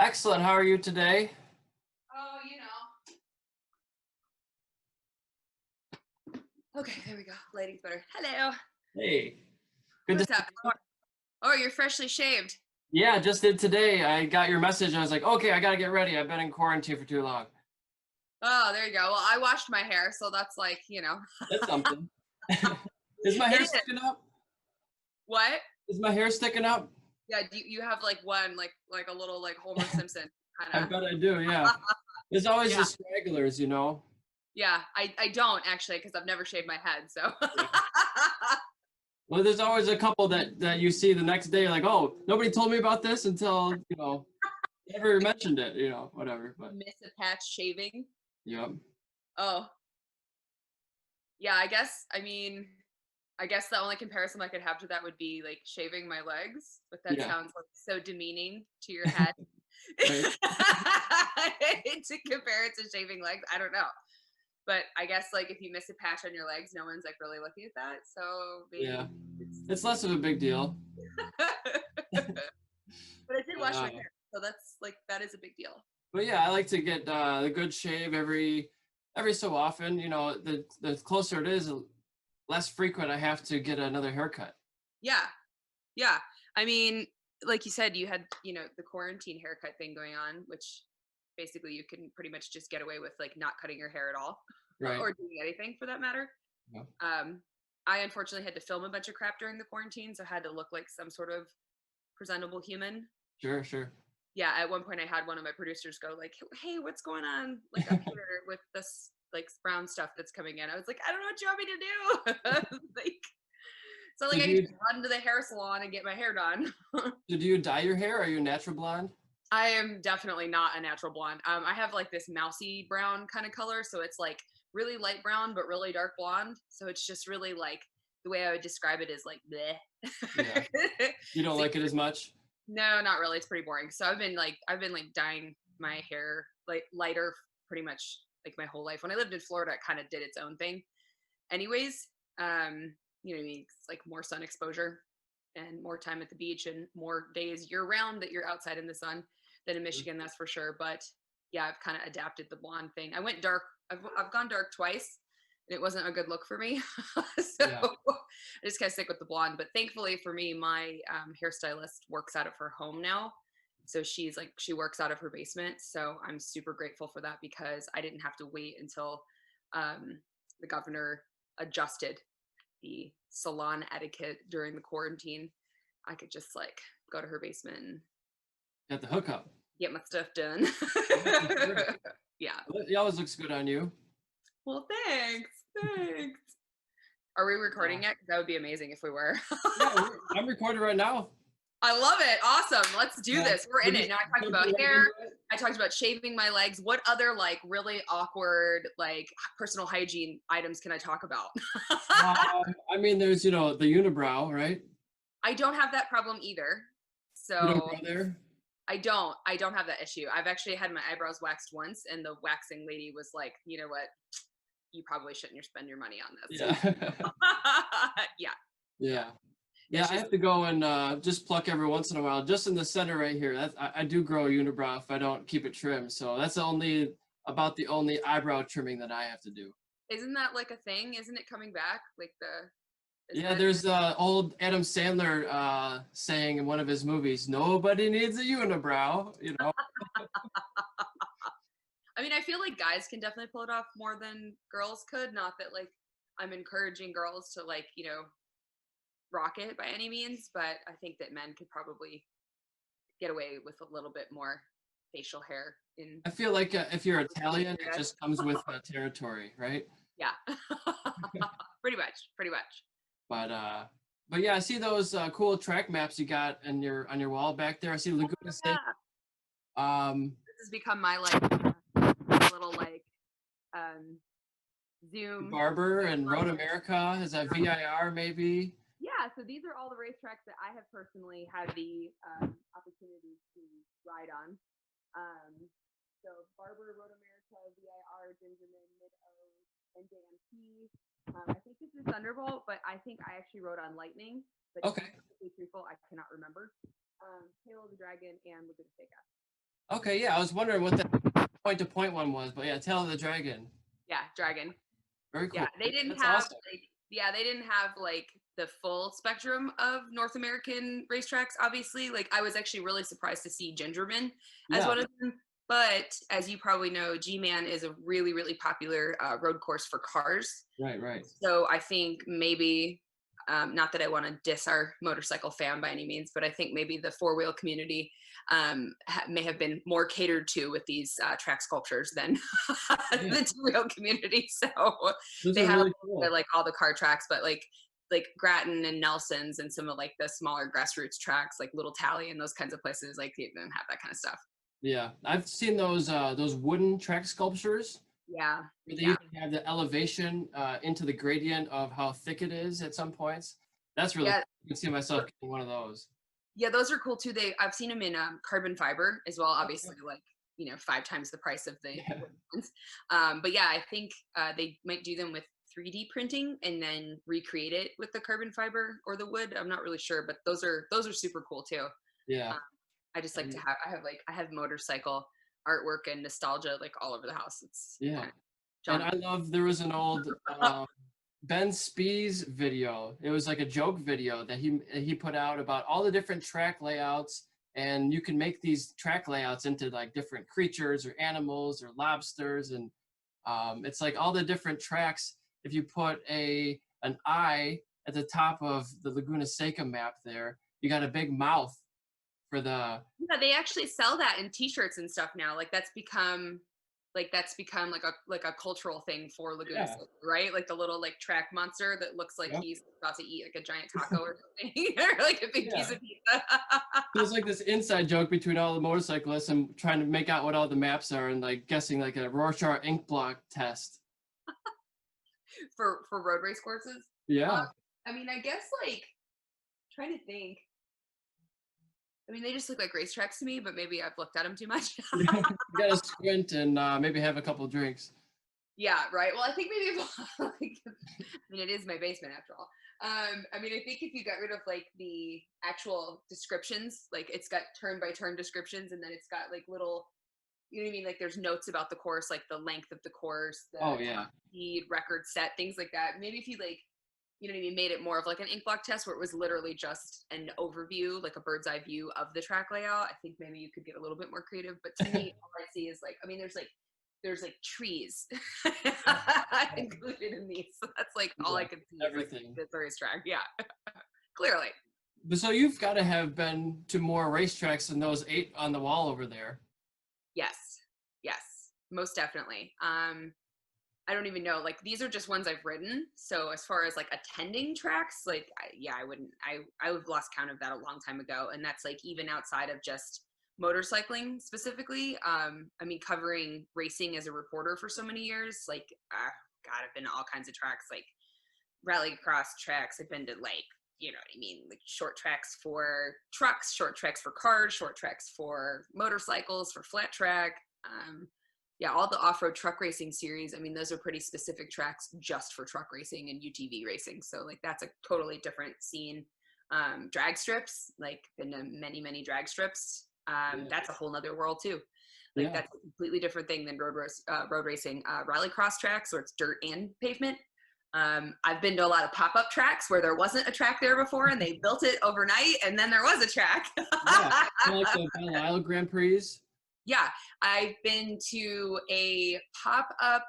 Excellent. How are you today? Oh, Okay, there we go. Lighting's better. Hello. Hey, good to What's up? Oh, you're freshly shaved. Yeah, just did today. I got your message. I was like, okay, I gotta get ready. I've been in quarantine for too long. Oh, there you go. Well, I washed my hair, so that's like, That's something. Is my it hair is. sticking up? What? Is my hair sticking up? Yeah, you have like one, like a little like Homer Simpson kind I of. bet I do, yeah. There's always Yeah. the stragglers. Yeah, I don't actually because I've never shaved my head, so. Yeah. Well, there's always a couple that you see the next day, like, oh, nobody told me about this until, never mentioned it, whatever. But Miss a patch shaving. yeah, Oh, yeah, I guess the only comparison I could have to that would be like shaving my legs, but that yeah, sounds like so demeaning to your head. right. To compare it to shaving legs, I don't know. But I guess like if you miss a patch on your legs, no one's like really looking at that. So Yeah, maybe it's it's less of a big deal. but I did But, wash my hair. So that's like that is a big deal. But yeah, I like to get a good shave every so often. The closer it is, the less frequent I have to get another haircut. Yeah. Yeah. I mean, like you said, you had, the quarantine haircut thing going on, which basically you can pretty much just get away with like not cutting your hair at all Right. or doing anything for that matter. Yeah. Um, I unfortunately had to film a bunch of crap during the quarantine, so I had to look like some sort of presentable human. Sure, sure. Yeah, at one point I had one of my producers go like, "Hey, what's going on like up here with this like brown stuff that's coming in?" I was like, "I don't know what you want me to do." Like, so So like I do can you just run to the hair salon and get my hair done. so do you dye your hair? Are you a natural blonde? I am definitely not a natural blonde. I have like this mousy brown kind of color, so it's like really light brown but really dark blonde. So it's just really like the way I would describe it is like bleh. Yeah. You don't So like it as much? no, not really. It's pretty boring. So I've been like dyeing my hair like lighter pretty much like my whole life. When I lived in Florida, it kind of did its own thing. Anyways, you know what I mean? It's like more sun exposure and more time at the beach and more days year round that you're outside in the sun than in Michigan, that's for sure. But yeah, I've kind of adapted the blonde thing. I went dark. I've gone dark twice, and it wasn't a good look for me. So Yeah. I just kind of stick with the blonde. But thankfully for me, my hairstylist works out of her home now. So she works out of her basement. So I'm super grateful for that because I didn't have to wait until the governor adjusted the salon etiquette during the quarantine. I could just like go to her basement and Got the hookup. get my stuff done. Yeah, for sure. Yeah. Well, it always looks good on you. Well, thanks. Thanks. Are we recording Uh, yet? That would be amazing if we were. yeah, I'm recording right now. I love it. Awesome. Let's do Yeah. this. We're We're in it. just Now I talked about jumping right hair. into it. I talked about shaving my legs. What other like really awkward like personal hygiene items can I talk about? I mean, there's the unibrow, right? I don't have that problem either. You don't So go there. I don't have that issue. I've actually had my eyebrows waxed once and the waxing lady was like, "You know what? You probably shouldn't spend your money on this." Yeah. Yeah. Yeah. Yeah. Yeah, Yeah, I she's have to go and just pluck every once in a while, just in the center right here. I do grow a unibrow if I don't keep it trimmed. So that's about the only eyebrow trimming that I have to do. isn't that like a thing? Isn't it coming back? Like isn't Yeah, that there's old Adam Sandler saying in one of his movies, "Nobody needs a unibrow." I mean, I feel like guys can definitely pull it off more than girls could. Not that like I'm encouraging girls to like, rock it by any means, but I think that men could probably get away with a little bit more facial hair in I feel like if you're Italian, it guys. just comes with territory, right? Yeah. Pretty much. Pretty much. But uh, but yeah, I see those cool track maps you got on your wall back there. I see Laguna Seca. Yeah. Um, This has become my like little like um Zoom. Barber and Road America. Is that VIR maybe? Yeah, so these are all the racetracks that I have personally had the opportunity to ride on. Um, so Barber, Road America, VIR, Gingerman, Mid O, NJMP. I think this is Thunderbolt, but I think I actually rode on Lightning. But to Okay. be truthful, I cannot remember. Tail of the Dragon and Laguna Seca. Okay, yeah, I was wondering what that point-to-point one was, but yeah, Tail of the Dragon. Yeah, Dragon. Very Yeah, cool. they didn't That's have awesome. like yeah, they didn't have like the full spectrum of North American racetracks, obviously. Like I was actually really surprised to see Gingerman as Yeah, one of them. But as you probably know, G-Man is a really, really popular road course for cars. right, right. So I think maybe, not that I want to diss our motorcycle fan by any means, but I think maybe the four-wheel community may have been more catered to with these track sculptures than Yeah, the two-wheel community. So those they are have really cool. like all the car tracks, but like Grattan and Nelson's and some of like the smaller grassroots tracks, like Little Tally and those kinds of places, like they didn't have that kind of stuff. Yeah, I've seen those wooden track sculptures Yeah, where they yeah. even have the elevation into the gradient of how thick it is at some points. That's really Yeah, cool. I can see myself getting one of those. yeah, those are cool too. I've seen them in carbon fiber as well. Okay. Obviously, like 5 times the price of the Yeah. wood ones. But yeah, I think they might do them with 3D printing and then recreate it with the carbon fiber or the wood. I'm not really sure, but those are super cool too. Yeah. Um, I just like to And have. I have motorcycle artwork and nostalgia like all over the house. It's yeah. kind of And John. I love there was an old Ben Spee's video. It was like a joke video that he put out about all the different track layouts, and you can make these track layouts into like different creatures or animals or lobsters, and it's like all the different tracks. If you put an eye at the top of the Laguna Seca map, there you got a big mouth for the Yeah, they actually sell that in T-shirts and stuff now. Like that's become like a cultural thing for Laguna yeah. Seca, right? Like the little like track monster that looks like Yep. he's about to eat like a giant taco or something, or like a big piece Yeah. of pizza So it's like this inside joke between all the motorcyclists and trying to make out what all the maps are and like guessing like a Rorschach ink block test. for road race courses. Uh, Yeah. I mean, I guess like trying to think. I mean, they just look like racetracks to me, but maybe I've looked at them too much. You gotta squint and maybe have a couple drinks. Yeah, right. Well, I think maybe if, like, I mean, it is my basement after all. I mean, I think if you got rid of like the actual descriptions, like it's got turn by turn descriptions, and then it's got like little, you know what I mean? Like there's notes about the course, like the length of the course, the Oh top yeah. speed, record set, things like that. Maybe if you like, you know what I mean, made it more of like an ink block test where it was literally just an overview, like a bird's eye view of the track layout. I think maybe you could get a little bit more creative. But to me, all I see is like, I mean, there's like trees included in these. So that's like all Yeah. I can see is like Everything. the racetrack. Yeah, clearly. But so you've got to have been to more racetracks than those 8 on the wall over there. Yes. Yes. Most definitely. I don't even know. Like these are just ones I've ridden. So as far as like attending tracks, like yeah, I wouldn't. I've lost count of that a long time ago, and that's like even outside of just motorcycling specifically. I mean, covering racing as a reporter for so many years, like God, I've been to all kinds of tracks, like rallycross tracks. I've been to like you know what I mean, like short tracks for trucks, short tracks for cars, short tracks for motorcycles, for flat track. Yeah, all the off-road truck racing series. I mean, those are pretty specific tracks just for truck racing and UTV racing. So like that's a totally different scene. Drag strips, like been to many, many drag strips. Yeah. That's a whole nother world too. Like Yeah. that's a completely different thing than road racing. Rallycross tracks where it's dirt and pavement. I've been to a lot of pop-up tracks where there wasn't a track there before and they built it overnight and then there was a track. Yeah. I like the Belle Isle Grand Prix. Yeah, I've been to a pop-up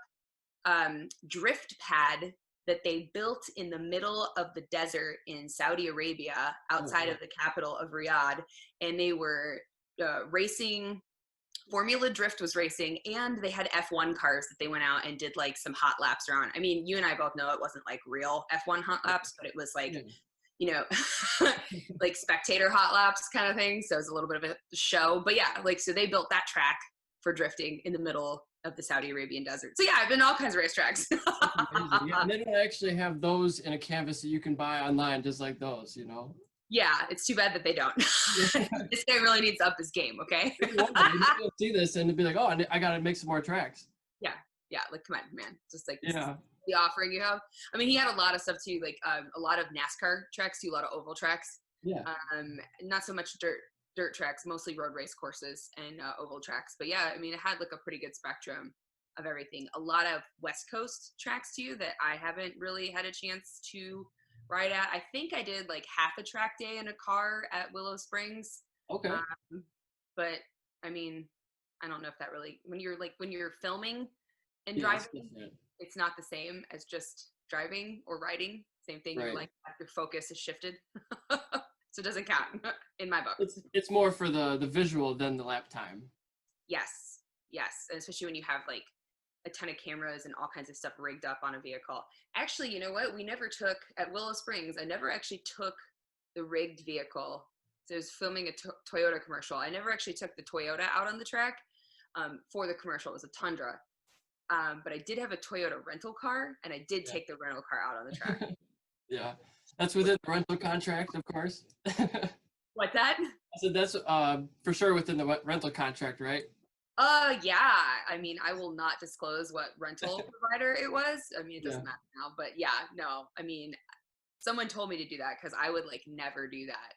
drift pad that they built in the middle of the desert in Saudi Arabia, outside Oh, of the capital of Riyadh, and they were racing. Formula Drift was racing, and they had F1 cars that they went out and did like some hot laps around. I mean, you and I both know it wasn't like real F1 hot laps, but it was like, yeah. you know, like spectator hot laps kind of thing. So it was a little bit of a show. But yeah, like, so they built that track for drifting in the middle of the Saudi Arabian desert. So yeah, I've been to all kinds of racetracks. That's amazing. Yeah, and they don't actually have those in a canvas that you can buy online, just like those, you know? Yeah, it's too bad that they don't. Yeah. This guy really needs to up his game, okay? One day you'll see this and it'll be like, oh, I got to make some more tracks. Yeah, yeah, like come on, man. Just like this is Yeah. the offering you have. I mean, he had a lot of stuff too, like a lot of NASCAR tracks too, a lot of oval tracks. Yeah. Not so much dirt dirt tracks, mostly road race courses and oval tracks. But yeah, I mean, it had like a pretty good spectrum of everything. A lot of West Coast tracks too that I haven't really had a chance to ride at. I think I did like half a track day in a car at Willow Springs. Okay. But I mean, I don't know if that really, when you're filming and Yeah, it's driving, different. it's not the same as just driving or riding. Same thing. You're Right. like, your focus is shifted. So it doesn't count in my book. It's more for the visual than the lap time. Yes. Yes. And especially when you have like a ton of cameras and all kinds of stuff rigged up on a vehicle. Actually, you know what? We never took at Willow Springs. I never actually took the rigged vehicle. So I was filming a Toyota commercial. I never actually took the Toyota out on the track for the commercial. It was a Tundra. But I did have a Toyota rental car, and I did take the rental car out on the track. Yeah, that's within the rental contract, of course. What's that? I said that's for sure within the rental contract, right? Yeah. I mean, I will not disclose what rental provider it was. I mean, it doesn't matter now, but yeah, no. I mean, someone told me to do that because I would like never do that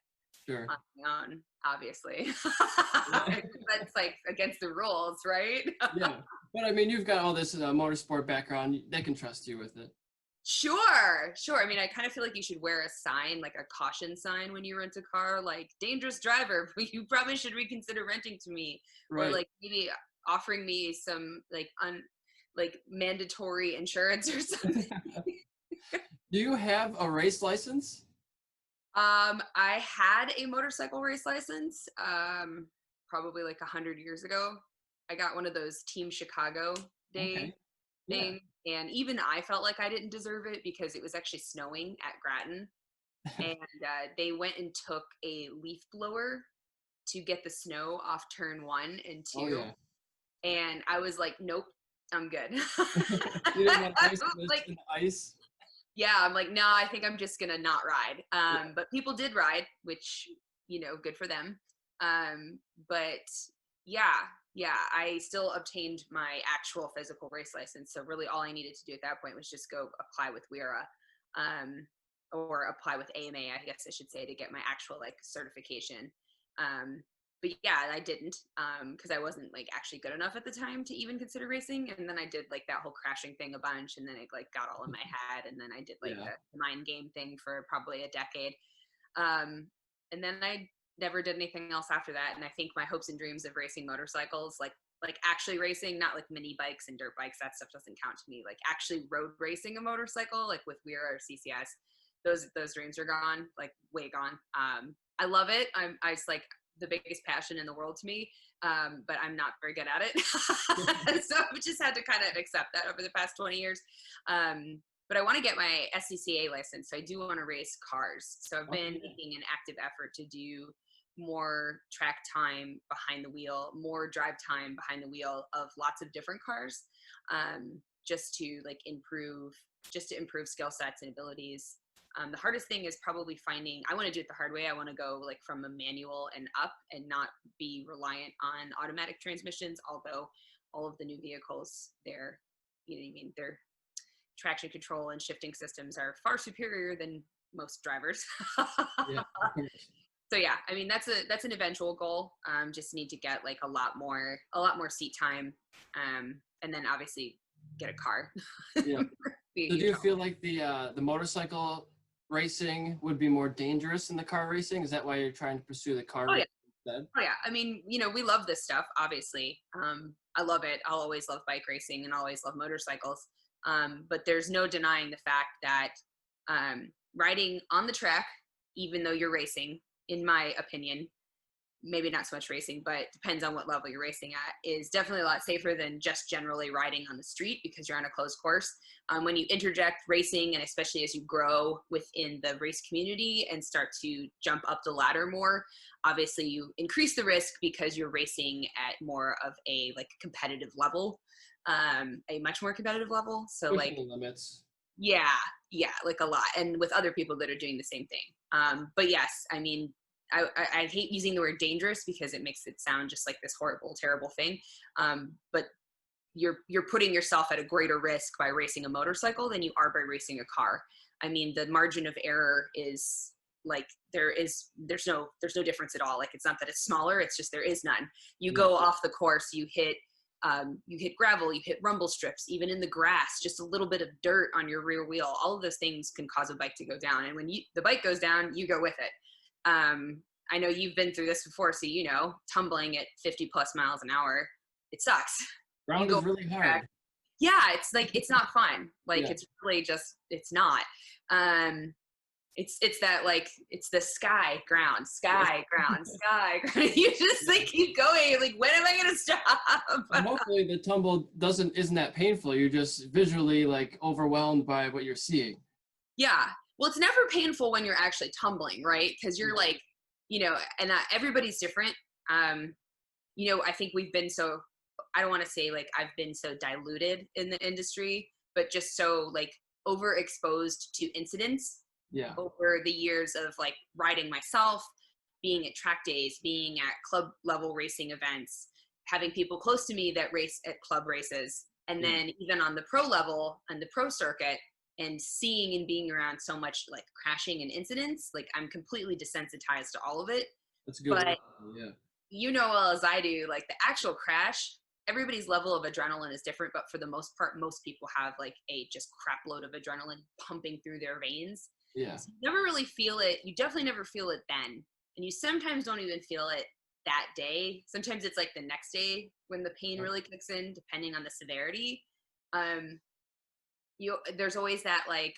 Sure. on my own, obviously. That's like against the rules, right? Yeah, but I mean, you've got all this motorsport background. They can trust you with it. Sure. I mean, I kind of feel like you should wear a sign, like a caution sign when you rent a car, like dangerous driver, you probably should reconsider renting to me. Right. Or like maybe offering me some like mandatory insurance or something. Do you have a race license? I had a motorcycle race license, probably like 100 years ago. I got one of those Team Chicago day thing. And even I felt like I didn't deserve it because it was actually snowing at Grattan. And they went and took a leaf blower to get the snow off turn 1 and 2. Oh, yeah. And I was like, nope, I'm good. You didn't want ice in the ice? Yeah, I'm like, no, I think I'm just gonna not ride. But people did ride, which, you know, good for them. But yeah, I still obtained my actual physical race license. So really all I needed to do at that point was just go apply with WERA, or apply with AMA, I guess I should say, to get my actual like certification. But yeah, I didn't, because I wasn't like actually good enough at the time to even consider racing. And then I did like that whole crashing thing a bunch, and then it like got all in my head. And then I did like the mind game thing for probably a decade. And then I never did anything else after that. And I think my hopes and dreams of racing motorcycles, like actually racing, not like mini bikes and dirt bikes, that stuff doesn't count to me. Like actually road racing a motorcycle, like with WERA or CCS, those dreams are gone, like way gone. I love it. I just like the biggest passion in the world to me, but I'm not very good at it. So I've just had to kind of accept that over the past 20 years. But I want to get my SCCA license, so I do want to race cars. So I've been making an active effort to do more track time behind the wheel, more drive time behind the wheel of lots of different cars, just to improve skill sets and abilities. The hardest thing is probably finding, I want to do it the hard way. I want to go from a manual and up and not be reliant on automatic transmissions, although all of the new vehicles, their traction control and shifting systems are far superior than most drivers. So yeah, I mean, that's an eventual goal. Just need to get a lot more seat time, and then obviously get a car. Yeah. So do you feel like the motorcycle racing would be more dangerous than the car racing? Is that why you're trying to pursue the car racing instead? Oh yeah. I mean, we love this stuff, obviously. I love it. I'll always love bike racing and always love motorcycles. But there's no denying the fact that riding on the track, even though you're racing, in my opinion, maybe not so much racing, but depends on what level you're racing at, is definitely a lot safer than just generally riding on the street because you're on a closed course. When you interject racing, and especially as you grow within the race community and start to jump up the ladder more, obviously you increase the risk because you're racing at more of a competitive level, a much more competitive level. So limits. Yeah, a lot, and with other people that are doing the same thing. But yes, I mean, I hate using the word dangerous because it makes it sound just like this horrible, terrible thing. But you're putting yourself at a greater risk by racing a motorcycle than you are by racing a car. I mean, the margin of error is like there's no difference at all. Like, it's not that it's smaller, it's just there is none. You Yeah. go off the course, you hit gravel, you hit rumble strips, even in the grass, just a little bit of dirt on your rear wheel. All of those things can cause a bike to go down. And when the bike goes down, you go with it. I know you've been through this before, so you know, tumbling at 50 plus miles an hour, it sucks. Ground is really hard. Yeah, it's like, it's not fun. Like, Yeah. it's really just, it's not. It's that, like, it's the sky ground. You just like keep going. Like, when am I gonna stop? And hopefully the tumble isn't that painful. You're just visually like overwhelmed by what you're seeing. Yeah. Well, it's never painful when you're actually tumbling, right? Because you're like, you know, and everybody's different. You know, I think we've been so, I don't want to say like I've been so diluted in the industry, but just so like overexposed to incidents over the years of like riding myself, being at track days, being at club level racing events, having people close to me that race at club races, and then even on the pro level and the pro circuit, and seeing and being around so much like crashing and incidents, like I'm completely desensitized to all of it. That's good. But you know well as I do, like the actual crash, everybody's level of adrenaline is different, but for the most part, most people have like a just crap load of adrenaline pumping through their veins. Yeah. So you never really feel it. You definitely never feel it then. And you sometimes don't even feel it that day. Sometimes it's like the next day when the pain really kicks in, depending on the severity. There's always that, like,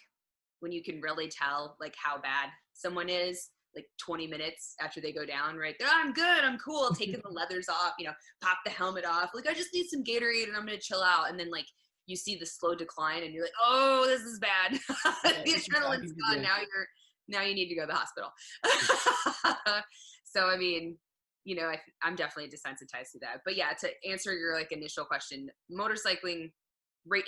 when you can really tell like how bad someone is, like 20 minutes after they go down, right? They're, I'm good, I'm cool, taking the leathers off, you know, pop the helmet off. Like, I just need some Gatorade and I'm going to chill out. And then like you see the slow decline and you're like, oh, this is bad. The adrenaline's gone. Now you need to go to the hospital. So, I mean, you know, I'm definitely desensitized to that. But yeah, to answer your like initial question, motorcycling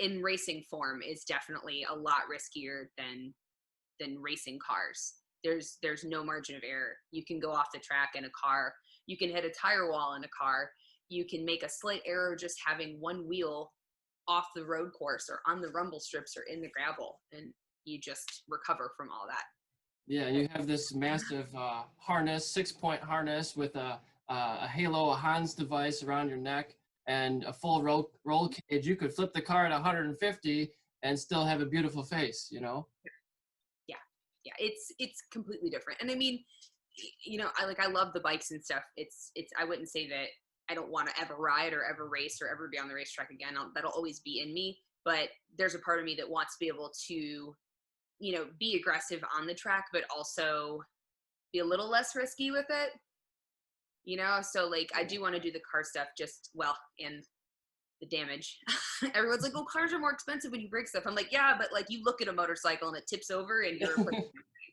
in racing form is definitely a lot riskier than racing cars. There's no margin of error. You can go off the track in a car. You can hit a tire wall in a car. You can make a slight error just having one wheel off the road course or on the rumble strips or in the gravel, and you just recover from all that. Yeah, and you have this massive harness, 6-point harness with a halo, a Hans device around your neck, and a full roll cage. You could flip the car at 150 and still have a beautiful face, you know? Yeah, it's completely different. And I mean, you know, I love the bikes and stuff. It's I wouldn't say that I don't want to ever ride or ever race or ever be on the racetrack again. That'll always be in me. But there's a part of me that wants to be able to, you know, be aggressive on the track, but also be a little less risky with it. You know, so like I do want to do the car stuff and the damage. Everyone's like, oh, cars are more expensive when you break stuff. I'm like, yeah, but like you look at a motorcycle and it tips over and you're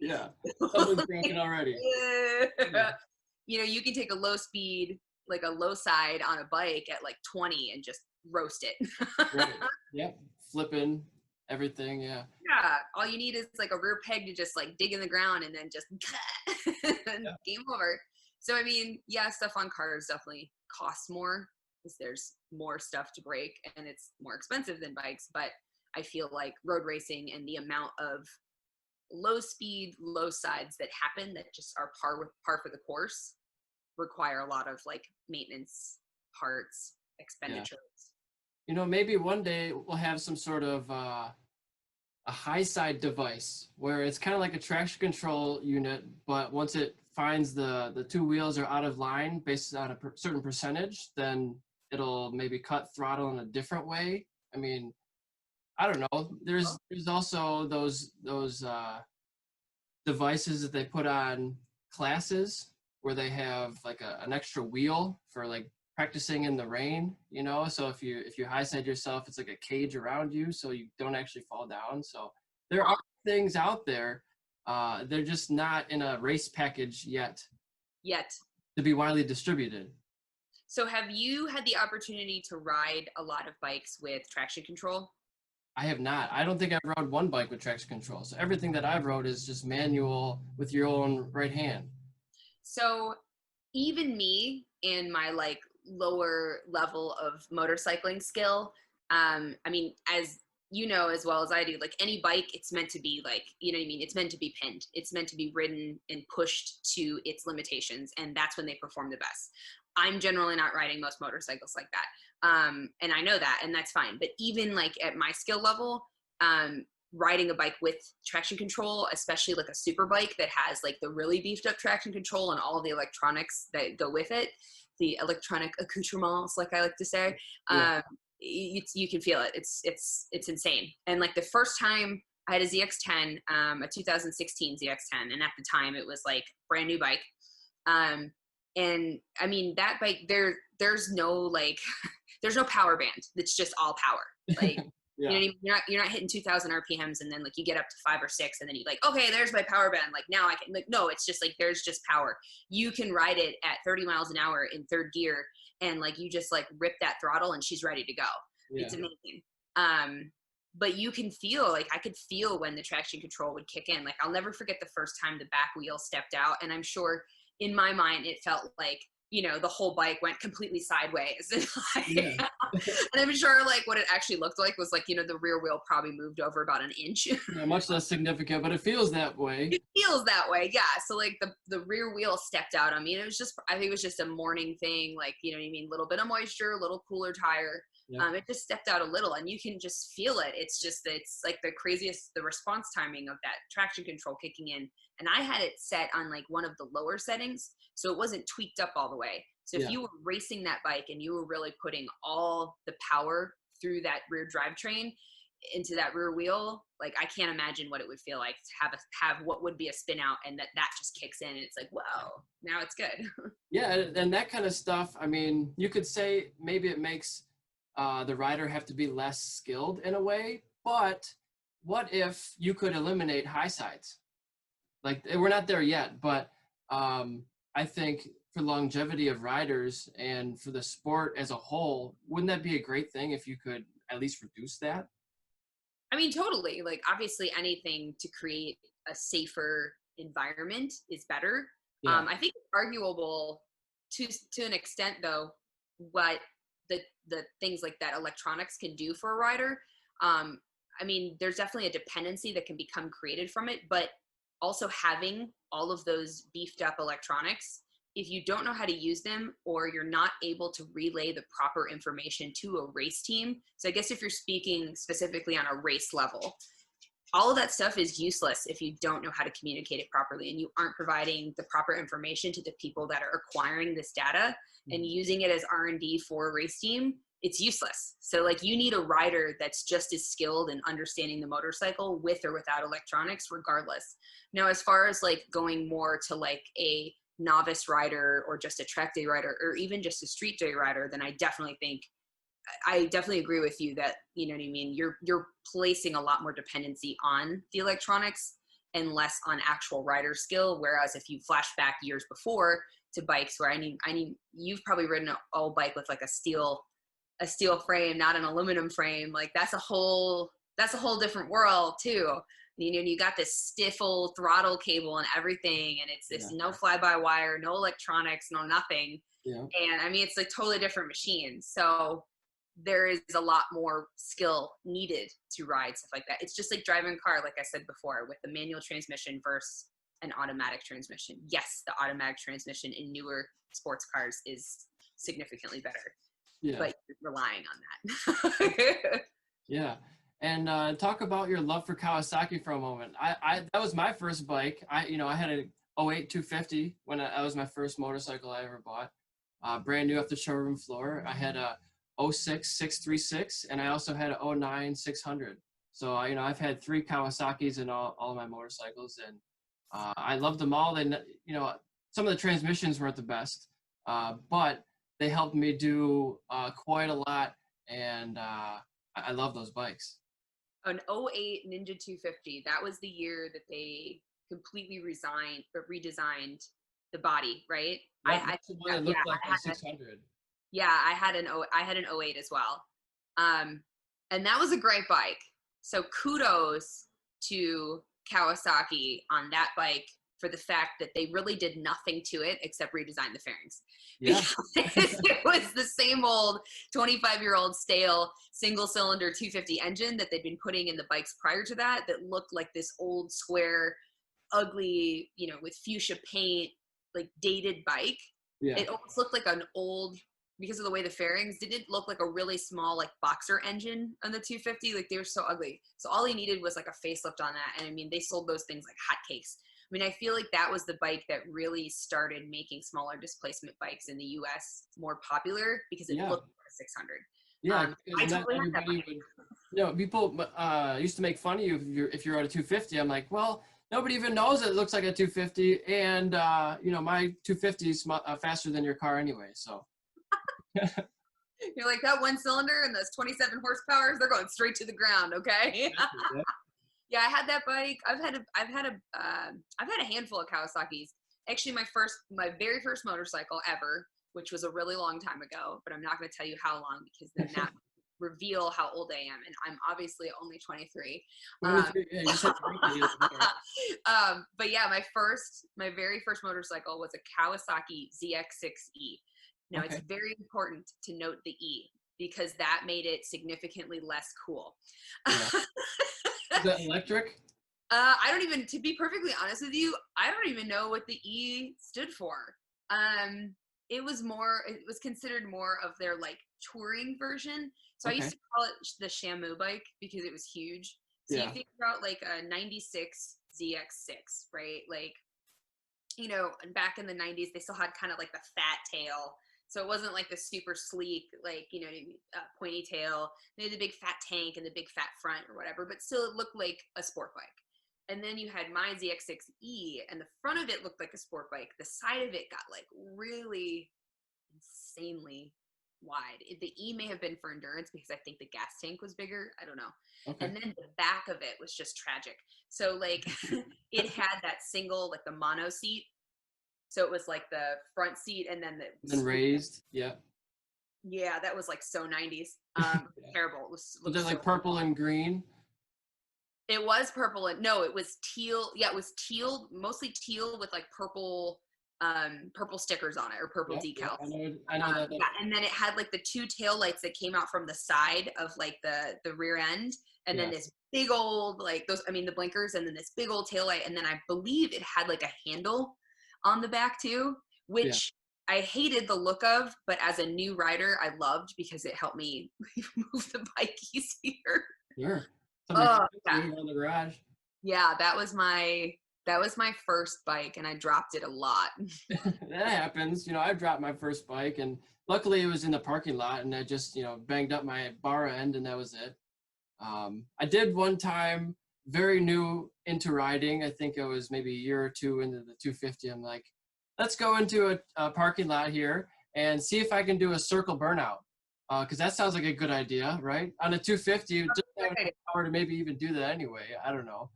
yeah, something's broken already. Yeah. You know, you can take a low speed, like a low side on a bike at like 20 and just roast it. Right. Yep, flipping everything. Yeah. All you need is like a rear peg to just like dig in the ground and then just game over. So I mean, yeah, stuff on cars definitely costs more because there's more stuff to break and it's more expensive than bikes. But I feel like road racing and the amount of low speed, low sides that happen that just are par for the course require a lot of like maintenance, parts, expenditures. Yeah. You know, maybe one day we'll have some sort of a high side device where it's kind of like a traction control unit, but once it finds the two wheels are out of line based on a certain percentage, then it'll maybe cut throttle in a different way. I mean, I don't know. There's also those devices that they put on classes where they have like an extra wheel for like practicing in the rain, you know? So if you high side yourself, it's like a cage around you so you don't actually fall down. So there are things out there. They're just not in a race package yet to be widely distributed. So have you had the opportunity to ride a lot of bikes with traction control? I have not. I don't think I've rode one bike with traction control. So everything that I've rode is just manual with your own right hand. So even me in my like lower level of motorcycling skill, I mean, as you know as well as I do, like any bike, it's meant to be like, you know what I mean? It's meant to be pinned. It's meant to be ridden and pushed to its limitations. And that's when they perform the best. I'm generally not riding most motorcycles like that. And I know that, and that's fine. But even like at my skill level, riding a bike with traction control, especially like a super bike that has like the really beefed up traction control and all of the electronics that go with it, the electronic accoutrements, like I like to say, Yeah. you can feel it. It's insane. And like the first time I had a ZX10, a 2016 ZX10, and at the time it was like brand new bike. And I mean that bike, there's no like, there's no power band. It's just all power. Like, you know Yeah. what I mean? You're not hitting 2,000 RPMs and then like you get up to 5 or 6 and then you like, okay, there's my power band. Like now I can, like, no, it's just like, there's just power. You can ride it at 30 miles an hour in third gear and like, you just like rip that throttle and she's ready to go. Yeah. It's amazing. But you can feel, like I could feel when the traction control would kick in. Like I'll never forget the first time the back wheel stepped out. And I'm sure in my mind, it felt like, you know, the whole bike went completely sideways. And, like, Yeah. and I'm sure like what it actually looked like was like, you know, the rear wheel probably moved over about an inch. Yeah, much less significant, but it feels that way. It feels that way. Yeah. So like the rear wheel stepped out on me and it was just, I think it was just a morning thing. Like, you know what I mean? A little bit of moisture, a little cooler tire. Yeah. It just stepped out a little and you can just feel it. It's just, it's like the craziest, the response timing of that traction control kicking in. And I had it set on like one of the lower settings. So it wasn't tweaked up all the way. So if you were racing that bike and you were really putting all the power through that rear drivetrain into that rear wheel, like I can't imagine what it would feel like to have what would be a spin out and that just kicks in and it's like, whoa, now it's good. Yeah, and that kind of stuff, I mean, you could say maybe it makes the rider have to be less skilled in a way, but what if you could eliminate high sides? Like we're not there yet, but I think for longevity of riders and for the sport as a whole, wouldn't that be a great thing if you could at least reduce that? I mean, totally. Like obviously anything to create a safer environment is better. Yeah. I think it's arguable to an extent though, what the things like that electronics can do for a rider. I mean, there's definitely a dependency that can become created from it, but also having all of those beefed up electronics, if you don't know how to use them or you're not able to relay the proper information to a race team. So I guess if you're speaking specifically on a race level, all of that stuff is useless if you don't know how to communicate it properly and you aren't providing the proper information to the people that are acquiring this data and using it as R&D for a race team. It's useless. So like you need a rider that's just as skilled in understanding the motorcycle with or without electronics regardless. Now, as far as like going more to like a novice rider or just a track day rider or even just a street day rider, then I definitely agree with you that, you know what I mean, you're placing a lot more dependency on the electronics and less on actual rider skill. Whereas if you flash back years before to bikes where I need you've probably ridden an old bike with like a steel frame, not an aluminum frame. Like that's a whole different world too. You know, you got this stiff old throttle cable and everything, and it's no fly-by-wire, no electronics, no nothing. Yeah. And I mean, it's a totally different machine. So there is a lot more skill needed to ride stuff like that. It's just like driving a car, like I said before, with the manual transmission versus an automatic transmission. Yes, the automatic transmission in newer sports cars is significantly better. Yeah. But you're relying on that. Yeah. And talk about your love for Kawasaki for a moment. I that was my first bike. I had a 08 250 when that was my first motorcycle I ever bought. Brand new off the showroom floor. I had a 06 636 and I also had a 09 600. So I've had 3 Kawasaki's in all of my motorcycles, and I loved them all. They some of the transmissions weren't the best, but they helped me do quite a lot, and I love those bikes. An 08 Ninja 250, that was the year that they completely redesigned the body, right? That's the one that looked like a 600. Yeah, I had an 08 as well. And that was a great bike. So kudos to Kawasaki on that bike for the fact that they really did nothing to it except redesign the fairings. Yeah. Because it was the same old 25-year-old stale single-cylinder 250 engine that they'd been putting in the bikes prior to that looked like this old square, ugly, with fuchsia paint, like dated bike. Yeah. It almost looked like an old, because of the way the fairings didn't look like a really small like boxer engine on the 250. Like they were so ugly. So all he needed was like a facelift on that. And I mean, they sold those things like hotcakes. I mean, I feel like that was the bike that really started making smaller displacement bikes in the US more popular because it looked like a 600. Yeah, I totally had that everybody bike. would, people used to make fun of you if you're at a 250. I'm like, well, nobody even knows it looks like a 250, and my 250 is faster than your car anyway. So You're like, that one cylinder and those 27 horsepowers, they're going straight to the ground. Okay. Yeah, I had that bike. I've had a handful of Kawasaki's. Actually, my very first motorcycle ever, which was a really long time ago, but I'm not going to tell you how long because then that would reveal how old I am, and I'm obviously only 23. 23, yeah, you said 23. But yeah, my very first motorcycle was a Kawasaki ZX6E. Now, It's very important to note the E because that made it significantly less cool. Yeah. Is that electric? To be perfectly honest with you, I don't even know what the E stood for. It was considered more of their like touring version. So I used to call it the Shamu bike because it was huge. So you think about like a 96 ZX6, right? Like, and back in the 90s, they still had kind of like the fat tail. So it wasn't like the super sleek, like, pointy tail. They had the big fat tank and the big fat front or whatever, but still it looked like a sport bike. And then you had my ZX6E, and the front of it looked like a sport bike. The side of it got like really insanely wide. The E may have been for endurance because I think the gas tank was bigger. I don't know. Okay. And then the back of it was just tragic. So like it had that single, like the mono seat. So it was like the front seat and then raised. Yeah. Yeah, that was like so 90s. Terrible. It was like purple and green? It was purple and no, it was teal. Yeah, it was teal, mostly teal with like purple stickers on it or purple decals. I know that. Yeah, and then it had like the two tail lights that came out from the side of like the rear end, and then this big old the blinkers, and then this big old tail light, and then I believe it had like a handle on the back too, which I hated the look of, but as a new rider, I loved because it helped me move the bike easier. Sure. In the garage. Yeah, that was my first bike, and I dropped it a lot. That happens. I dropped my first bike, and luckily it was in the parking lot, and I just banged up my bar end, and that was it. I did one time, very new into riding. I think it was maybe a year or two into the 250. I'm like, let's go into a parking lot here and see if I can do a circle burnout. Because that sounds like a good idea, right? On a 250, just have the power to maybe even do that anyway. I don't know.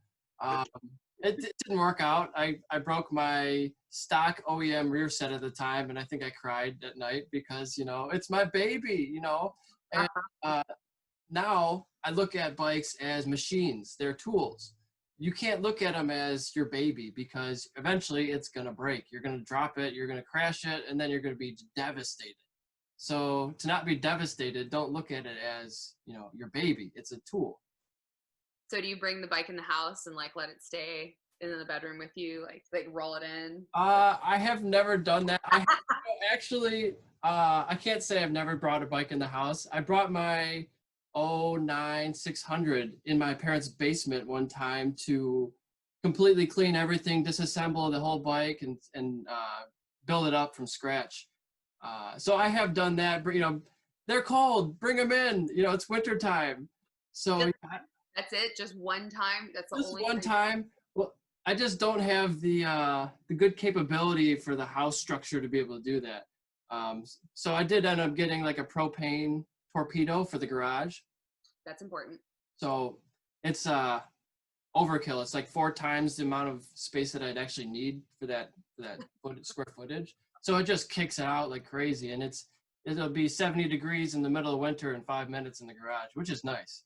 It didn't work out. I broke my stock OEM rear set at the time, and I think I cried that night because, it's my baby, And now I look at bikes as machines. They're tools. You can't look at them as your baby because eventually it's going to break. You're going to drop it, you're going to crash it, and then you're going to be devastated. So to not be devastated, don't look at it as, your baby. It's a tool. So do you bring the bike in the house and like let it stay in the bedroom with you, like roll it in? I have never done that. I can't say I've never brought a bike in the house. I brought my 09 600 in my parents' basement one time to completely clean everything, disassemble the whole bike, and build it up from scratch. So I have done that. They're cold. Bring them in. It's winter time. So that's it. Just one time. That's the just only one time. Well, I just don't have the good capability for the house structure to be able to do that. So I did end up getting like a propane torpedo for the garage. That's important. So it's overkill. It's like 4 times the amount of space that I'd actually need for that square footage. So it just kicks out like crazy, and it'll be 70 degrees in the middle of winter in 5 minutes in the garage, which is nice.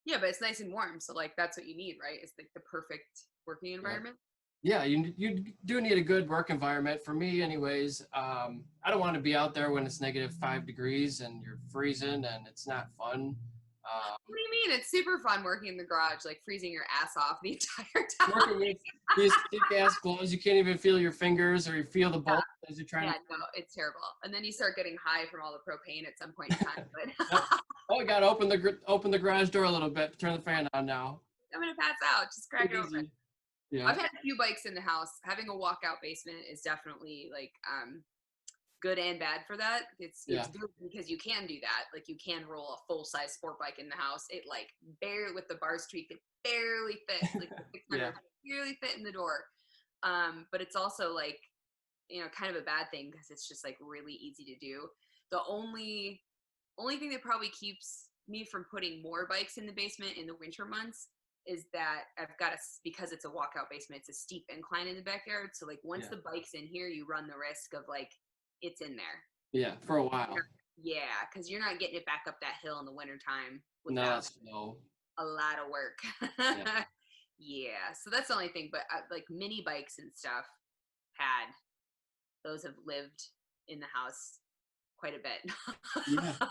Yeah, but it's nice and warm, so like that's what you need, right? It's like the perfect working environment. Yeah, you do need a good work environment. For me, anyways, I don't want to be out there when it's -5 degrees and you're freezing and it's not fun. What do you mean? It's super fun working in the garage, like freezing your ass off the entire time. Working with these thick ass gloves, you can't even feel your fingers or you feel the Yeah, bolts as you're trying yeah, to. no, it's terrible. And then you start getting high from all the propane at some point in time. But Yep. Oh, I gotta open the garage door a little bit. Turn the fan on now. I'm gonna pass out. Just crack Take it it open. easy. Yeah. I've had a few bikes in the house. Having a walkout basement is definitely like good and bad for that. It's Yeah. good because you can do that. Like you can roll a full size sport bike in the house. It like barely with the bar streak, it barely fits. Like 600 Yeah. barely fit in the door. But it's also like kind of a bad thing because it's just like really easy to do. The only thing that probably keeps me from putting more bikes in the basement in the winter months is that I've got because it's a walkout basement, it's a steep incline in the backyard. So like once Yeah. the bike's in here, you run the risk of like it's in there. Yeah. For a while. Yeah, because you're not getting it back up that hill in the wintertime No, without that's no. a lot of work. Yeah. Yeah, so that's the only thing. But like mini bikes and stuff, had those have lived in the house quite a bit. Yeah.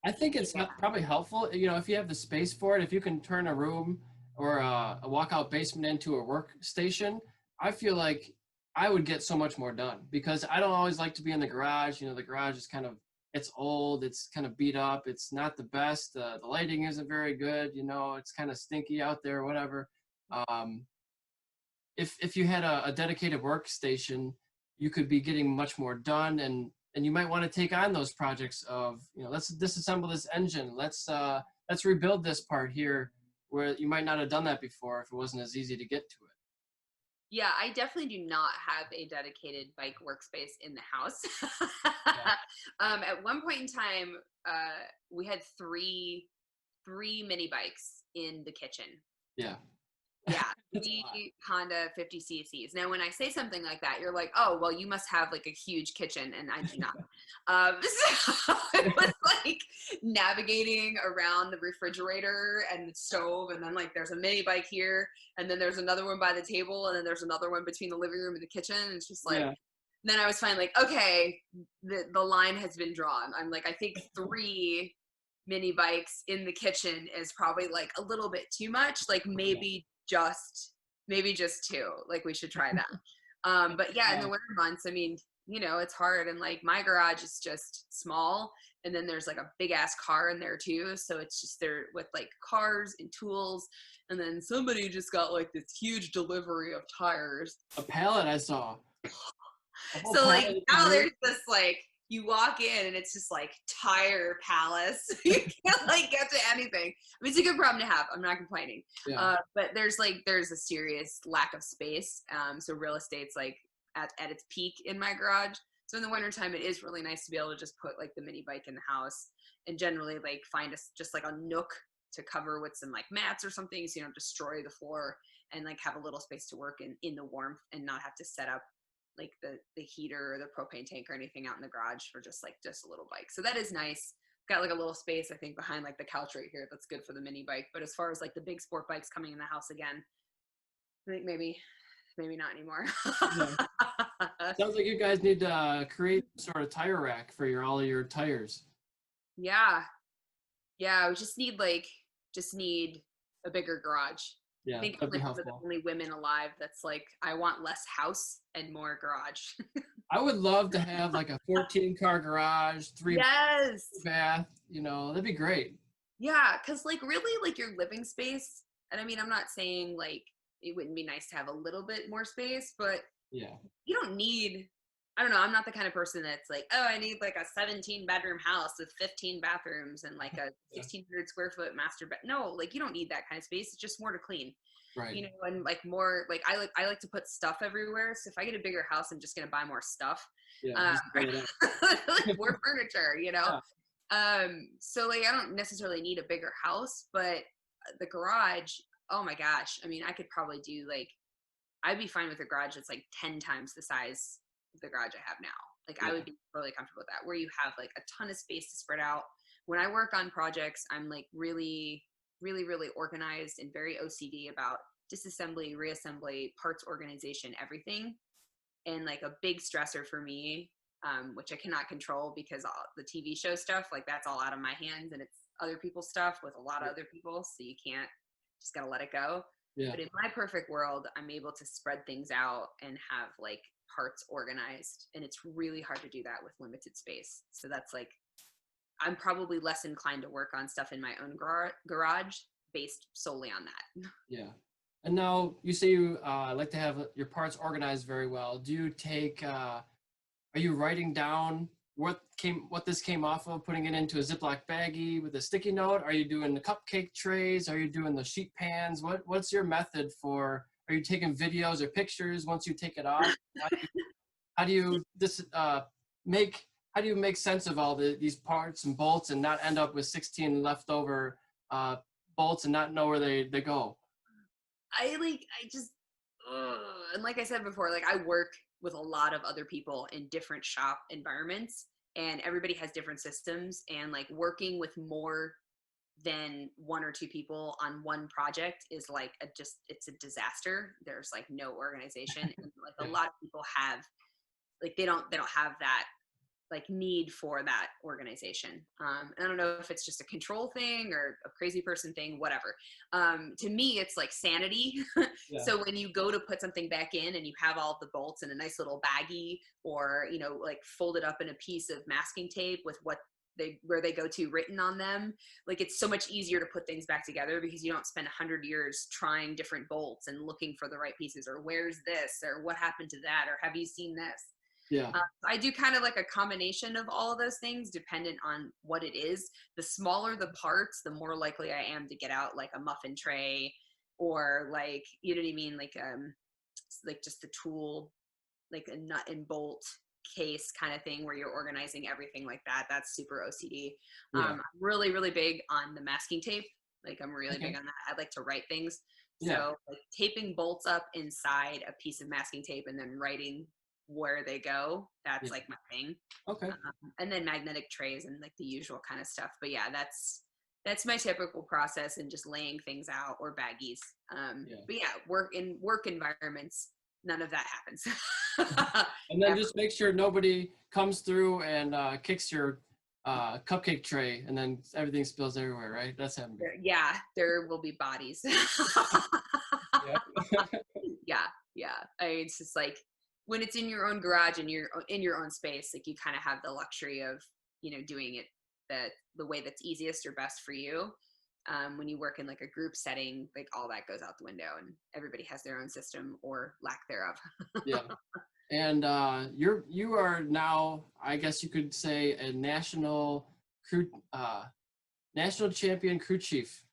I think it's Yeah. probably helpful, if you have the space for it, if you can turn a room or a walkout basement into a workstation, I feel like I would get so much more done because I don't always like to be in the garage. The garage is it's old, it's kind of beat up, it's not the best. The lighting isn't very good, it's kind of stinky out there, whatever. Um, if you had a dedicated workstation, you could be getting much more done, and you might want to take on those projects of, let's disassemble this engine, let's rebuild this part here, where you might not have done that before if it wasn't as easy to get to it. Yeah, I definitely do not have a dedicated bike workspace in the house. Yeah. At one point in time, we had three mini bikes in the kitchen. Yeah. Yeah, That's a lot. three Honda 50cc's. Now, when I say something like that, you're like, "Oh, well, you must have like a huge kitchen," and I do not. So it was like navigating around the refrigerator and the stove, and then like there's a mini bike here, and then there's another one by the table, and then there's another one between the living room and the kitchen. And it's just like, Yeah. then I was finally like, okay, the line has been drawn. I'm like, I think three mini bikes in the kitchen is probably like a little bit too much. Like maybe just two. Like we should try that. But yeah, in the winter months, I mean, it's hard. And like my garage is just small. And then there's like a big ass car in there too. So it's just there with like cars and tools. And then somebody just got like this huge delivery of tires. A pallet I saw. So like now there's this like you walk in and it's just like tire palace. You can't like get to anything. I mean, it's a good problem to have. I'm not complaining. Yeah. But there's a serious lack of space. So real estate's like at its peak in my garage. So in the wintertime, it is really nice to be able to just put like the mini bike in the house and generally like find just like a nook to cover with some like mats or something so you don't destroy the floor and like have a little space to work in the warmth and not have to set up like the heater or the propane tank or anything out in the garage for just a little bike. So that is nice. Got like a little space, I think, behind like the couch right here. That's good for the mini bike. But as far as like the big sport bikes coming in the house again, I think maybe not anymore. Yeah. Sounds like you guys need to create sort of tire rack for all of your tires. Yeah. We just need a bigger garage. Yeah, I think that'd be I'm like one of the helpful. only women alive that's like, I want less house and more garage. I would love to have like a 14-car garage, 3 Yes. bath, that'd be great. Yeah, because like really like your living space, and I mean I'm not saying like it wouldn't be nice to have a little bit more space, but Yeah. you don't need, I don't know, I'm not the kind of person that's like, oh, I need like a 17 bedroom house with 15 bathrooms and like a 1,600 square foot master bed. No, like you don't need that kind of space. It's just more to clean. Right. And like more like I like to put stuff everywhere. So if I get a bigger house, I'm just gonna buy more stuff. Yeah. Like more furniture, Yeah. So like I don't necessarily need a bigger house, but the garage, oh my gosh. I mean, I could probably do like I'd be fine with a garage that's like 10 times the size of the garage I have now. Like I would be really comfortable with that, where you have like a ton of space to spread out. When I work on projects, I'm like really, really, really organized and very OCD about disassembly, reassembly, parts organization, everything. And like a big stressor for me, which I cannot control because all the TV show stuff, like that's all out of my hands and it's other people's stuff with a lot of other people. So you can't, just gotta let it go. Yeah. But in my perfect world, I'm able to spread things out and have like parts organized. And it's really hard to do that with limited space. So that's like, I'm probably less inclined to work on stuff in my own garage based solely on that. Yeah. And now you say you like to have your parts organized very well. Do you take, are you writing down what this came off of, putting it into a Ziploc baggie with a sticky note? Are you doing the cupcake trays? Are you doing the sheet pans? What's your method for, are you taking videos or pictures once you take it off? How do you make sense of all these parts and bolts and not end up with 16 leftover bolts and not know where they go? And like I said before, like I work with a lot of other people in different shop environments and everybody has different systems, and like working with more than one or two people on one project is like it's a disaster. There's like no organization, and like a lot of people have like they don't have that like need for that organization. I don't know if it's just a control thing or a crazy person thing, whatever. To me, it's like sanity. Yeah. So when you go to put something back in and you have all the bolts in a nice little baggie, or, you know, like folded up in a piece of masking tape with where they go to written on them, like it's so much easier to put things back together because you don't spend 100 years trying different bolts and looking for the right pieces, or where's this, or what happened to that, or have you seen this? Yeah. I do kind of like a combination of all of those things dependent on what it is. The smaller the parts, the more likely I am to get out like a muffin tray, or like, you know what I mean? Like just the tool, like a nut and bolt case kind of thing where you're organizing everything like that. That's super OCD. Yeah. I'm really, really big on the masking tape. Like I'm really Okay. big on that. I like to write things. Yeah. So like taping bolts up inside a piece of masking tape and then writing where they go, that's like my thing. Okay. And then magnetic trays and like the usual kind of stuff. But yeah, that's my typical process, and just laying things out, or baggies. But yeah, work environments, none of that happens. And then just make sure nobody comes through and kicks your cupcake tray and then everything spills everywhere, right? That's happening. Yeah, there will be bodies. Yeah. It's just like when it's in your own garage and you're in your own space, like you kind of have the luxury of, you know, doing it the way that's easiest or best for you. When you work in like a group setting, like all that goes out the window and everybody has their own system or lack thereof. Yeah. And you are now, I guess you could say, a national champion crew chief.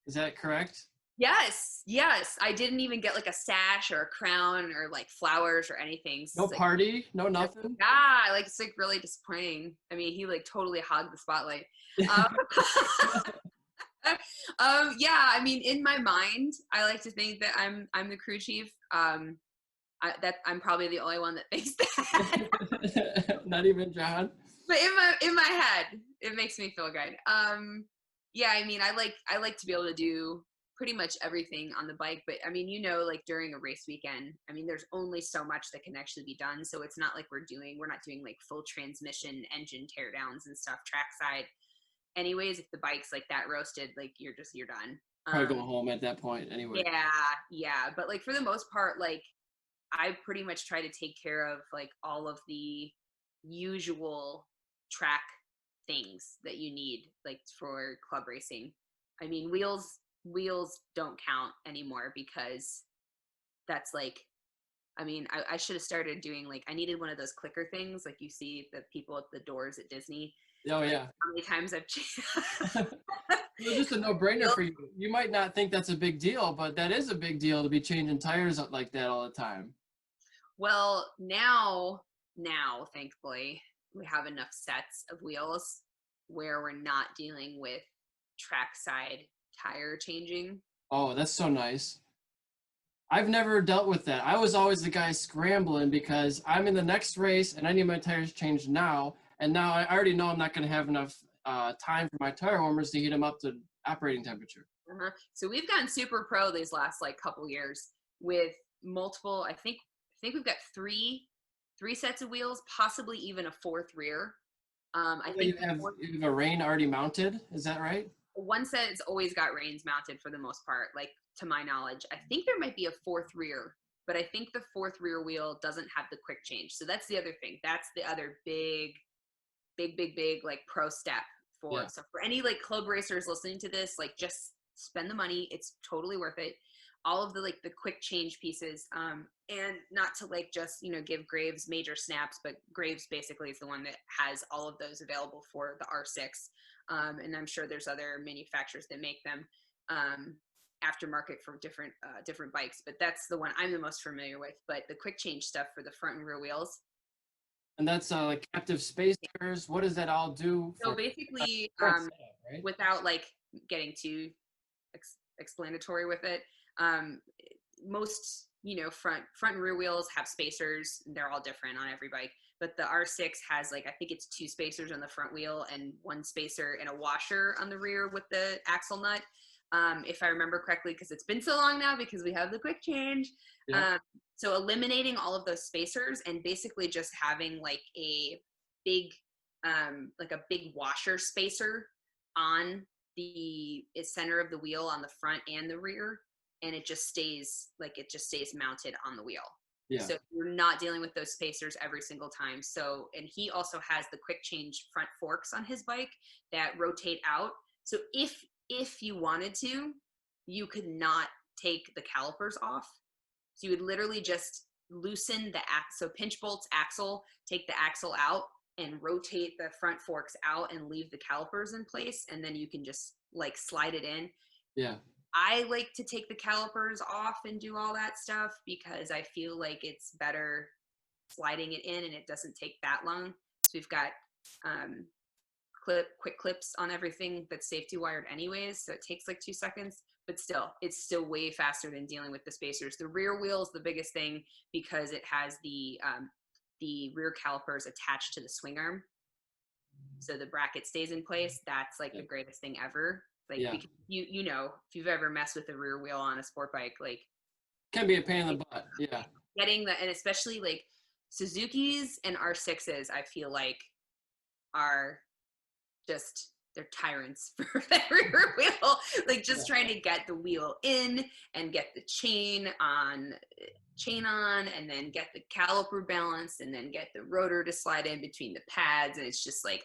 Is that correct? Yes. I didn't even get like a sash or a crown or like flowers or anything. So no party, no nothing. Yeah, like it's like really disappointing. I mean, he like totally hogged the spotlight. Yeah, I mean, in my mind, I like to think that I'm the crew chief. I'm probably the only one that thinks that. Not even John. But in my head, it makes me feel good. Yeah, I mean, I like to be able to do pretty much everything on the bike, but I mean, you know, like during a race weekend, I mean, there's only so much that can actually be done. So it's not like we're not doing like full transmission engine teardowns and stuff trackside. Anyways, if the bike's like that roasted, like you're done. Probably go home at that point anyway. Yeah. But like for the most part, like I pretty much try to take care of like all of the usual track things that you need like for club racing. I mean, wheels don't count anymore because that's like, I mean, I should have started doing like, I needed one of those clicker things like you see the people at the doors at Disney. Oh yeah. How many times I've It's just a no-brainer for you. You might not think that's a big deal, but that is a big deal to be changing tires like that all the time. Well, now, thankfully, we have enough sets of wheels where we're not dealing with trackside tire changing. Oh, that's so nice. I've never dealt with that. I was always the guy scrambling because I'm in the next race and I need my tires changed now. And now I already know I'm not going to have enough time for my tire warmers to heat them up to operating temperature. So we've gotten super pro these last like couple years with multiple. I think we've got three sets of wheels, possibly even a fourth rear. I Well, think you have a rain already mounted. Is that right? one set has always got reins mounted for the most part, like to my knowledge. I think there might be a fourth rear, but I think the fourth rear wheel doesn't have the quick change. So that's the other thing. That's the other big like pro step for. Yeah. So for any like club racers listening to this, like just spend the money. It's totally worth it. All of the like the quick change pieces, and not to like just give Graves major snaps, but Graves basically is the one that has all of those available for the R6, and I'm sure there's other manufacturers that make them aftermarket for different bikes, but that's the one I'm the most familiar with. But the quick change stuff for the front and rear wheels. And that's like captive spacers. What does that all do So for basically, current setup, right? without like getting too explanatory with it, um, most front and rear wheels have spacers. They're all different on every bike, but the R6 has like I think it's 2 spacers on the front wheel and 1 spacer and a washer on the rear with the axle nut. If I remember correctly, because it's been so long now because we have the quick change. Yeah. So eliminating all of those spacers and basically just having like a big washer spacer on the center of the wheel on the front and the rear, and it just stays mounted on the wheel. Yeah. So you're not dealing with those spacers every single time. So, and he also has the quick change front forks on his bike that rotate out. So if you wanted to, you could not take the calipers off. So you would literally just loosen the axle, so pinch bolts axle, take the axle out and rotate the front forks out and leave the calipers in place. And then you can just like slide it in. Yeah. I like to take the calipers off and do all that stuff because I feel like it's better sliding it in and it doesn't take that long. So we've got quick clips on everything that's safety wired anyways, so it takes like 2 seconds, but still it's still way faster than dealing with the spacers. The rear wheel is the biggest thing because it has the rear calipers attached to the swing arm, so the bracket stays in place. That's like the greatest thing ever. Like Yeah. because if you've ever messed with a rear wheel on a sport bike, like Can be a pain in the butt. Yeah. and especially like Suzuki's and R6s, I feel like are just they're tyrants for that rear wheel. Like just trying to get the wheel in and get the chain on, and then get the caliper balanced, and then get the rotor to slide in between the pads, and it's just like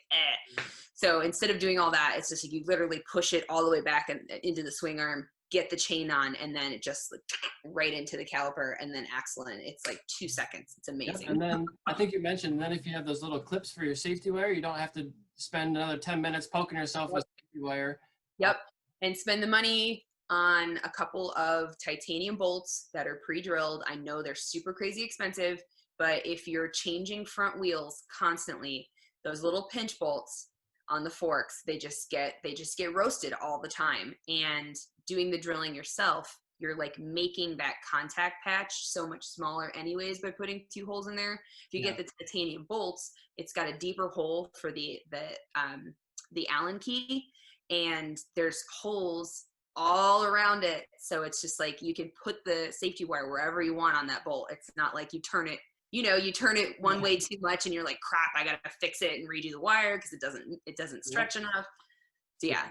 So instead of doing all that, it's just like you literally push it all the way back into the swing arm, get the chain on, and then it just like, right into the caliper and then axle in. It's like 2 seconds. It's amazing. Yep. And then I think you mentioned, then if you have those little clips for your safety wire, you don't have to spend another 10 minutes poking yourself with safety wire. Yep. And spend the money on a couple of titanium bolts that are pre-drilled. I know they're super crazy expensive, but if you're changing front wheels constantly, those little pinch bolts on the forks, they just get roasted all the time. And doing the drilling yourself, you're like making that contact patch so much smaller anyways by putting 2 holes in there. If you get the titanium bolts, it's got a deeper hole for the Allen key, and there's holes all around it. So it's just like you can put the safety wire wherever you want on that bolt. It's not like you turn it one way too much and you're like, crap, I gotta fix it and redo the wire because it doesn't stretch enough. So yeah,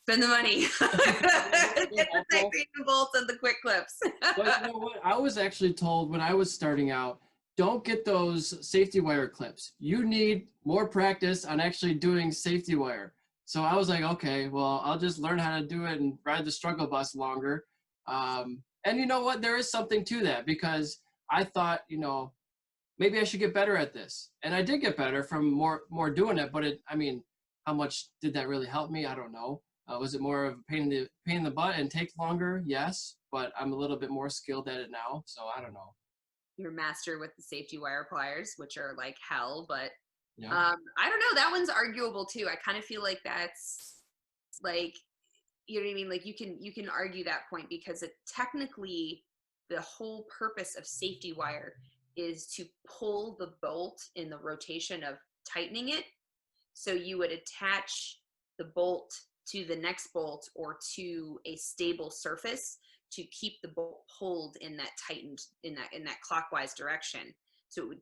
spend the money. Get the titanium bolts and the quick clips. But you know what? I was actually told when I was starting out, don't get those safety wire clips. You need more practice on actually doing safety wire. So I was like, okay, well, I'll just learn how to do it and ride the struggle bus longer. And you know what? There is something to that because I thought, maybe I should get better at this. And I did get better from more doing it. But how much did that really help me? I don't know. Was it more of a pain in the butt and take longer? Yes, but I'm a little bit more skilled at it now. So I don't know. You're a master with the safety wire pliers, which are like hell, but Yeah. I don't know. That one's arguable too. I kind of feel like that's like, you know what I mean? Like you can argue that point because technically the whole purpose of safety wire is to pull the bolt in the rotation of tightening it. So you would attach the bolt to the next bolt or to a stable surface to keep the bolt pulled in that tightened in that clockwise direction. So it would,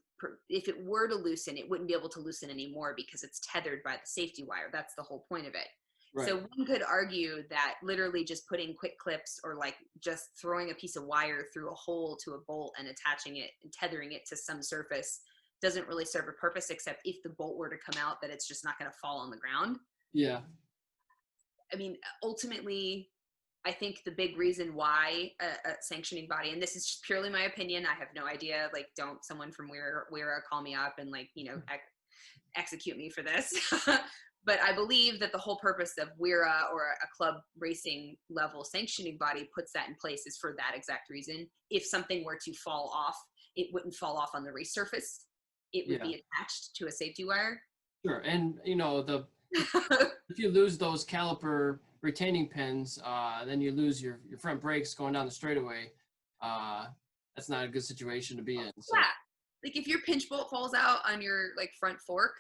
if it were to loosen, it wouldn't be able to loosen anymore because it's tethered by the safety wire. That's the whole point of it. Right. So one could argue that literally just putting quick clips or like just throwing a piece of wire through a hole to a bolt and attaching it and tethering it to some surface doesn't really serve a purpose, except if the bolt were to come out, that it's just not going to fall on the ground. Yeah. I mean, ultimately, I think the big reason why a sanctioning body, and this is just purely my opinion, I have no idea, like, don't someone from Wera call me up and, like, you know, execute me for this. But I believe that the whole purpose of Wera or a club racing level sanctioning body puts that in place is for that exact reason. If something were to fall off, it wouldn't fall off on the race surface. It would be attached to a safety wire. Sure. And, you know, if you lose those caliper retaining pins, then you lose your front brakes going down the straightaway. That's not a good situation to be in. So. Yeah. Like if your pinch bolt falls out on your like front fork,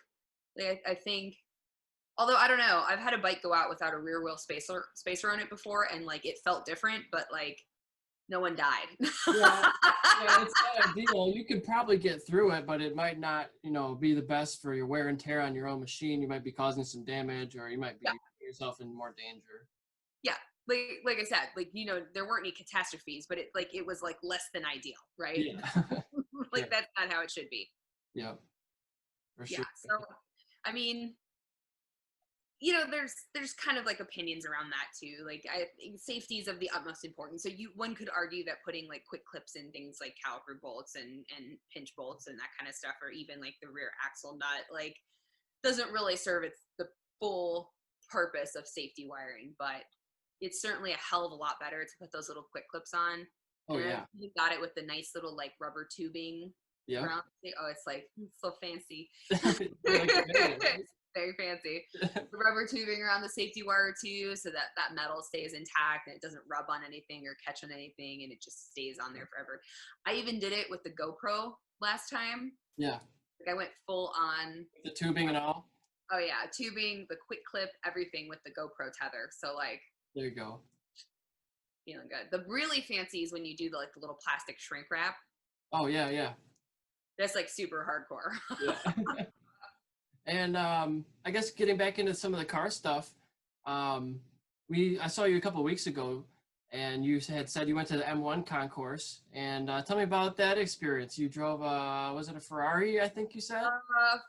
like I think, although I don't know, I've had a bike go out without a rear wheel spacer on it before, and like it felt different, but like no one died. Yeah, it's not ideal. You could probably get through it, but it might not, you know, be the best for your wear and tear on your own machine. You might be causing some damage, or you might be putting yourself in more danger. Yeah, like I said, like, you know, there weren't any catastrophes, but it was like less than ideal, right? Yeah. Like that's not how it should be. Yeah, for sure. Yeah, so I mean, you know, there's kind of like opinions around that too. Like I think safety is of the utmost importance. So one could argue that putting like quick clips in things like caliper bolts and pinch bolts and that kind of stuff, or even like the rear axle nut, like doesn't really serve the full purpose of safety wiring, but it's certainly a hell of a lot better to put those little quick clips on. Oh, and yeah. You got it with the nice little like rubber tubing. Yeah. Around. Oh, it's like so fancy. Very fancy. The rubber tubing around the safety wire too, so that metal stays intact and it doesn't rub on anything or catch on anything, and it just stays on there forever. I even did it with the GoPro last time. Yeah. Like I went full on. The tubing and all? Oh yeah, tubing, the quick clip, everything with the GoPro tether. So like. There you go. Feeling good. The really fancy is when you do the little plastic shrink wrap. Oh yeah, yeah. That's like super hardcore. Yeah. And I guess getting back into some of the car stuff, I saw you a couple of weeks ago, and you had said you went to the M1 concourse. And tell me about that experience. You drove, was it a Ferrari? I think you said.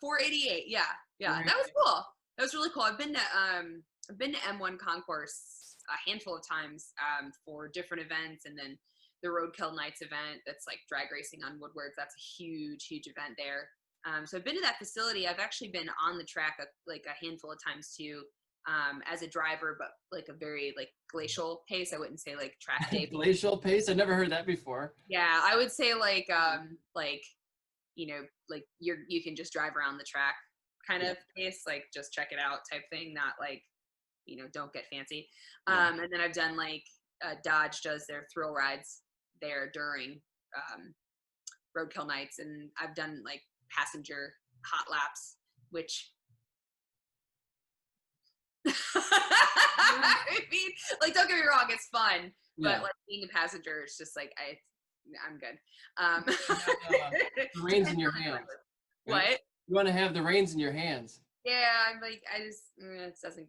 488. Yeah, yeah. Right. That was cool. That was really cool. I've been to M1 concourse a handful of times for different events, and then the Roadkill Nights event that's like drag racing on Woodwards. That's a huge event there. So I've been to that facility. I've actually been on the track a handful of times too, as a driver, but like a very like glacial pace. I wouldn't say like track day. Glacial pace? I never heard that before. Yeah, I would say like you know, like you can just drive around the track kind of pace, like just check it out type thing, not like, you know, don't get fancy. And then I've done like Dodge does their thrill rides there during Roadkill Nights, and I've done like passenger hot laps, which I mean, like, don't get me wrong, it's fun, but like being a passenger, it's just like I'm good. The reins in your hands. Right? What? You want to have the reins in your hands. Yeah, I'm like, I just it doesn't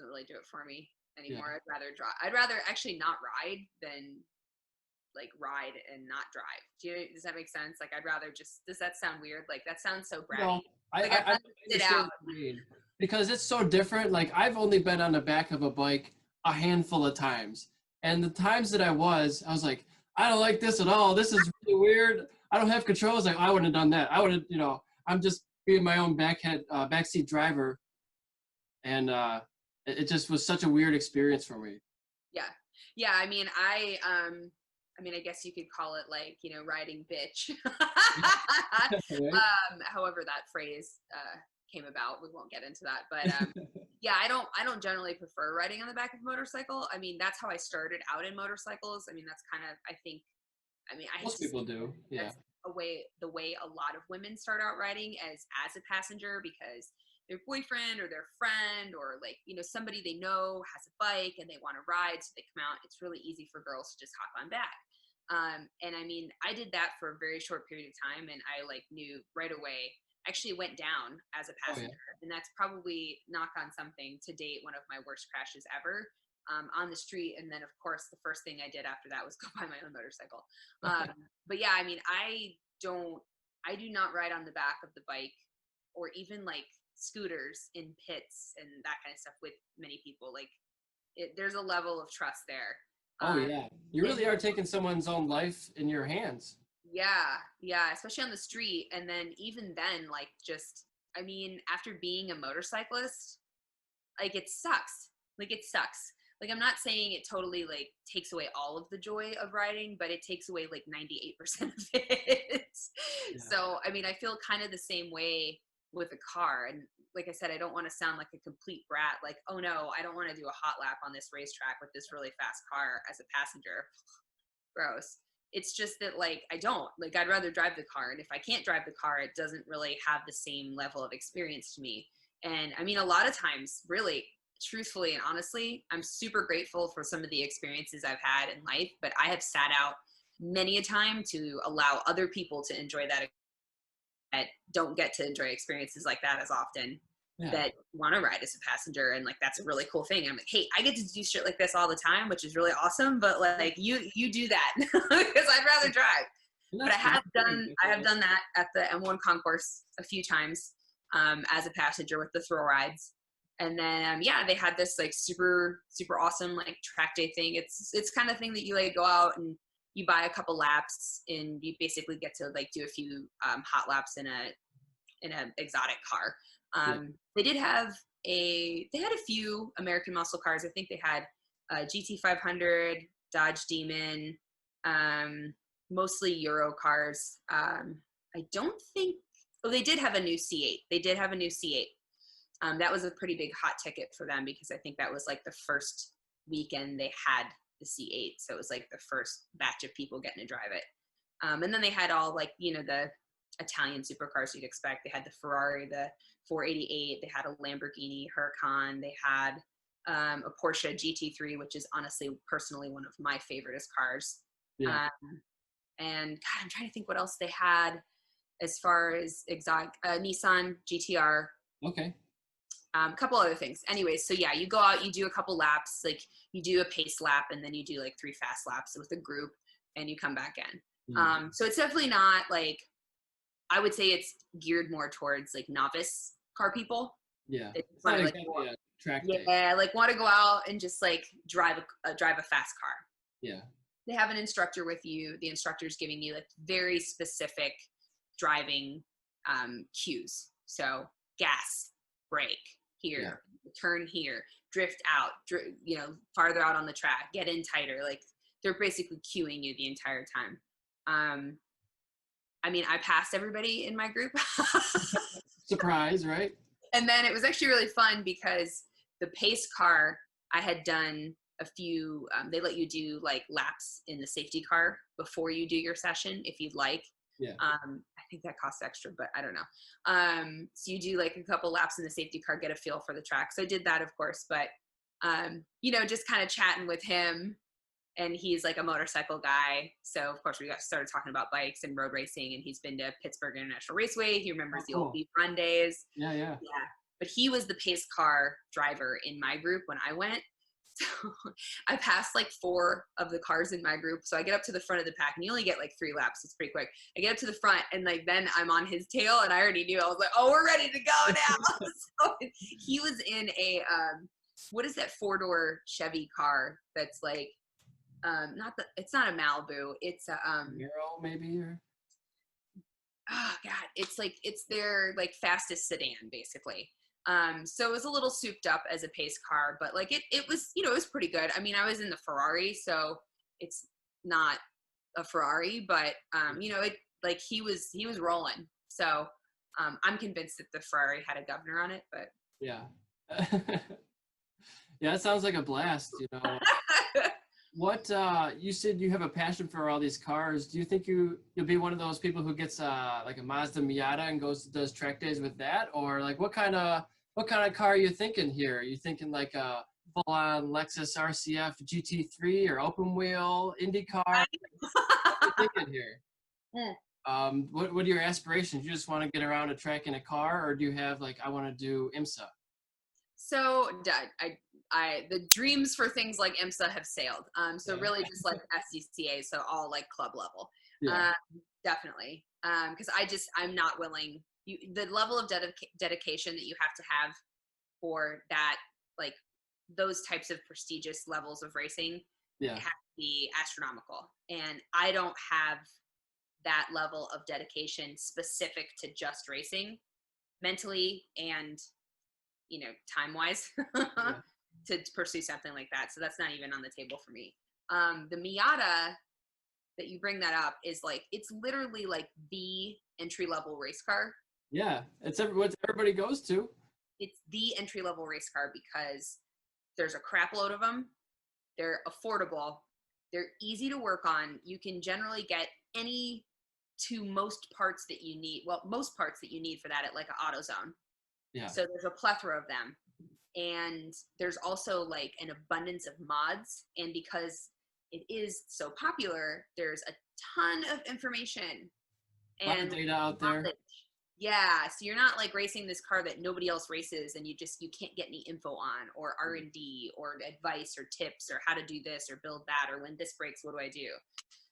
really do it for me anymore. Yeah. I'd rather drive. I'd rather actually not ride than like ride and not drive. Does that make sense? Like, I'd rather just. Does that sound weird? Like, that sounds so bratty. No, like, I understand what you mean, because it's so different. Like, I've only been on the back of a bike a handful of times, and the times that I was like, I don't like this at all. This is really weird. I don't have control. I was like, I wouldn't have done that. I would have, you know, I'm just being my own backseat driver, and it just was such a weird experience for me. Yeah. I mean, I guess you could call it like, you know, riding bitch. However that phrase came about, we won't get into that. But yeah, I don't generally prefer riding on the back of a motorcycle. I mean, that's how I started out in motorcycles. I mean, that's kind of, Most people do. Yeah. That's the way a lot of women start out riding as a passenger, because their boyfriend or their friend or like, you know, somebody they know has a bike and they want to ride, so they come out. It's really easy for girls to just hop on back. And I mean, I did that for a very short period of time, and I like knew right away. Actually went down as a passenger, and that's probably, knock on something, to date one of my worst crashes ever, on the street. And then of course the first thing I did after that was go buy my own motorcycle. But yeah, I mean, I do not ride on the back of the bike or even like scooters in pits and that kind of stuff with many people. Like there's a level of trust there. Oh yeah, you really are taking someone's own life in your hands. Yeah, especially on the street. And then even then, like, just, I mean, after being a motorcyclist, like, it sucks. Like, I'm not saying it totally like takes away all of the joy of riding, but it takes away like 98% of it. Yeah. So I mean, I feel kind of the same way with a car. And like I said, I don't want to sound like a complete brat, like, oh no, I don't want to do a hot lap on this racetrack with this really fast car as a passenger. Gross. It's just that, like, I don't, like, I'd rather drive the car. And if I can't drive the car, it doesn't really have the same level of experience to me. And I mean, a lot of times, really, truthfully and honestly, I'm super grateful for some of the experiences I've had in life, but I have sat out many a time to allow other people to enjoy that don't get to enjoy experiences like that as often, that want to ride as a passenger. And like, that's a really cool thing. I'm like, hey, I get to do shit like this all the time, which is really awesome. But like, you do that because I'd rather drive. But I have done that at the M1 concourse a few times, as a passenger with the thrill rides. And then, yeah, they had this like super, super awesome like track day thing. It's kind of thing that you like go out and you buy a couple laps and you basically get to like do a few hot laps in a exotic car. They had a few American muscle cars. I think they had GT500, Dodge Demon, mostly Euro cars. I don't think, they did have a new C8. That was a pretty big hot ticket for them because I think that was like the first weekend they had the C8. So it was like the first batch of people getting to drive it. And then they had all like, you know, the Italian supercars you'd expect. They had the Ferrari, the 488. They had a Lamborghini Huracan. They had a Porsche GT3, which is honestly, personally, one of my favoriteest cars. Yeah. And God, I'm trying to think what else they had as far as exotic, Nissan GTR. Okay. A couple other things. Anyways, so yeah, you go out, you do a couple laps, like you do a pace lap, and then you do like 3 fast laps with a group, and you come back in. So it's definitely not like, I would say it's geared more towards like novice car people. Yeah. It's like, a track day. Yeah, like want to go out and just like drive a fast car. Yeah. They have an instructor with you. The instructor's giving you like very specific driving cues. So gas, brake here, turn here, drift out, you know, farther out on the track, get in tighter. Like they're basically cueing you the entire time. I mean, I passed everybody in my group. Surprise, right? And then it was actually really fun because the pace car, I had done a few, they let you do like laps in the safety car before you do your session if you'd like. Yeah. I think that costs extra, but I don't know. So you do like a couple laps in the safety car, get a feel for the track. So I did that, of course, but, you know, just kind of chatting with him, and he's like a motorcycle guy. So of course we got started talking about bikes and road racing, and he's been to Pittsburgh International Raceway. He remembers the old Beef Run days. Yeah. But he was the pace car driver in my group when I went. So I passed like 4 of the cars in my group. So I get up to the front of the pack, and you only get like 3 laps. It's pretty quick. I get up to the front, and like then I'm on his tail, and I already knew. I was like, oh, we're ready to go now. So he was in a what is that 4-door Chevy car that's like it's not a Malibu. It's a Miro maybe, or oh god, it's their like fastest sedan basically. So it was a little souped up as a pace car, but like it was, you know, it was pretty good. I mean, I was in the Ferrari, so it's not a Ferrari, but you know, it like he was rolling. So I'm convinced that the Ferrari had a governor on it, but yeah. Yeah, it sounds like a blast, you know. What you said you have a passion for all these cars. Do you think you'll be one of those people who gets like a Mazda Miata and does track days with that, or like what kind of What kind of car are you thinking here? Are you thinking like a full-on Lexus RCF GT3 or open wheel Indy car? What are you thinking here? Mm. What are your aspirations? You just want to get around a track in a car, or do you have like I want to do IMSA? So the dreams for things like IMSA have sailed. So Yeah. really just like SCCA, so all like club level. Yeah. Um, definitely. Because I'm not willing. The level of dedication that you have to have for that, like those types of prestigious levels of racing, Yeah. have to be astronomical. And I don't have that level of dedication specific to just racing mentally and time wise Yeah. to pursue something like that. So that's not even on the table for me. The Miata that you bring that up is like, it's literally like the entry level race car. Yeah. It's what everybody goes to. It's the entry level race car because there's a crap load of them. They're affordable. They're easy to work on. You can generally get any to most parts that you need. Well, most parts that you need for that at like an AutoZone. Yeah. So there's a plethora of them. And there's also like an abundance of mods. And because it is so popular, there's a ton of information A lot of and data out there. knowledge. Yeah, so you're not like racing this car that nobody else races and you can't get any info on or R&D or advice or tips or how to do this or build that or when this breaks, what do I do?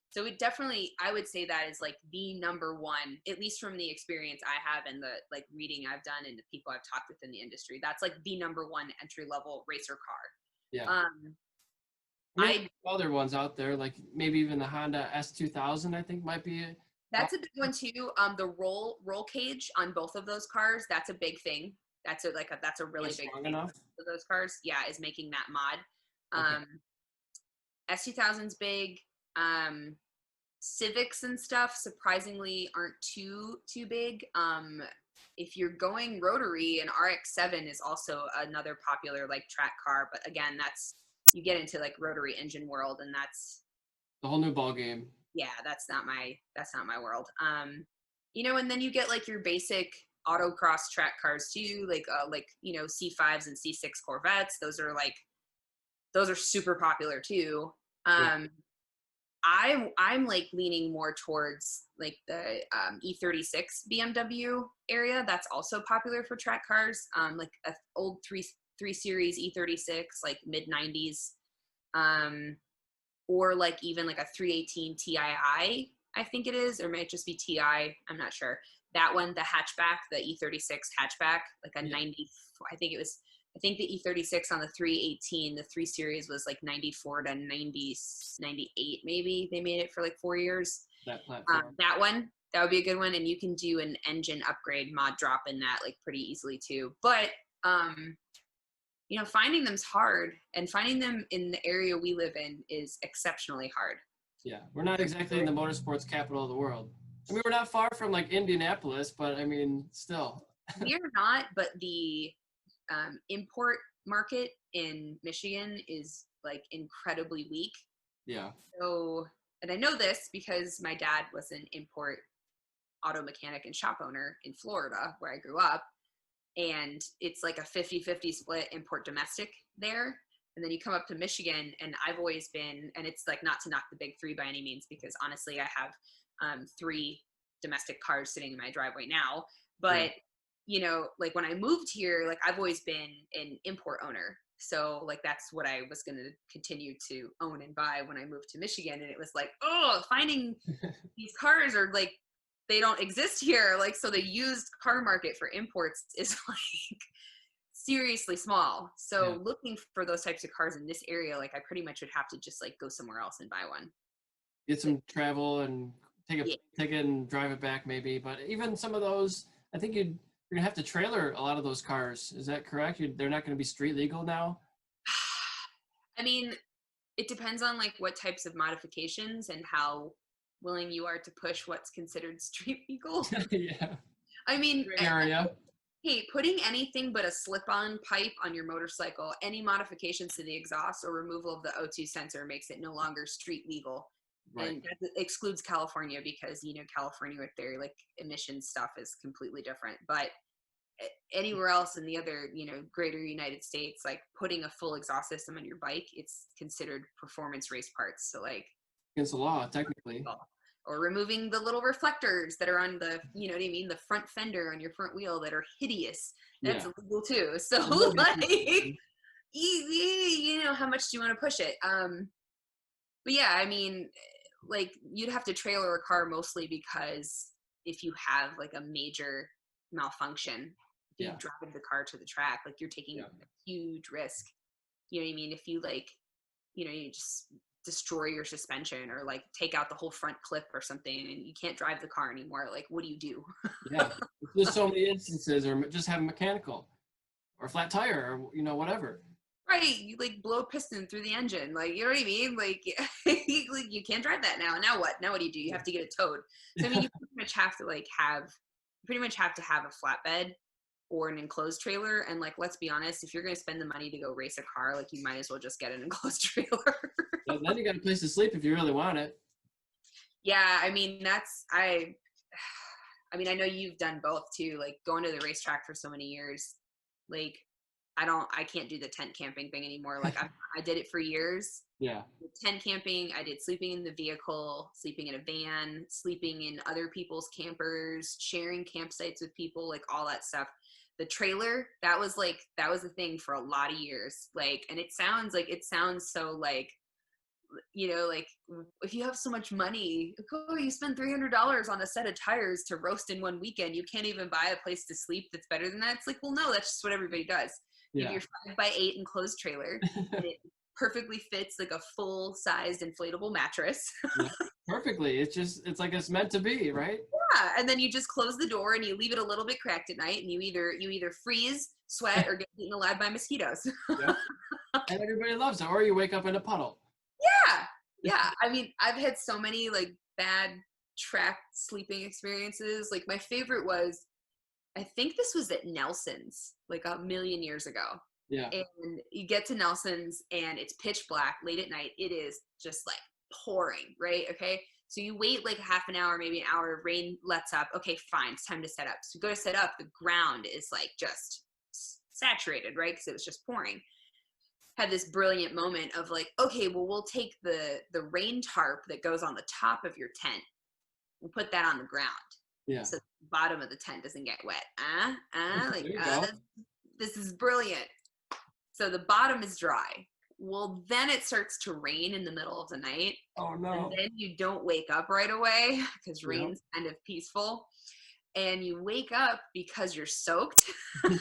So it definitely, I would say that is like the number one, at least from the experience I have and the like reading I've done and the people I've talked with in the industry, that's like the number one entry level racer car. Yeah. Um, I mean, there's other ones out there, like maybe even the Honda S2000, I think might be. That's a big one too. The roll cage on both of those cars, that's a big thing. That's a really big Strong thing enough. for those cars. Yeah, is making that mod. Okay. S2000's big. Civics and stuff surprisingly aren't too big. If you're going rotary, an RX-7 is also another popular like track car, but again, that's you get into like rotary engine world, and that's The whole new ball game. yeah, that's not my world. And then you get like your basic autocross track cars too, like C5s and C6 Corvettes. Those are super popular too. Yeah. I'm like leaning more towards like the E36 BMW area. That's also popular for track cars. Like a old three series E36, like mid 90s. Or like even like a 318 TII, I think it is, or it might just be TI. I'm not sure. That one, the hatchback, the E36 hatchback, like a 90. I think the E36 on the 318, the 3 series was like 94 to 90, 98 maybe. They made it for like 4 years. That platform. That would be a good one. And you can do an engine upgrade mod drop in that like pretty easily too. But, finding them's hard, and finding them in the area we live in is exceptionally hard. Yeah, we're not exactly in the motorsports capital of the world. I mean, we're not far from like Indianapolis, but I mean, still. We're not, but the import market in Michigan is like incredibly weak. Yeah. So, and I know this because my dad was an import auto mechanic and shop owner in Florida where I grew up. And it's like a 50-50 split import domestic there. And then you come up to Michigan, and I've always been, and it's like not to knock the big three by any means, because honestly, I have 3 domestic cars sitting in my driveway now. But, like when I moved here, like I've always been an import owner. So like that's what I was going to continue to own and buy when I moved to Michigan. And it was like, oh, finding these cars are like, they don't exist here. Like, so the used car market for imports is like seriously small. So looking for those types of cars in this area, like I pretty much would have to just like go somewhere else and buy one. Get some travel and take a ticket and drive it back maybe. But even some of those, I think you're going to have to trailer a lot of those cars. Is that correct? They're not going to be street legal now? I mean, it depends on like what types of modifications and how willing you are to push what's considered street legal. Yeah. I mean, area. Hey, putting anything but a slip-on pipe on your motorcycle, any modifications to the exhaust or removal of the O2 sensor makes it no longer street legal. Right. And that excludes California because, California with their like emission stuff is completely different. But anywhere else in the other, greater United States, like putting a full exhaust system on your bike, it's considered performance race parts. So like Against the law, technically. or removing the little reflectors that are on the, you know what I mean, the front fender on your front wheel that are hideous. That's illegal too. So like, easy, how much do you want to push it? But yeah, I mean, like you'd have to trailer a car mostly because if you have like a major malfunction, if you drive the car to the track, like you're taking a huge risk. You know what I mean? If you like, you just destroy your suspension or like take out the whole front clip or something and you can't drive the car anymore, like what do you do? There's so many instances, or just have a mechanical or a flat tire or whatever. Right, you like blow a piston through the engine, like you know what I mean, like, like you can't drive that now what do you do? You have to get it towed. So I mean, you pretty much have to have a flatbed or an enclosed trailer. And like, let's be honest, if you're going to spend the money to go race a car, like you might as well just get an enclosed trailer. Then you got a place to sleep if you really want it. Yeah, I mean, I know you've done both too, like going to the racetrack for so many years. Like, I can't do the tent camping thing anymore. Like I did it for years. Yeah. Tent camping, I did sleeping in the vehicle, sleeping in a van, sleeping in other people's campers, sharing campsites with people, like all that stuff. The trailer, that was the thing for a lot of years. Like, and it sounds so like, like if you have so much money, you spend $300 on a set of tires to roast in one weekend, you can't even buy a place to sleep that's better than that. It's like, well, no, that's just what everybody does. You have your 5x8 enclosed trailer, and it perfectly fits like a full-sized inflatable mattress. Perfectly. It's like it's meant to be, right? Yeah, and then you just close the door and you leave it a little bit cracked at night, and you either freeze, sweat, or get eaten alive by mosquitoes. And everybody loves it, or you wake up in a puddle. Yeah. I mean, I've had so many like bad track sleeping experiences. Like my favorite was, I think this was at Nelson's like a million years ago. Yeah. And you get to Nelson's and it's pitch black late at night. It is just like pouring, right? Okay. So you wait like half an hour, maybe an hour, rain lets up. Okay, fine. It's time to set up. So you go to set up. The ground is like just saturated, right? Because it was just pouring. Had this brilliant moment of like, okay, well, we'll take the rain tarp that goes on the top of your tent. We'll put that on the ground. Yeah. So the bottom of the tent doesn't get wet. This is brilliant. So the bottom is dry. Well, then it starts to rain in the middle of the night. Oh no. And then you don't wake up right away because rain's kind of peaceful. And you wake up because you're soaked. And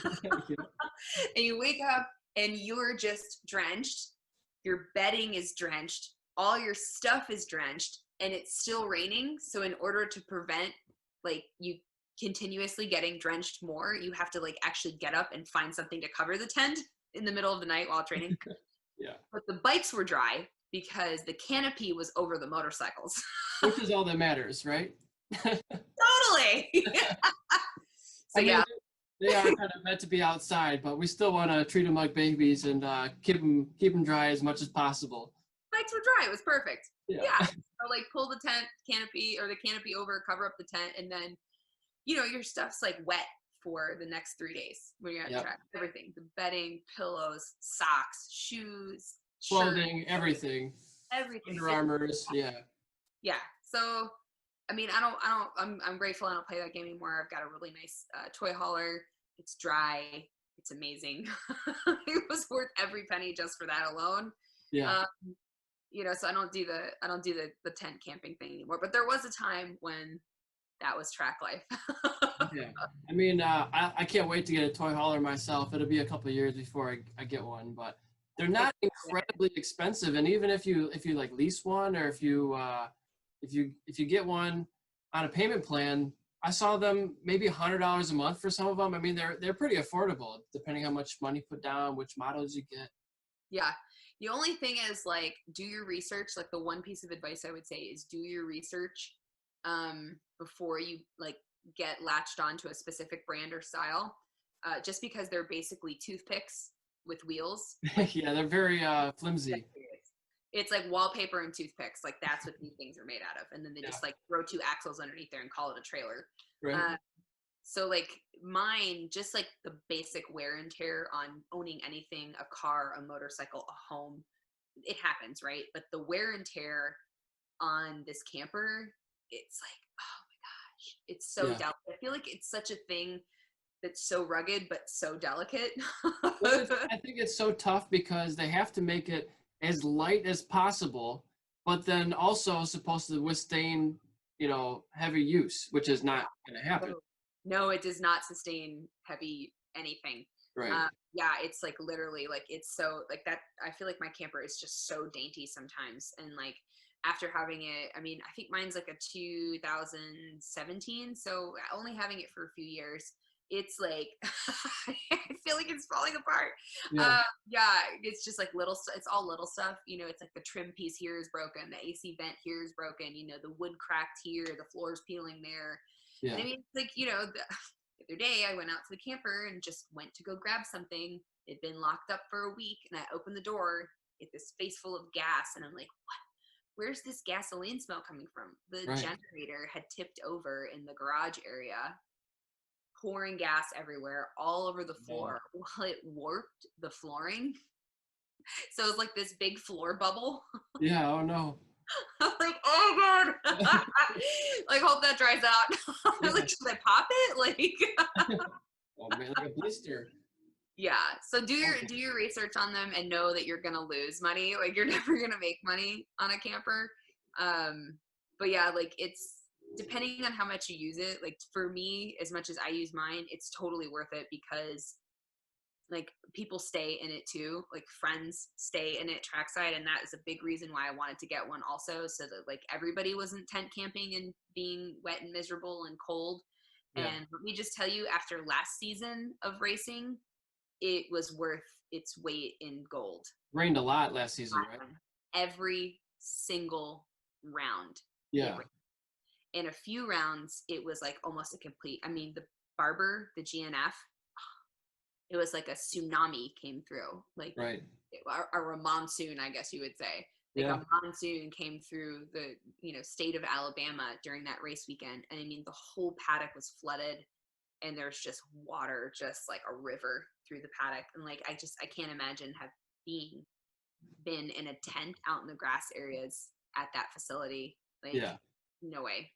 you wake up and you're just drenched. Your bedding is drenched. All your stuff is drenched. And it's still raining. So in order to prevent like you continuously getting drenched more, you have to like actually get up and find something to cover the tent in the middle of the night while it's raining. But the bikes were dry because the canopy was over the motorcycles. Which is all that matters, right? Totally. So they are kind of meant to be outside, but we still want to treat them like babies and keep them dry as much as possible. Bikes were dry. It was perfect. Yeah. So like pull the tent canopy or the canopy over, cover up the tent, and then your stuff's like wet for the next 3 days when you're at the track. Everything, the bedding, pillows, socks, shoes, clothing, shirts, everything. Under armors. Yeah. So I mean, I'm grateful I don't play that game anymore. I've got a really nice toy hauler. It's dry. It's amazing. It was worth every penny just for that alone. Yeah. So I don't do the tent camping thing anymore. But there was a time when that was track life. Yeah. I mean, I can't wait to get a toy hauler myself. It'll be a couple of years before I get one, but they're not incredibly expensive. And even if you like lease one, or if you get one on a payment plan, I saw them maybe $100 a month for some of them. I mean, they're pretty affordable depending how much money you put down, which models you get. Yeah. The only thing is like, do your research. Like the one piece of advice I would say is do your research before you like get latched onto a specific brand or style, just because they're basically toothpicks with wheels. Yeah, they're very flimsy. It's like wallpaper and toothpicks. Like that's what these things are made out of. And then they just like throw two axles underneath there and call it a trailer. Right. So like mine, just like the basic wear and tear on owning anything, a car, a motorcycle, a home, it happens, right? But the wear and tear on this camper, it's like, oh my gosh, it's so Yeah. delicate. I feel like it's such a thing that's so rugged but so delicate. Well, I think it's so tough because they have to make it as light as possible, but then also supposed to withstand, heavy use, which is Yeah. not going to happen. No, no, it does not sustain heavy anything. Right. Yeah, it's like literally like it's so like that. I feel like my camper is just so dainty sometimes, and like after having it, I mean, I think mine's like a 2017, so only having it for a few years, it's like I feel like it's falling apart. Yeah. Yeah, it's just like little. It's all little stuff. It's like the trim piece here is broken, the AC vent here is broken. The wood cracked here, the floor's peeling there. And Yeah. I mean, it's like, the other day I went out to the camper and just went to go grab something. It'd been locked up for a week, and I opened the door, get this space full of gas, and I'm like, what? Where's this gasoline smell coming from? The Right. generator had tipped over in the garage area, pouring gas everywhere, all over the floor. Well, it warped the flooring. So it was like this big floor bubble. Yeah. Oh no. I'm like, oh god. Like, hope that dries out. Yeah. Like, should I pop it? Like, Oh man, like a blister. yeah. So do Okay. your research on them and know that you're gonna lose money. Like, you're never gonna make money on a camper. But yeah, like it's depending on how much you use it. Like for me, as much as I use mine, it's totally worth it because like people stay in it too, like friends stay in it trackside, and that is a big reason why I wanted to get one also, so that like everybody wasn't tent camping and being wet and miserable and cold. Yeah. And let me just tell you, after last season of racing, it was worth its weight in gold. Rained a lot last season, right? Every single round. Yeah. In a few rounds it was like almost a complete, I mean, the Barber, the GNF, it was like a tsunami came through, like Right. or a monsoon, I guess you would say. Like Yeah. a monsoon came through the state of Alabama during that race weekend, and I mean the whole paddock was flooded, and there's just water, just like a river through the paddock, and like I can't imagine have been in a tent out in the grass areas at that facility. Like, Yeah. no way,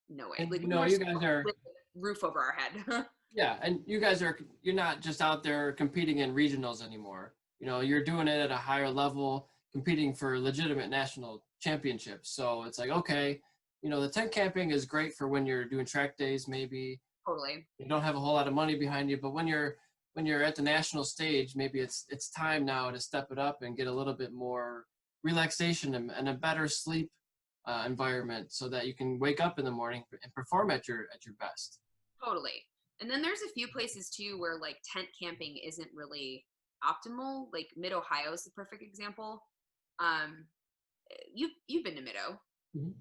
no way. And Like, you guys are, with a roof over our head. yeah, and you're not just out there competing in regionals anymore. You're doing it at a higher level, competing for legitimate national championships. So it's like, okay, the tent camping is great for when you're doing track days, maybe Totally. you don't have a whole lot of money behind you, but when you're at the national stage, maybe it's time now to step it up and get a little bit more relaxation and a better sleep environment, so that you can wake up in the morning and perform at your best. Totally. And then there's a few places too where like tent camping isn't really optimal. Like Mid Ohio is the perfect example. Um, you've been to Mid-O Mhm.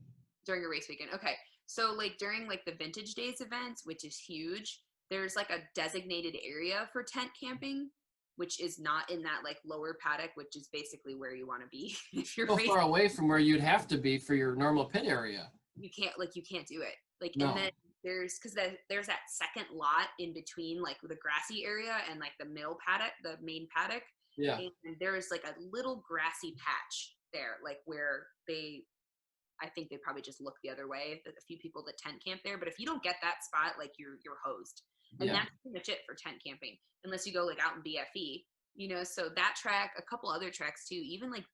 during a race weekend. Okay. So like during like the Vintage Days events, which is huge, there's like a designated area for tent camping, which is not in that like lower paddock, which is basically where you want to be if you're So racing. far away from where you'd have to be for your normal pit area. You can't do it. Like, No. and then there's that second lot in between like the grassy area and like the middle paddock, the main paddock. Yeah. And there's like a little grassy patch there, like where I think they probably just look the other way. A few people that tent camp there, but if you don't get that spot, like you're hosed. And Yeah. that's pretty much it for tent camping, unless you go like out in BFE, So that track, a couple other tracks too, even like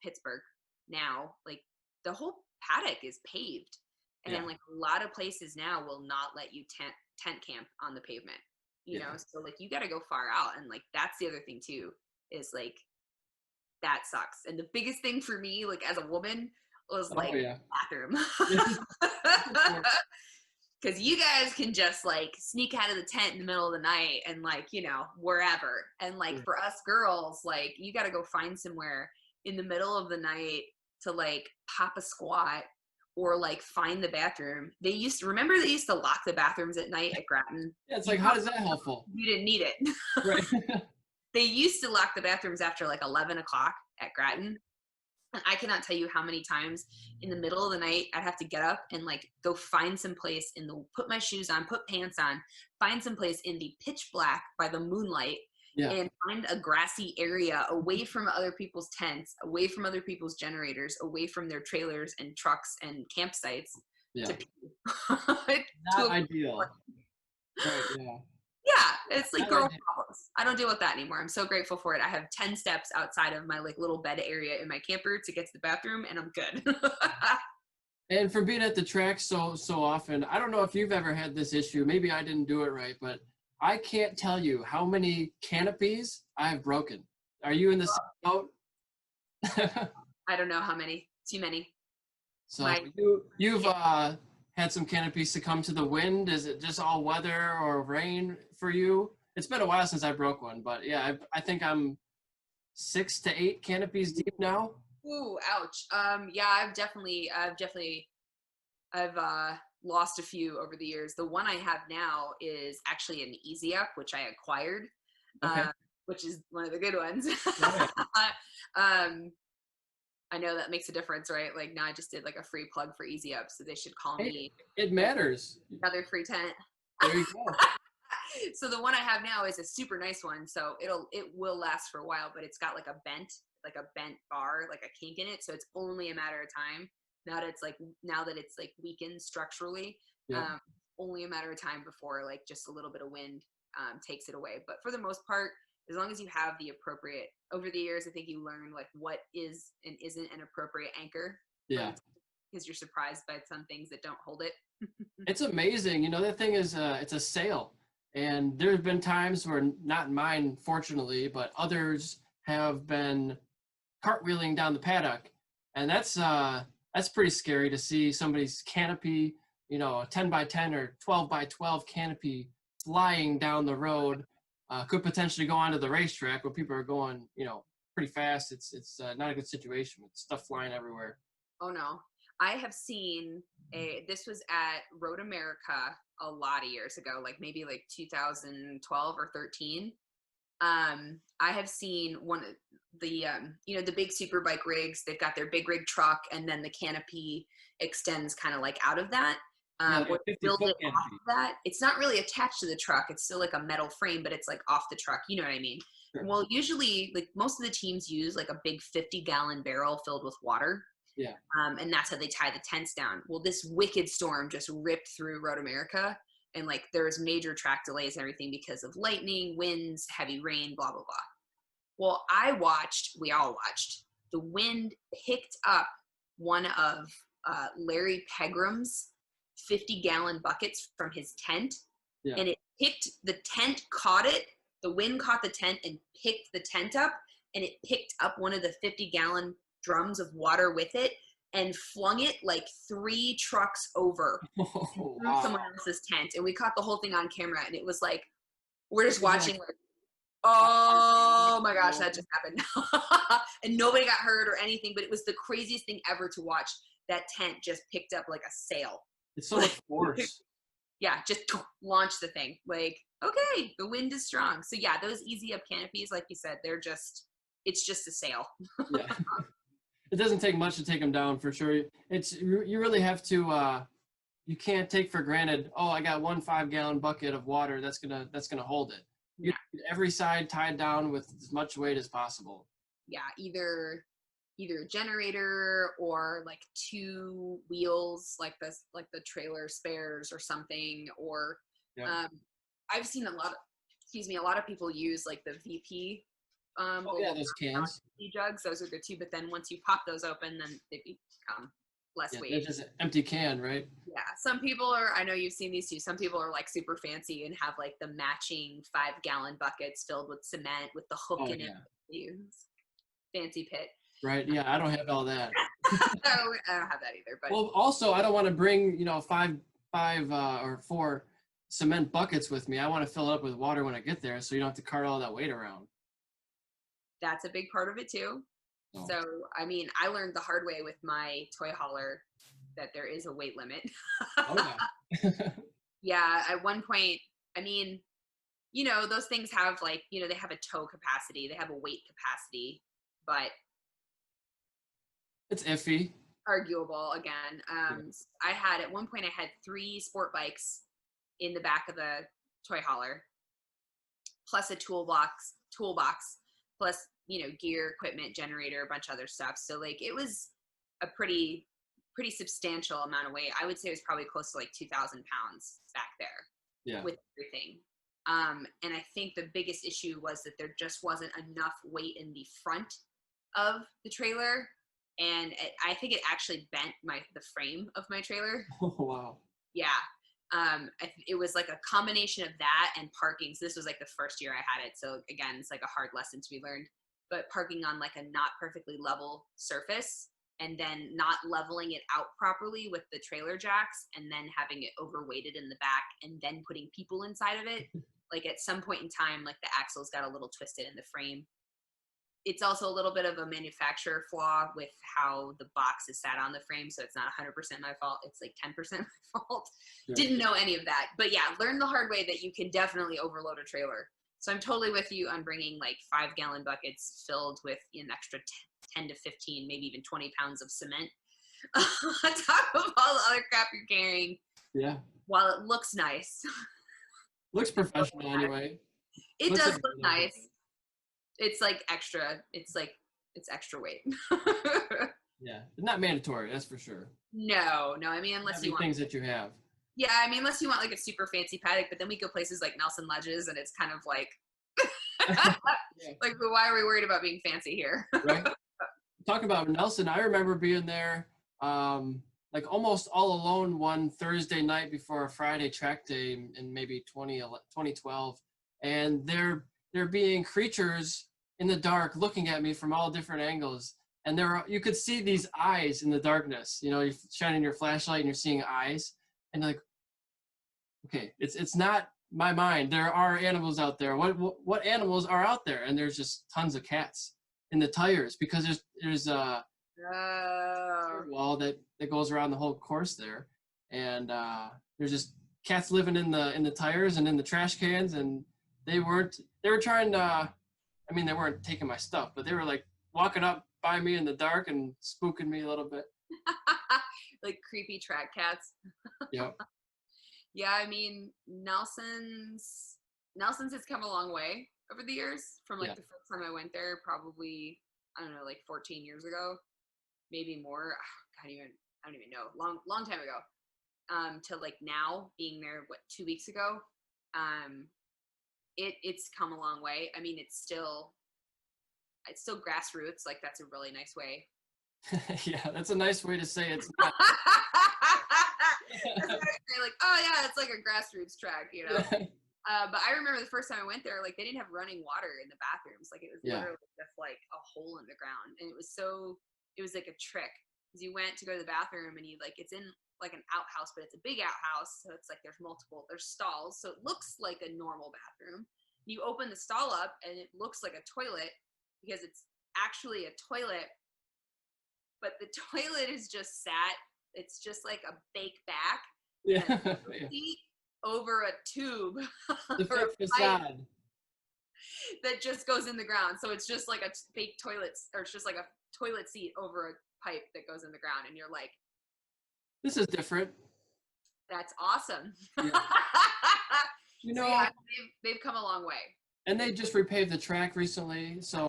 Pittsburgh now, like the whole paddock is paved, and Yeah. like a lot of places now will not let you tent camp on the pavement. So like you got to go far out, and like that's the other thing too, is like that sucks. And the biggest thing for me, like as a woman, was like bathroom. Because you guys can just like sneak out of the tent in the middle of the night and like, wherever. And like for us girls, like you got to go find somewhere in the middle of the night to like pop a squat or like find the bathroom. They used to lock the bathrooms at night at Grattan. Yeah, it's like, how is that helpful? You didn't need it. Right. They used to lock the bathrooms after like 11 o'clock at Grattan. And I cannot tell you how many times in the middle of the night I'd have to get up and like go find some place put my shoes on, put pants on, find some place in the pitch black by the moonlight Yeah. and find a grassy area away from other people's tents, away from other people's generators, away from their trailers and trucks and campsites Yeah. to pee. Not ideal. Right. Yeah. Yeah, it's like Not girl ideal. problems. I don't deal with that anymore. I'm so grateful for it. I have 10 steps outside of my like little bed area in my camper to get to the bathroom, and I'm good. And for being at the track so often, I don't know if you've ever had this issue. Maybe I didn't do it right, but I can't tell you how many canopies I've broken. Are you in the same boat? I don't know how many. Too many. So you've had some canopies succumb to the wind. Is it just all weather or rain for you? It's been a while since I broke one, but yeah, I think I'm 6 to 8 canopies deep now. Ooh, ouch. Yeah, I've lost a few over the years. The one I have now is actually an Easy Up, which I acquired, Okay. which is one of the good ones. Right. I know that makes a difference, right? Like now I just did like a free plug for Easy Up, so they should call me It matters. another free tent. There you go. So the one I have now is a super nice one, so it will last for a while, but it's got like a bent bar, like a kink in it, so it's only a matter of time. Now that it's like weakened structurally, Yeah. only a matter of time before like just a little bit of wind takes it away. But for the most part, as long as you have the appropriate, over the years, I think you learn like what is and isn't an appropriate anchor. Yeah. Because you're surprised by some things that don't hold it. It's amazing. You know, that thing is it's a sail. And there have been times where, not mine, fortunately, but others have been cartwheeling down the paddock. And that's pretty scary to see somebody's canopy, you know, a 10 by 10 or 12 by 12 canopy flying down the road. Could potentially go onto the racetrack where people are going, you know, pretty fast. It's not a good situation with stuff flying everywhere. Oh no. I have seen this was at Road America a lot of years ago, like maybe like 2012 or 13. I have seen one of the, the big super bike rigs, they've got their big rig truck and then the canopy extends kind of like out of that. Yeah, like Or a build 50-foot it off canopy. of that. It's not really attached to the truck. It's still like a metal frame, but it's like off the truck. You know what I mean? Sure. Well, usually like most of the teams use like a big 50-gallon barrel filled with water. Yeah. And that's how they tie the tents down. Well, this wicked storm just ripped through Road America, and like there was major track delays and everything because of lightning, winds, heavy rain, blah blah blah. Well, we all watched. The wind picked up one of Larry Pegram's 50-gallon buckets from his tent, Yeah. and the tent caught it. The wind caught the tent and picked the tent up, and it picked up one of the 50-gallon drums of water with it and flung it like 3 trucks over Oh, through wow. someone else's tent. And we caught the whole thing on camera, and it was like, we're just watching like, Oh, oh my gosh, that just happened. And nobody got hurt or anything, but it was the craziest thing ever to watch. That tent just picked up like a sail. it's so much force. Yeah, just launch the thing. Like, okay, the wind is strong. So yeah, those Easy Up canopies, like you said, it's just a sail. Yeah. It doesn't take much to take them down for sure. You really have to you can't take for granted, oh, I got 1 5-gallon bucket of water that's gonna hold it. You need every side tied down with as much weight as possible. Yeah, either a generator or like 2 wheels, like the trailer spares or something. Or I've seen a lot of people use like the VP. Those cans. Jugs, those are good too. But then once you pop those open, then they become less weight. They're just an empty can, right? Yeah, some people are, I know you've seen these too, some people are like super fancy and have like the matching 5-gallon buckets filled with cement with the hook in it. Use fancy pit. Right, yeah, I don't have all that. I don't have that either. But well, also, I don't want to bring, 5 or 4 cement buckets with me. I want to fill it up with water when I get there so you don't have to cart all that weight around. That's a big part of it too. Oh. So, I mean, I learned the hard way with my toy hauler that there is a weight limit. Oh, yeah. Yeah, at one point, I mean, those things have like, they have a tow capacity, they have a weight capacity, but It's iffy. arguable again. Yeah. I had at one point I had 3 sport bikes in the back of the toy hauler, plus a toolbox, plus gear, equipment, generator, a bunch of other stuff. So like it was a pretty substantial amount of weight. I would say it was probably close to like 2,000 pounds back there Yeah. with everything. And I think the biggest issue was that there just wasn't enough weight in the front of the trailer, and I think it actually bent the frame of my trailer. Oh, wow. Yeah. It was like a combination of that and parking. So this was like the first year I had it. So again, it's like a hard lesson to be learned. But parking on like a not perfectly level surface and then not leveling it out properly with the trailer jacks and then having it overweighted in the back and then putting people inside of it. Like at some point in time, like the axles got a little twisted in the frame. It's also a little bit of a manufacturer flaw with how the box is sat on the frame. So it's not 100% my fault. It's like 10% my fault. Sure. Didn't know any of that. But yeah, learn the hard way that you can definitely overload a trailer. So I'm totally with you on bringing like 5-gallon buckets filled with an extra 10 to 15, maybe even 20 pounds of cement on top of all the other crap you're carrying. Yeah. While it looks nice. Looks professional anyway. It Looks does like look nice. It's like extra. It's extra weight. Yeah, not mandatory, that's for sure. No. I mean, unless you want things that you have. Yeah, I mean, unless you want like a super fancy paddock, but then we go places like Nelson Ledges, and it's kind of like, Yeah. like, why are we worried about being fancy here? Right. Talk about Nelson. I remember being there, like almost all alone one Thursday night before a Friday track day in maybe 2012, and there being creatures in the dark looking at me from all different angles, and you could see these eyes in the darkness. You're shining your flashlight and you're seeing eyes, and like, okay, it's not my mind. There are animals out there. What animals are out there? And there's just tons of cats in the tires because there's a wall that goes around the whole course there, and there's just cats living in the tires and in the trash cans, and they were trying to, I mean, they weren't taking my stuff, but they were like walking up by me in the dark and spooking me a little bit. Like creepy track cats. Yep. Yeah, I mean, Nelson's has come a long way over the years from like the first time I went there, probably, I don't know, like 14 years ago, maybe more. I don't even know. Long time ago. To like now being there, 2 weeks ago. It's come a long way. I mean, it's still grassroots. Like that's a really nice way. Yeah, that's a nice way to say it's not. Like, oh yeah, it's like a grassroots track, But I remember the first time I went there, like they didn't have running water in the bathrooms. Like it was literally just like a hole in the ground, and it was like a trick because you went to go to the bathroom and it's in like an outhouse, but it's a big outhouse, so it's like there's stalls, so it looks like a normal bathroom. You open the stall up and it looks like a toilet because it's actually a toilet, but the toilet is just it's just like a fake back. Yeah. Over a tube The fake facade that just goes in the ground. So it's just like a fake toilet, or it's just like a toilet seat over a pipe that goes in the ground, and you're like, this is different. That's awesome. Yeah. So yeah, they've come a long way. And they just repaved the track recently, so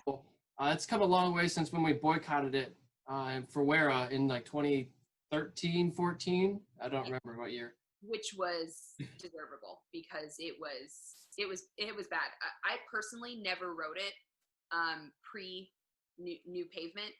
it's come a long way since when we boycotted it for Wera in like 2013, 14. I don't remember what year. Which was deservable because it was bad. I personally never rode it pre new pavement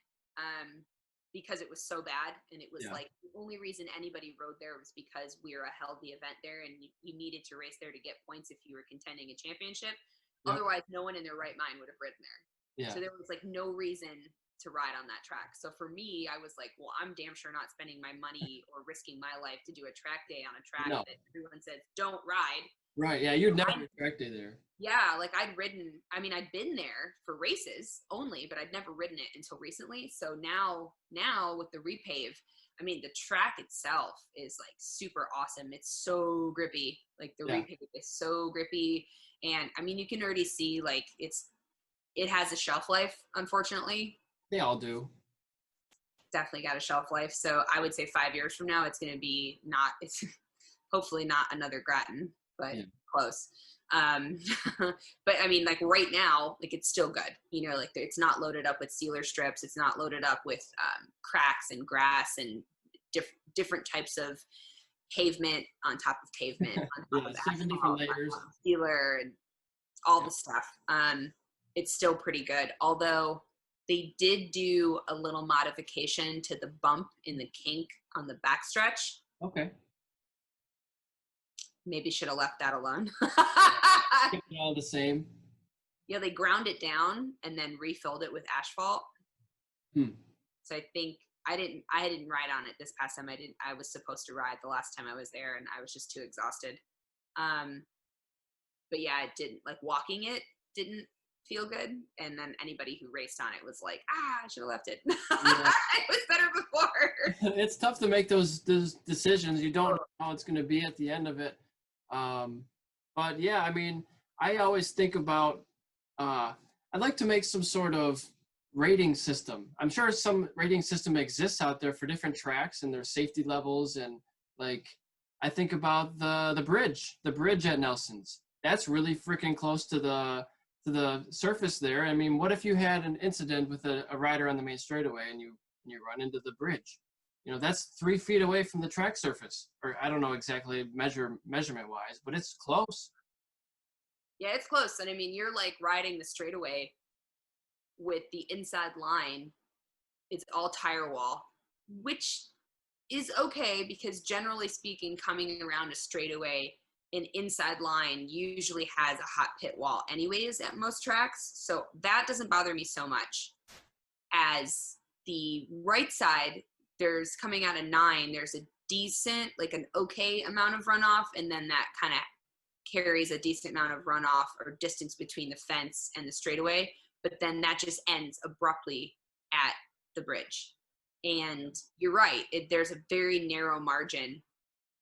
because it was so bad, and it was like the only reason anybody rode there was because Wera held the event there, and you needed to race there to get points if you were contending a championship. Yep. Otherwise, no one in their right mind would have ridden there. Yeah. So there was like no reason to ride on that track. So for me, I was like, well, I'm damn sure not spending my money or risking my life to do a track day on a track that everyone says don't ride. Right. Yeah, you'd never track day there. Yeah, like I'd been there for races only, but I'd never ridden it until recently. So now with the repave, I mean, the track itself is like super awesome. It's so grippy. Like the repave is so grippy. And I mean, you can already see like it has a shelf life, unfortunately. They all do. definitely got a shelf life. So I would say 5 years from now, it's going to be not, it's hopefully not another Grattan, but close. But I mean, like right now, like it's still good, you know, like it's not loaded up with sealer strips. It's not loaded up with cracks and grass and different types of pavement on top of pavement, on top of 7 different layers. sealer and all the stuff. It's still pretty good. Although they did do a little modification to the bump in the kink on the backstretch. Okay. Maybe should have left that alone. Keep it all the same. Yeah, they ground it down and then refilled it with asphalt. So I think I didn't ride on it this past time. I was supposed to ride the last time I was there and I was just too exhausted. But yeah, it didn't, like walking it didn't feel good. And then anybody who raced on it was like, I should have left it. Yeah. It was better before. It's tough to make those decisions. You don't know how it's going to be at the end of it. But yeah, I mean, I always think about, I'd like to make some sort of rating system. I'm sure some rating system exists out there for different tracks and their safety levels. And like, I think about the bridge at Nelson's. That's really freaking close to the surface there. I mean, what if you had an incident with a rider on the main straightaway and you run into the bridge? You know, that's 3 feet away from the track surface, or I don't know exactly measurement wise, but it's close. Yeah, it's close. And I mean, you're like riding the straightaway with the inside line. It's all tire wall, which is okay because generally speaking, coming around a straightaway, an inside line usually has a hot pit wall anyways at most tracks. So that doesn't bother me so much. As the right side, there's coming out of 9, there's a decent, like an okay amount of runoff, and then that kind of carries a decent amount of runoff or distance between the fence and the straightaway, but then that just ends abruptly at the bridge. And you're right, there's a very narrow margin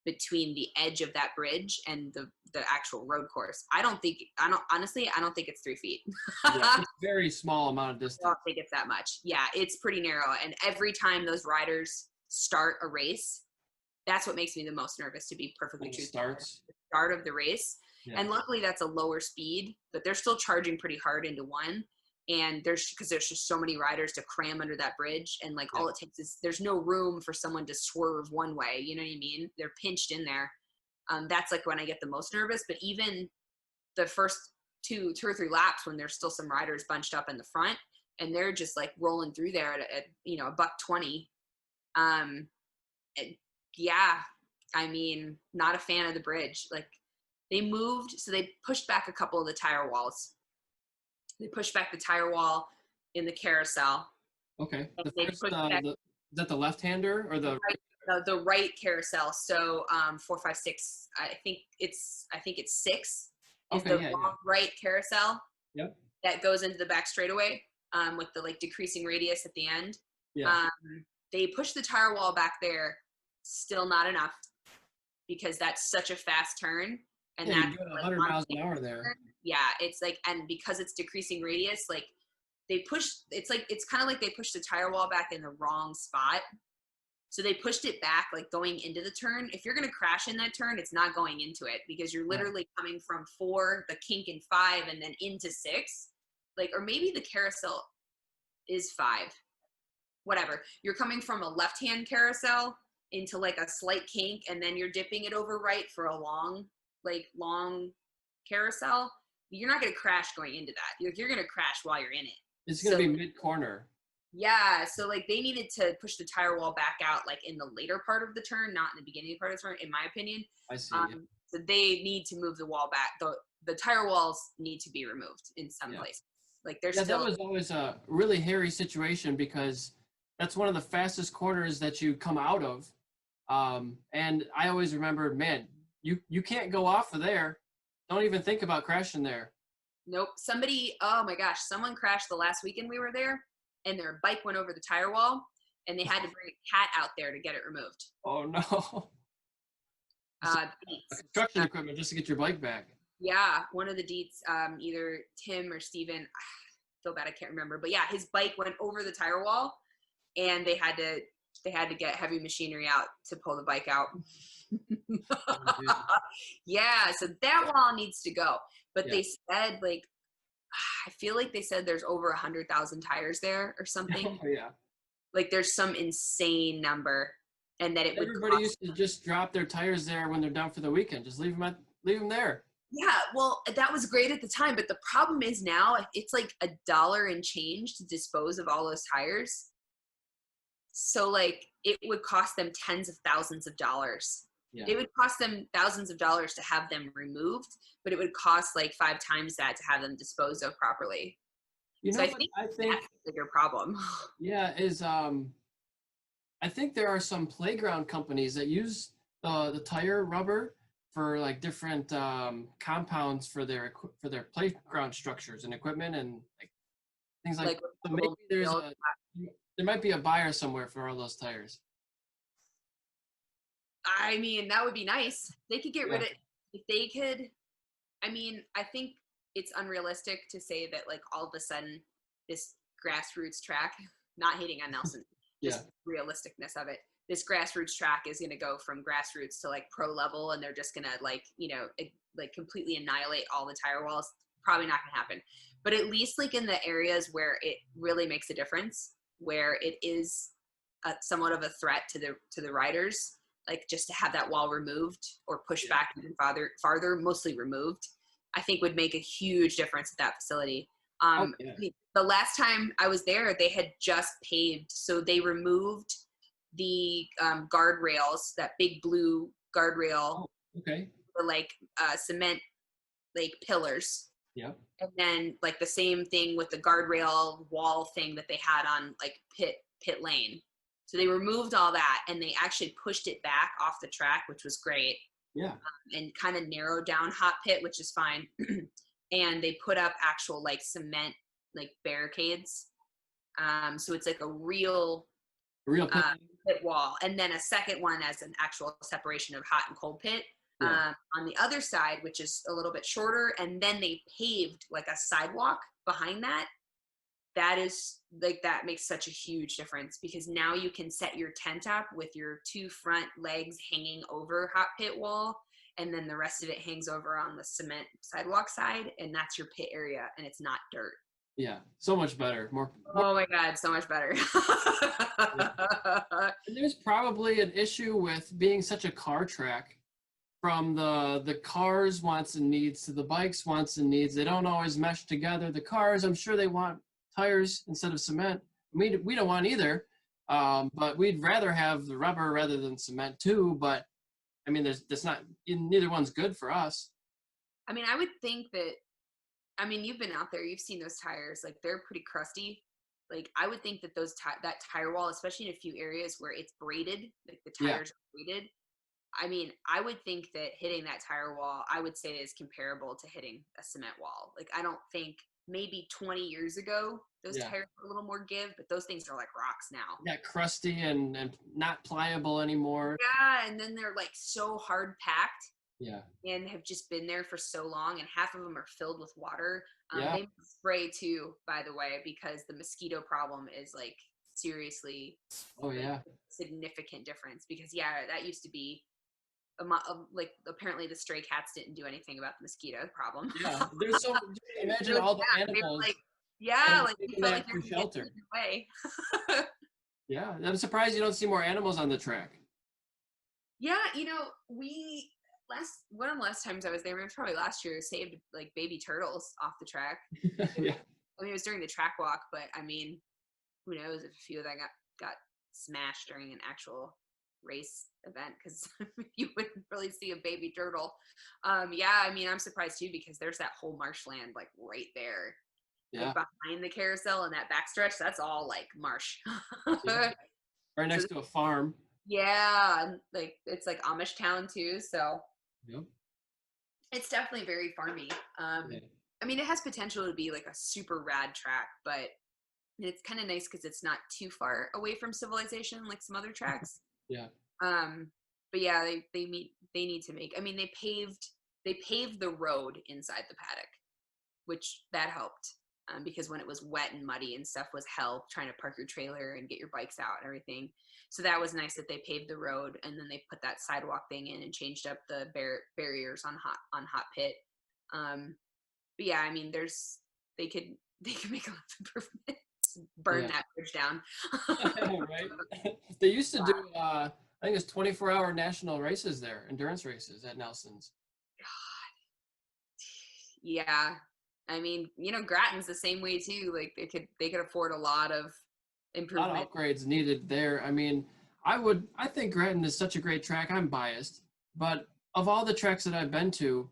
between the edge of that bridge and the actual road course. I don't think it's 3 feet. Yeah, it's a very small amount of distance. I don't think it's that much. Yeah, it's pretty narrow. And every time those riders start a race, that's what makes me the most nervous, to be perfectly truthful. The start of the race. Yeah. And luckily that's a lower speed, but they're still charging pretty hard into one. And because there's just so many riders to cram under that bridge. And like all it takes is, there's no room for someone to swerve one way. You know what I mean? They're pinched in there. That's like when I get the most nervous. But even the first two or three laps, when there's still some riders bunched up in the front and they're just like rolling through there at $120. Yeah, I mean, not a fan of the bridge. Like they moved, so they pushed back a couple of the tire walls. They pushed back the tire wall in the carousel. Okay. The first, is that the left-hander or the the right carousel? So 4, 5, 6. I think it's 6. Is the right carousel. Yep. That goes into the back straightaway with the like decreasing radius at the end. Yeah. They pushed the tire wall back there. Still not enough because that's such a fast turn. And yeah, that's you go 100 miles an hour there. Yeah, it's like, and because it's decreasing radius, like they pushed, it's kind of like they pushed the tire wall back in the wrong spot. So they pushed it back, like going into the turn. If you're going to crash in that turn, it's not going into it because you're literally coming from 4, the kink in 5, and then into 6. Like, or maybe the carousel is 5. Whatever. You're coming from a left-hand carousel into like a slight kink, and then you're dipping it over right for a long carousel. You're not going to crash going into that. You're going to crash while you're in it. It's going to be mid-corner. Yeah, so like they needed to push the tire wall back out like in the later part of the turn, not in the beginning part of the turn, in my opinion. I see. So they need to move the wall back. The tire walls need to be removed in some places. Like there's still. That was always a really hairy situation because that's one of the fastest corners that you come out of. And I always remember, man, you can't go off of there. Don't even think about crashing there. Nope. Oh my gosh, someone crashed the last weekend we were there, and their bike went over the tire wall, and they had to bring a cat out there to get it removed. Oh no. Construction equipment just to get your bike back. Yeah, one of the deets, either Tim or Steven, I feel bad I can't remember, but yeah, his bike went over the tire wall, and they had to get heavy machinery out to pull the bike out. Oh, man. Yeah, so that wall needs to go. But Yeah. they said like I feel like they said there's over 100,000 tires there or something. Oh, yeah. Like there's some insane number, and that it would Everybody cost. used to just drop their tires there when they're done for the weekend. Just leave them there. Yeah, well, that was great at the time, but the problem is now it's like $1 and change to dispose of all those tires. So like it would cost them tens of thousands of dollars. Yeah. It would cost them thousands of dollars to have them removed, but it would cost like 5 times that to have them disposed of properly. You So know I what think I think? that's a bigger problem. Yeah, is I think there are some playground companies that use the tire rubber for like different compounds for their playground structures and equipment and like things like. Like So maybe there might be a buyer somewhere for all those tires. I mean, that would be nice. They could get rid Yeah. of if they could. I mean, I think it's unrealistic to say that like all of a sudden this grassroots track, not hating on Nelson, just realisticness of it. This grassroots track is going to go from grassroots to like pro level, and they're just going to like like completely annihilate all the tire walls. Probably not going to happen. But at least like in the areas where it really makes a difference, where it is somewhat of a threat to the riders, like just to have that wall removed or pushed back even farther, mostly removed, I think would make a huge difference at that facility. The last time I was there, they had just paved, so they removed the guardrails, that big blue guardrail, Okay. the like cement like pillars. Yeah. And then like the same thing with the guardrail wall thing that they had on like pit lane. So they removed all that and they actually pushed it back off the track, which was great. Yeah. And kind of narrowed down hot pit, which is fine. And they put up actual like cement like barricades. So it's like a real pit wall, and then a second one as an actual separation of hot and cold pit. On the other side, which is a little bit shorter, and then they paved like a sidewalk behind that. That is like, that makes such a huge difference, because now you can set your tent up with your 2 front legs hanging over hot pit wall, and then the rest of it hangs over on the cement sidewalk side, and that's your pit area, and it's not dirt. Yeah, so much better. More. Oh my God, so much better. And there's probably an issue with being such a car track. From the cars wants and needs to the bikes wants and needs. They don't always mesh together. The cars, I'm sure they want tires instead of cement. We don't want either, but we'd rather have the rubber rather than cement too. But I mean, neither one's good for us. I mean, I would think that, I mean, you've been out there, you've seen those tires, like they're pretty crusty. Like I would think that that tire wall, especially in a few areas where it's braided, like the tires are braided. I mean, I would think that hitting that tire wall, I would say, is comparable to hitting a cement wall. Like, I don't think, maybe 20 years ago, those tires were a little more give, but those things are like rocks now. Yeah, crusty and not pliable anymore. Yeah, and then they're like so hard packed. Yeah. And have just been there for so long, and half of them are filled with water. Yeah. They spray too, by the way, because the mosquito problem is like seriously significant difference. Because that used to be like, apparently the stray cats didn't do anything about the mosquito problem. Yeah, there's so. Imagine all the animals. Like, you felt like for shelter. Away. Yeah, I'm surprised you don't see more animals on the track. Yeah, one of the last times I was there, it was probably last year, saved like baby turtles off the track. Yeah. I mean, it was during the track walk, but I mean, who knows if a few of them got smashed during an actual race event, because you wouldn't really see a baby turtle. I mean, I'm surprised too, because there's that whole marshland like right there. Yeah. Like, behind the carousel and that backstretch, that's all like marsh. Yeah. Right next to a farm. Yeah, and like it's like Amish town too, so Yep. It's definitely very farmy. I mean, it has potential to be like a super rad track, but it's kind of nice because it's not too far away from civilization like some other tracks. Yeah. But yeah, they need to make. I mean, they paved the road inside the paddock, which that helped. because when it was wet and muddy and stuff was hell trying to park your trailer and get your bikes out and everything. So that was nice that they paved the road, and then they put that sidewalk thing in and changed up the barriers on hot pit. But yeah, I mean, they could make a lot of improvements, burn that bridge down. Right. They used to do I think it's 24-hour national races there, endurance races at Nelson's. Yeah, I mean, Grattan's the same way too. Like they could afford a lot of A lot improvement. of upgrades needed there. I mean, I think Grattan is such a great track. I'm biased, but of all the tracks that I've been to,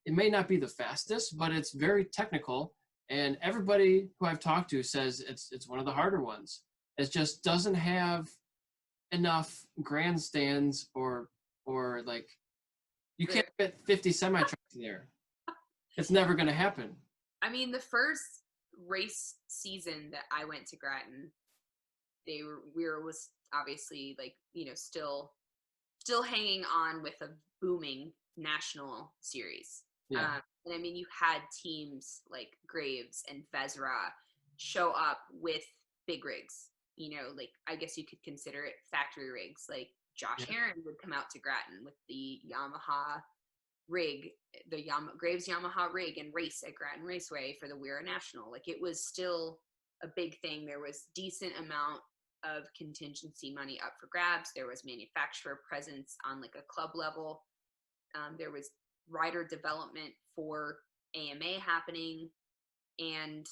it may not be the fastest, but it's very technical. And everybody who I've talked to says it's one of the harder ones. It just doesn't have enough grandstands or like you can't fit 50 semi trucks there. It's never going to happen. I mean, the first race season that I went to Grattan, was obviously like, still hanging on with a booming national series. Yeah. And I mean, you had teams like Graves and Vezra show up with big rigs, like I guess you could consider it factory rigs. Like Josh Heron would come out to Grattan with the Yamaha rig, the Graves Yamaha rig, and race at Grattan Raceway for the Weir National. Like it was still a big thing. There was decent amount of contingency money up for grabs. There was manufacturer presence on like a club level. There was rider development for AMA happening. And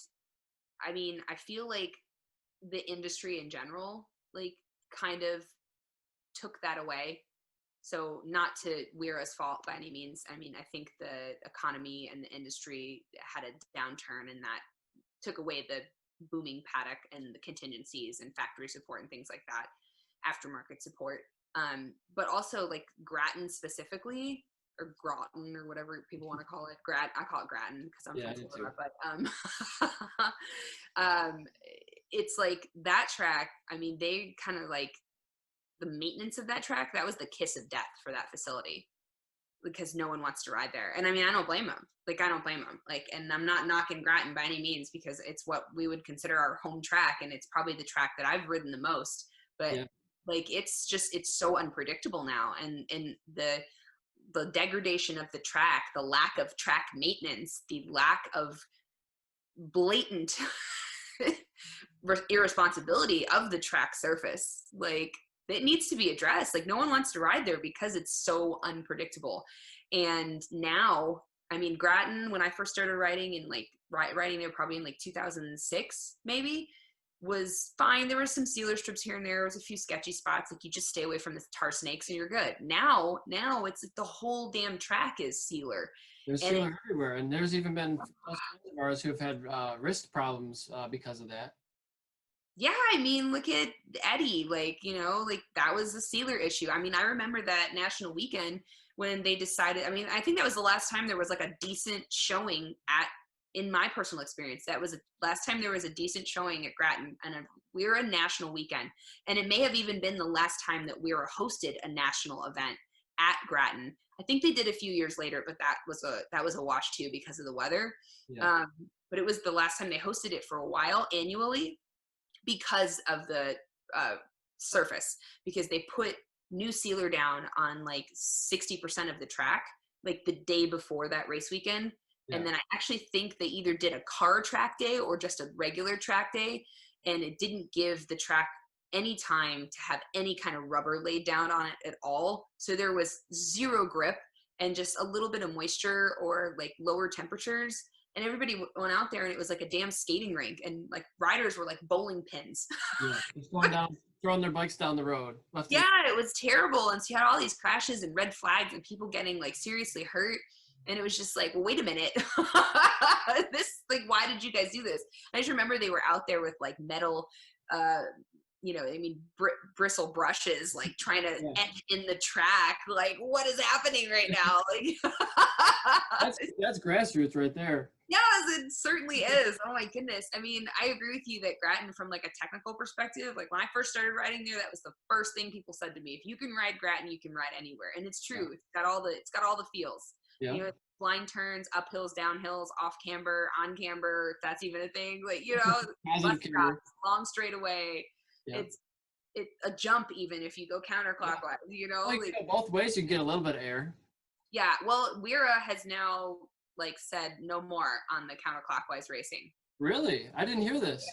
I mean, I feel like the industry in general, like kind of took that away. So not to Weira's fault by any means. I mean, I think the economy and the industry had a downturn, and that took away the booming paddock and the contingencies and factory support and things like that, aftermarket support. But also like Grattan specifically, or Groton, or whatever people want to call it. I call it Grattan because I'm from Florida. But it's like that track. I mean, they kind of like the maintenance of that track. That was the kiss of death for that facility, because no one wants to ride there. And I mean, I don't blame them. Like, and I'm not knocking Grattan by any means, because it's what we would consider our home track, and it's probably the track that I've ridden the most. But like, it's so unpredictable now, and the degradation of the track, the lack of track maintenance, the lack of blatant irresponsibility of the track surface, like it needs to be addressed. Like no one wants to ride there because it's so unpredictable. And now, I mean, Grattan, when I first started riding in like riding there probably in like 2006 maybe, was fine. There were some sealer strips here and there. There was a few sketchy spots. Like you just stay away from the tar snakes and you're good. Now it's like the whole damn track is sealer. There's sealer everywhere, and there's even been friends of ours who have had wrist problems because of that. Yeah, I mean, look at Eddie. Like, like that was a sealer issue. I mean, I remember that national weekend when they decided. I mean, I think that was the last time there was like a decent showing in my personal experience, that was the last time there was a decent showing at Grattan, and we were a national weekend. And it may have even been the last time that we were hosted a national event at Grattan. I think they did a few years later, but that was a wash too because of the weather. Yeah. But it was the last time they hosted it for a while annually because of the surface, because they put new sealer down on like 60% of the track, like the day before that race weekend. And then I actually think they either did a car track day or just a regular track day, and it didn't give the track any time to have any kind of rubber laid down on it at all. So there was zero grip and just a little bit of moisture or like lower temperatures. And everybody went out there and it was like a damn skating rink, and like riders were like bowling pins. Yeah, just going down, throwing their bikes down the road. Yeah, it was terrible. And so you had all these crashes and red flags and people getting like seriously hurt. And it was just like, well, wait a minute. Like, why did you guys do this? I just remember they were out there with like metal, bristle brushes, like trying to etch in the track. Like, what is happening right now? Like, that's grassroots right there. Yes, it certainly is. Oh my goodness. I mean, I agree with you that Grattan, from like a technical perspective, like when I first started riding there, that was the first thing people said to me. If you can ride Grattan, you can ride anywhere. And it's true. It's got all the feels. Yeah. You know, blind turns, uphills, downhills, off camber, on camber. If that's even a thing. Like, bus Positive camber. stops, long straightaway. Yeah. It's a jump even if you go Yeah. counterclockwise. Well, you Like, can go both ways. You can get a little bit of air. yeah. Well, Wira has now like said no more on the counterclockwise racing. Really? I didn't hear this.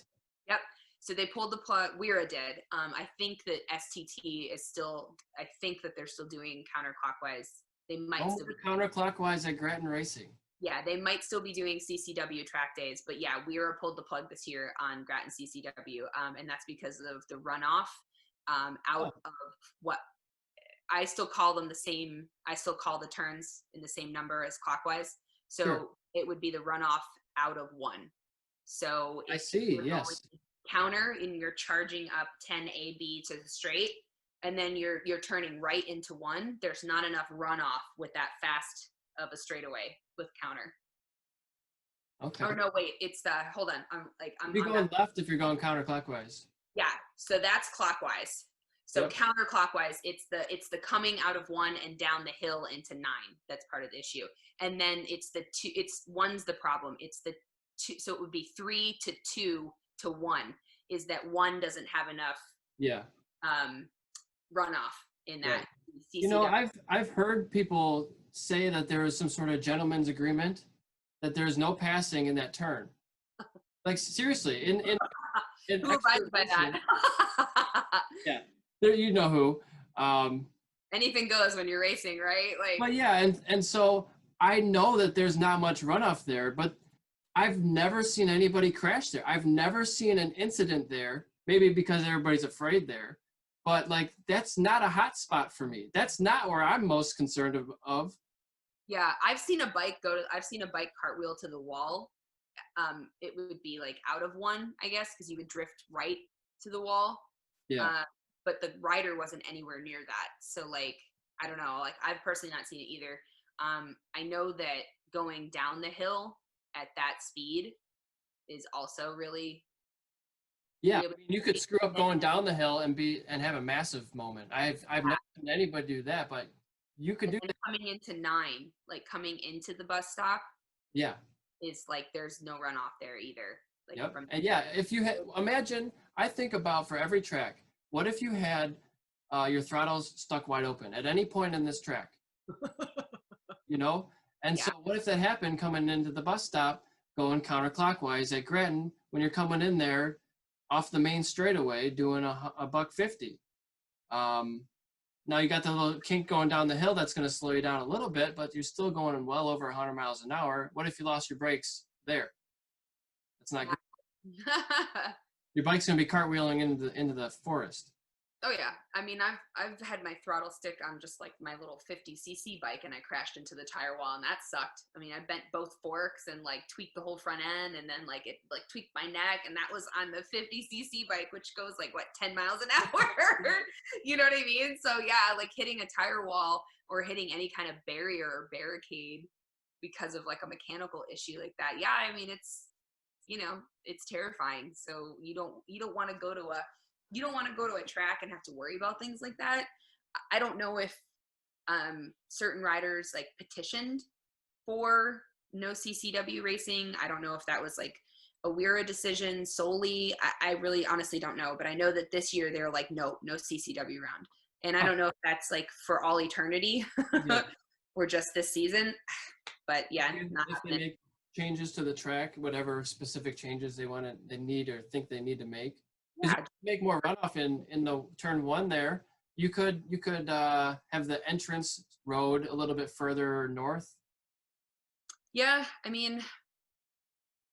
Yep. So they pulled the plug. Wira did. I think that STT is still. I think that they're still doing counterclockwise. They might No still. more counterclockwise at Grattan Racing. Yeah, they might still be doing CCW track days, but yeah, Wira pulled the plug this year on Grattan CCW, and that's because of the runoff out of what I still call them the same. I still call the turns in the same number as clockwise, so Sure. it would be the runoff out of one. So I if see. you're Yes. going counter and you're charging up 10 AB to the straight, and then you're turning right into one, there's not enough runoff with that fast of a straightaway with counter. Okay. Oh no, wait, it's the hold on. I'm You're going left if you're going counterclockwise. yeah. So that's clockwise. So Yep. counterclockwise, it's the coming out of one and down the hill into 9. That's part of the issue. And then it's the two. It's one's the problem. It's the two. So it would be 3 to 2 to 1. Is that one doesn't have enough Yeah. runoff in that Right. CCW. I've heard people say that there is some sort of gentleman's agreement that there's no passing in that turn. Like seriously, in Who abides by that? Yeah, there, you know who. Anything goes when you're racing, right? Like, But yeah, and so I know that there's not much runoff there, but I've never seen anybody crash there. I've never seen an incident there. Maybe because everybody's afraid there, but like that's not a hot spot for me. That's not where I'm most concerned of. yeah, I've seen a bike cartwheel to the wall. It would be like out of one, I guess, because you would drift right to the wall. Yeah. But the rider wasn't anywhere near that. So like, I don't know, like I've personally not seen it either. I know that going down the hill at that speed is also really. Yeah, I mean, you could screw up going down the hill and have a massive moment. I've never seen anybody do that, but you could do that. Coming into 9, like coming into the bus stop, Yeah. is like there's no runoff there either. Like Yep. from And yeah, if you had imagine, I think about for every track, what if you had your throttles stuck wide open at any point in this track? And so what if that happened coming into the bus stop, going counterclockwise at Grattan when you're coming in there off the main straightaway doing a $150. Now you got the little kink going down the hill that's going to slow you down a little bit, but you're still going well over 100 miles an hour. What if you lost your brakes there? That's not good. Your bike's going to be cartwheeling into the forest. Oh yeah, I mean I've had my throttle stick on just like my little 50cc bike, and I crashed into the tire wall, and that sucked. I mean, I bent both forks and like tweaked the whole front end, and then like it like tweaked my neck, and that was on the 50cc bike, which goes like what 10 miles an hour. You know what I mean? So yeah, like hitting a tire wall or hitting any kind of barrier or barricade because of like a mechanical issue like that. Yeah, I mean it's it's terrifying. So you don't want to go to a track and have to worry about things like that. I don't know if certain riders like petitioned for no CCW racing. I don't know if that was like a Wira decision solely. I really honestly don't know, but I know that this year they're like, no CCW round. And I don't know if that's like for all eternity or just this season, but yeah. If they make changes to the track, whatever specific changes they need or think they need to make, because you make more runoff in the turn 1 there. You could have the entrance road a little bit further north. Yeah, I mean,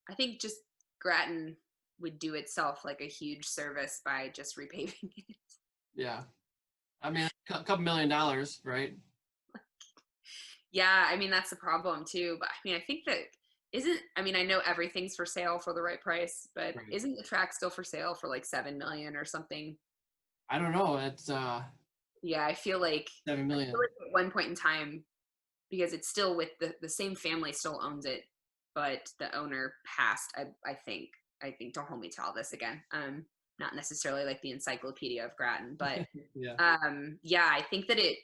I think just Grattan would do itself like a huge service by just repaving it. Yeah, I mean, a couple $1 million, right? Yeah, I mean that's the problem too. But I mean, I think that I know everything's for sale for the right price, but isn't the track still for sale for like $7 million or something? I don't know. It's yeah, I feel like $7 million. at one point in time, because it's still with the same family still owns it, but the owner passed. I think don't hold me to all this again. not necessarily like the encyclopedia of Grattan, but Yeah. yeah, I think that it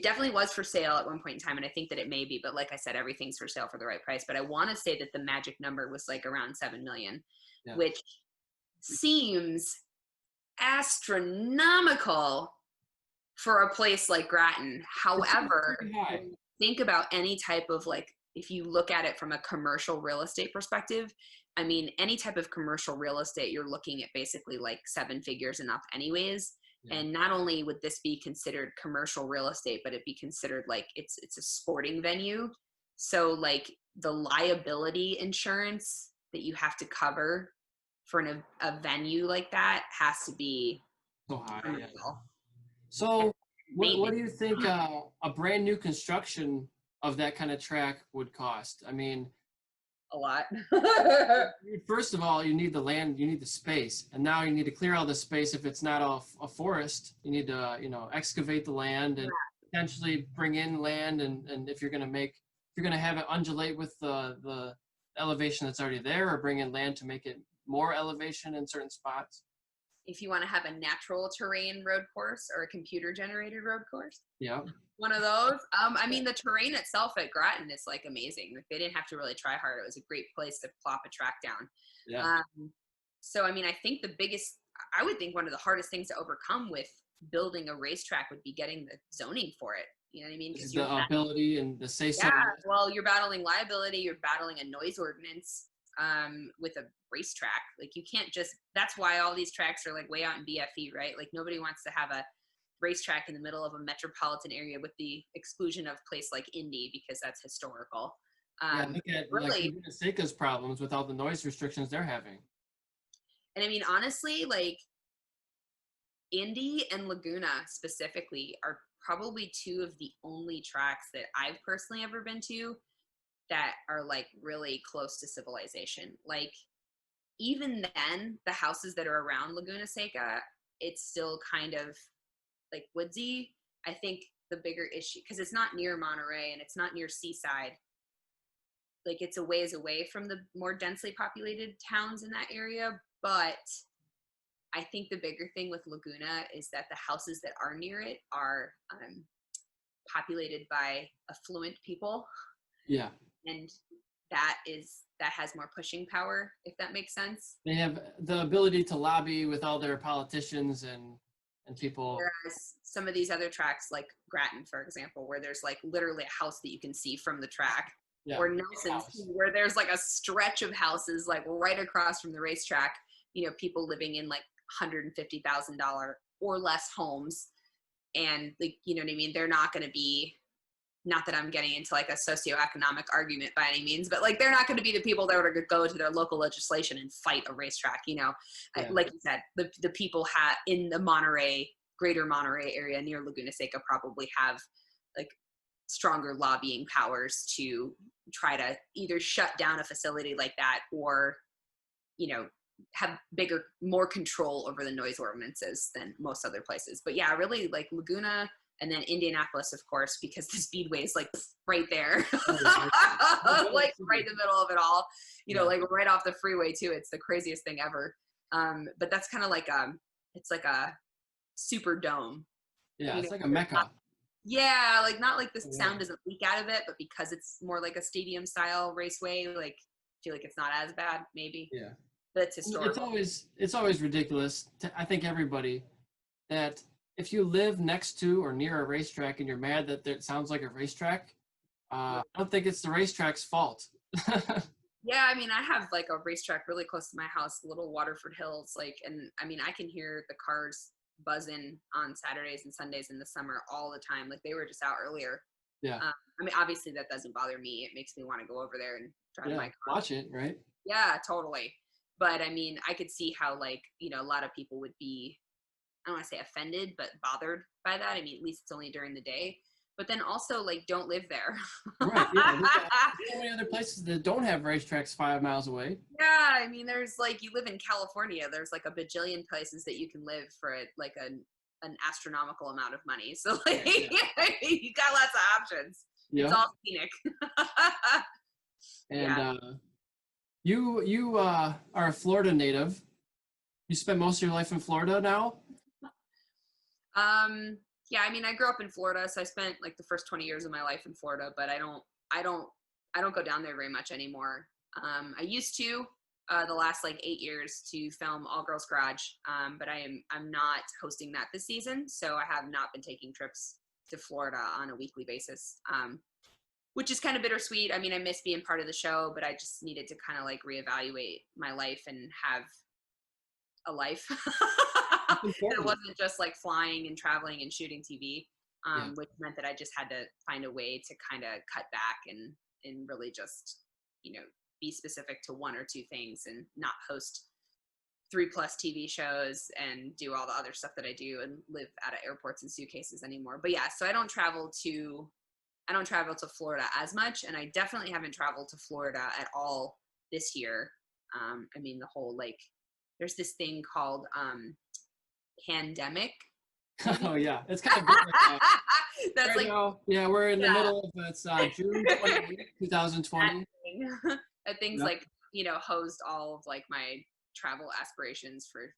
definitely was for sale at one point in time, and I think that it may be, but like I said, everything's for sale for the right price. But I want to say that the magic number was like around 7 million, Yeah. which seems astronomical for a place like Grattan. However, Pretty high. when you think about any type of like, if you look at it from a commercial real estate perspective, I mean, any type of commercial real estate, you're looking at basically like 7 figures and up anyways. Yeah. And not only would this be considered commercial real estate, but it'd be considered like it's a sporting venue. So like the liability insurance that you have to cover for a venue like that has to be So high. Yeah. unreal. So what do Maybe. you think a brand new construction of that kind of track would cost? I mean, A lot. first of all, you need the land, you need the space, and now you need to clear all the space. If it's not a forest, you need to, excavate the land and potentially bring in land. And if you're going to have it undulate with the elevation that's already there, or bring in land to make it more elevation in certain spots. If you want to have a natural terrain road course or a computer generated road course. Yeah. One of those. I mean, the terrain itself at Grattan is like amazing. Like they didn't have to really try hard. It was a great place to plop a track down. Yeah. So, I mean, I would think one of the hardest things to overcome with building a racetrack would be getting the zoning for it. You know what I mean? Because the ability and the say-so. Yeah, well, you're battling liability, you're battling a noise ordinance with a racetrack. Like you can't that's why all these tracks are like way out in BFE, right? Like nobody wants to have a racetrack in the middle of a metropolitan area with the exclusion of a place like Indy because that's historical. Look at like Laguna Seca's problems with all the noise restrictions they're having. And I mean, honestly, like Indy and Laguna specifically are probably 2 of the only tracks that I've personally ever been to that are like really close to civilization. Like even then, the houses that are around Laguna Seca, it's still kind of like woodsy. I think the bigger issue, because it's not near Monterey and it's not near Seaside, like it's a ways away from the more densely populated towns in that area. But I think the bigger thing with Laguna is that the houses that are near it are populated by affluent people. Yeah. And that has more pushing power, if that makes sense. They have the ability to lobby with all their politicians and people. Whereas some of these other tracks, like Grattan, for example, where there's like literally a house that you can see from the track, or Nelson's, where there's like a stretch of houses like right across from the racetrack, people living in like $150,000 or less homes. And like, you know what I mean? They're not going to be, not that I'm getting into like a socioeconomic argument by any means, but like, they're not going to be the people that are going to go to their local legislation and fight a racetrack, Like you said, the people in the greater Monterey area near Laguna Seca probably have like stronger lobbying powers to try to either shut down a facility like that or, have more control over the noise ordinances than most other places. But yeah, really like Laguna and then Indianapolis, of course, because the speedway is like right there, like right in the middle of it all, like right off the freeway too. It's the craziest thing ever. But that's kind of like, it's like a super dome. Yeah. It's like a mecca. Yeah. Like not like the sound doesn't leak out of it, but because it's more like a stadium style raceway, like I feel like it's not as bad maybe. Yeah. But it's historical. It's always ridiculous I think everybody that if you live next to or near a racetrack and you're mad that it sounds like a racetrack, I don't think it's the racetrack's fault. Yeah, I mean, I have like a racetrack really close to my house, Little Waterford Hills, and I mean, I can hear the cars buzzing on Saturdays and Sundays in the summer all the time. Like they were just out earlier. Yeah. I mean, obviously that doesn't bother me. It makes me want to go over there and drive my car. Watch it, right? Yeah, totally. But I mean, I could see how like, a lot of people would be, I don't want to say offended, but bothered by that. I mean, at least it's only during the day. But then also, like, don't live there. Right. Yeah. There's so many other places that don't have racetracks 5 miles away. Yeah. I mean, there's like, you live in California. There's like a bajillion places that you can live for like an astronomical amount of money. So like, you got lots of options. Yeah. It's all scenic. And you are a Florida native. You spent most of your life in Florida now? Yeah, I mean, I grew up in Florida, so I spent like the first 20 years of my life in Florida, but I don't, I don't go down there very much anymore. I used to, the last like 8 years to film All Girls Garage, but I'm not hosting that this season, so I have not been taking trips to Florida on a weekly basis, which is kind of bittersweet. I mean, I miss being part of the show, but I just needed to kind of like reevaluate my life and have a life. It's It important. wasn't just like flying and traveling and shooting TV, Yeah. which meant that I just had to find a way to kind of cut back and really just, you know, be specific to one or two things and not host 3+ TV shows and do all the other stuff that I do and live out of airports and suitcases anymore. But yeah, so I don't travel to Florida as much, and I definitely haven't traveled to Florida at all this year. I mean, the whole like, there's this thing called pandemic, maybe. Oh yeah, it's kind of been like that. That's Right like, now, yeah, we're in the yeah, middle of it's June 28th, that 2020. thing. That thing's Yep. like, you know, hosed all of like my travel aspirations for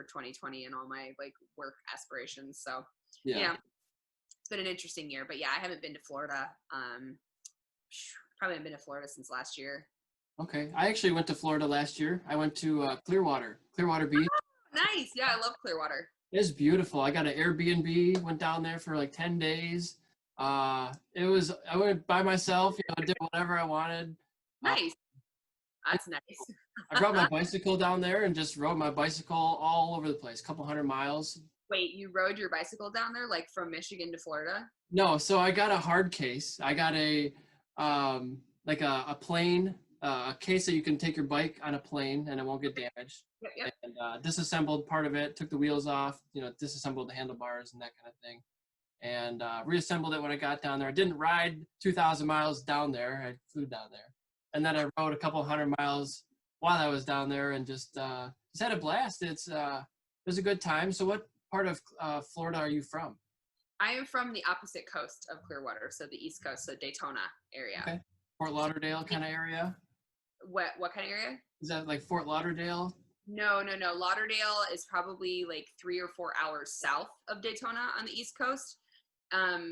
2020 and all my like work aspirations. So, you Yeah. know, it's been an interesting year. But yeah, I haven't been to Florida. Probably haven't been to Florida since last year. Okay. I actually went to Florida last year. I went to Clearwater Beach. Nice. Yeah, I love Clearwater. It's beautiful. I got an Airbnb, went down there for like 10 days. I went by myself, did whatever I wanted. Uh, Nice. That's nice. I brought my bicycle down there and just rode my bicycle all over the place, a couple hundred miles. Wait, you rode your bicycle down there, like from Michigan to Florida? No, so I got a hard case. I got like a plane, a case that you can take your bike on a plane and it won't get damaged. Yep, yep. And disassembled part of it, took the wheels off, disassembled the handlebars and that kind of thing, and reassembled it when I got down there. I didn't ride 2,000 miles down there. I flew down there, and then I rode a couple hundred miles while I was down there, and just had a blast. It was a good time. So, what part of Florida are you from? I am from the opposite coast of Clearwater, so the East Coast, so Daytona area. Okay, Fort Lauderdale kind of area. What kind of area? Is that like Fort Lauderdale? No, no, no. Lauderdale is probably like 3 or 4 hours south of Daytona on the East Coast.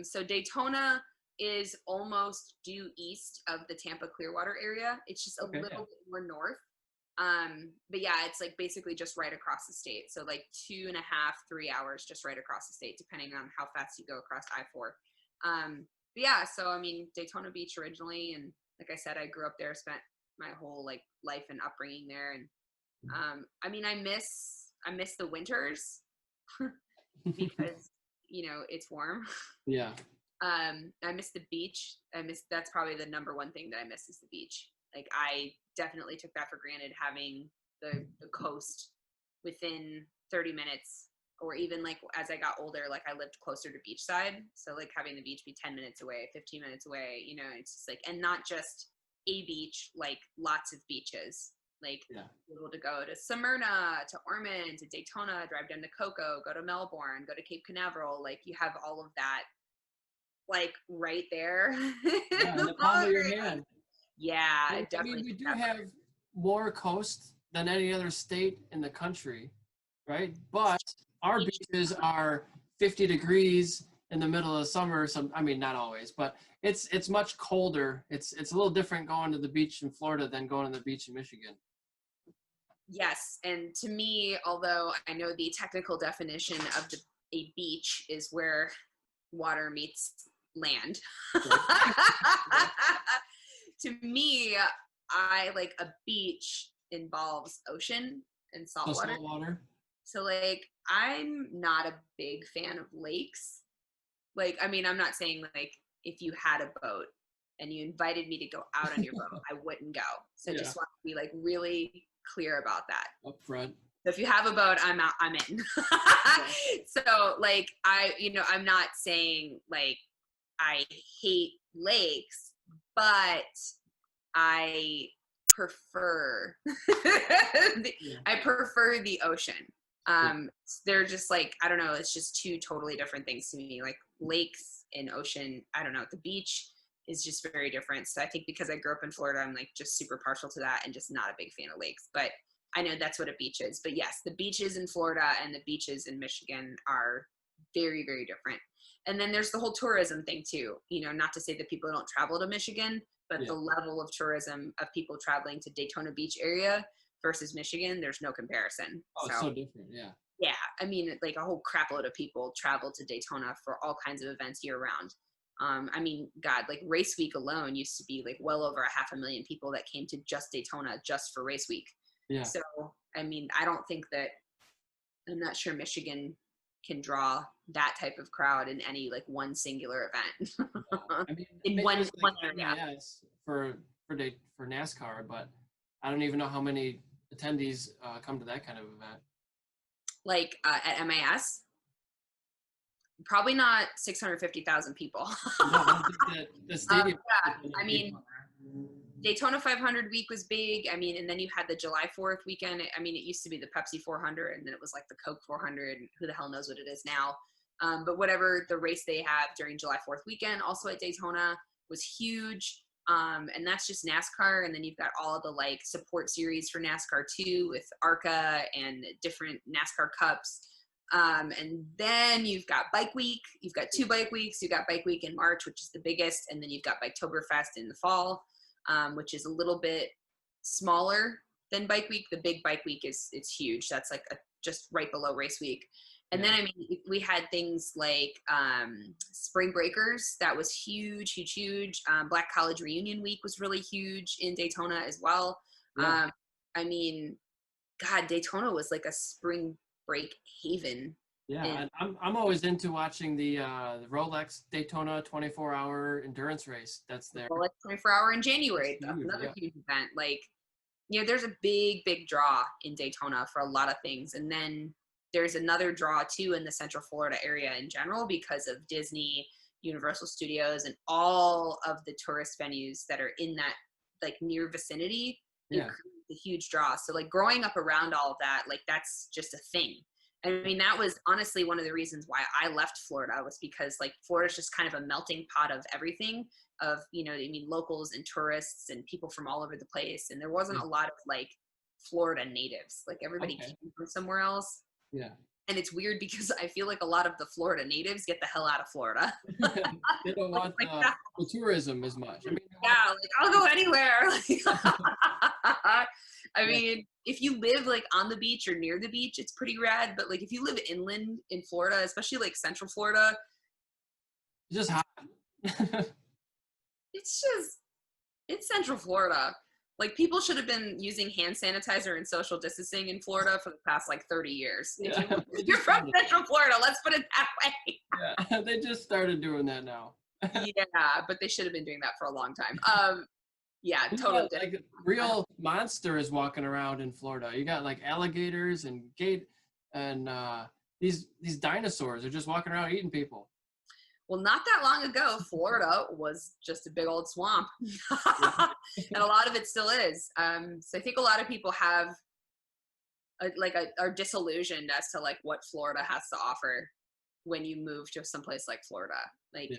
So Daytona is almost due east of the Tampa Clearwater area. It's just a Okay, little yeah. bit more north. But yeah, it's like basically just right across the state. So like 2.5, 3 hours just right across the state, depending on how fast you go across I-4. But yeah, so I mean, Daytona Beach originally, and like I said, I grew up there, spent my whole like life and upbringing there, and I mean, I miss the winters because it's warm. Yeah. I miss the beach. That's probably the number one thing that I miss is the beach. Like I definitely took that for granted, having the coast within 30 minutes, or even like as I got older, like I lived closer to beachside. So like having the beach be 10 minutes away, 15 minutes away, it's just like, and not just a beach, like lots of beaches. Like Yeah. able to go to Smyrna, to Ormond, to Daytona, drive down to Cocoa, go to Melbourne, go to Cape Canaveral. Like you have all of that, like right there. Yeah, in the palm of your hand. Yeah, I it mean, definitely. we do have more coast than any other state in the country, right? But our beaches are 50 degrees in the middle of summer. I mean, not always, but it's much colder. It's a little different going to the beach in Florida than going to the beach in Michigan. Yes, and to me, although I know the technical definition of a beach is where water meets land. To me, I like a beach involves ocean and salt water. Salt water. So like I'm not a big fan of lakes. Like, I mean, I'm not saying like if you had a boat and you invited me to go out on your boat, I wouldn't go. So I just want to be like really clear about that. Up front. So if you have a boat, I'm out, I'm in. So like I'm not saying like I hate lakes, but I prefer I prefer the ocean. They're just like, I don't know, it's just two totally different things to me. Like lakes and ocean, I don't know, the beach is just very different. So I think because I grew up in Florida, I'm like just super partial to that and just not a big fan of lakes. But I know that's what a beach is, but yes, the beaches in Florida and the beaches in Michigan are very, very different. And then there's the whole tourism thing too. Not to say that people don't travel to Michigan, but Yeah. the level of tourism of people traveling to Daytona Beach area versus Michigan, there's no comparison. Oh, it's So so different. Yeah. yeah, I mean, like a whole crap load of people travel to Daytona for all kinds of events year round. I mean, God, like race week alone used to be like well over 500,000 people that came to just Daytona just for race week. Yeah. So, I mean, I'm not sure Michigan can draw that type of crowd in any like one singular event. I mean, In maybe one it's like area. MIS for NASCAR, but I don't even know how many attendees come to that kind of event. Like at MAS, probably not 650,000 people. No, I think that the stadium. I mean, Daytona 500 week was big. I mean, and then you had the July 4th weekend. I mean, it used to be the Pepsi 400, and then it was like the Coke 400. Who the hell knows what it is now? But whatever the race they have during July 4th weekend, also at Daytona, was huge. And that's just NASCAR. And then you've got all the like support series for NASCAR too, with ARCA and different NASCAR Cups. And then you've got Bike Week. You've got 2 bike weeks. You've got Bike Week in March, which is the biggest, and then you've got Biketoberfest in the fall, which is a little bit smaller than Bike Week. The big Bike Week it's huge. That's like just right below race week. And then, I mean, we had things like Spring Breakers. That was huge, huge, huge. Black College Reunion Week was really huge in Daytona as well. Yeah. I mean, God, Daytona was like a spring break haven. Yeah, and I'm always into watching the Rolex Daytona 24-hour endurance race. That's there. Well, like 24-hour in January. That's Huge, another yeah. huge event. Like, there's a big, big draw in Daytona for a lot of things. And then there's another draw too in the Central Florida area in general because of Disney, Universal Studios, and all of the tourist venues that are in that like near vicinity. Yeah. The huge draw. So like growing up around all of that, like that's just a thing. I mean, that was honestly one of the reasons why I left Florida, was because like Florida's just kind of a melting pot of everything, of, I mean, locals and tourists and people from all over the place. And there wasn't a lot of like Florida natives. Like everybody came from somewhere else. Yeah. And it's weird because I feel like a lot of the Florida natives get the hell out of Florida. They don't want the tourism as much. I mean, yeah, like I'll go anywhere. I mean, if you live like on the beach or near the beach, it's pretty rad. But like if you live inland in Florida, especially like Central Florida, it's just hot. it's Central Florida. Like people should have been using hand sanitizer and social distancing in Florida for the past like 30 years. Yeah, If you're from Central Florida, let's put it that way. Yeah, they just started doing that now. Yeah, but they should have been doing that for a long time. Yeah, totally. Like real monsters walking around in Florida. You got like alligators and these dinosaurs are just walking around eating people. Well, not that long ago, Florida was just a big old swamp. And a lot of it still is. So I think a lot of people have are disillusioned as to like what Florida has to offer when you move to someplace like Florida. Like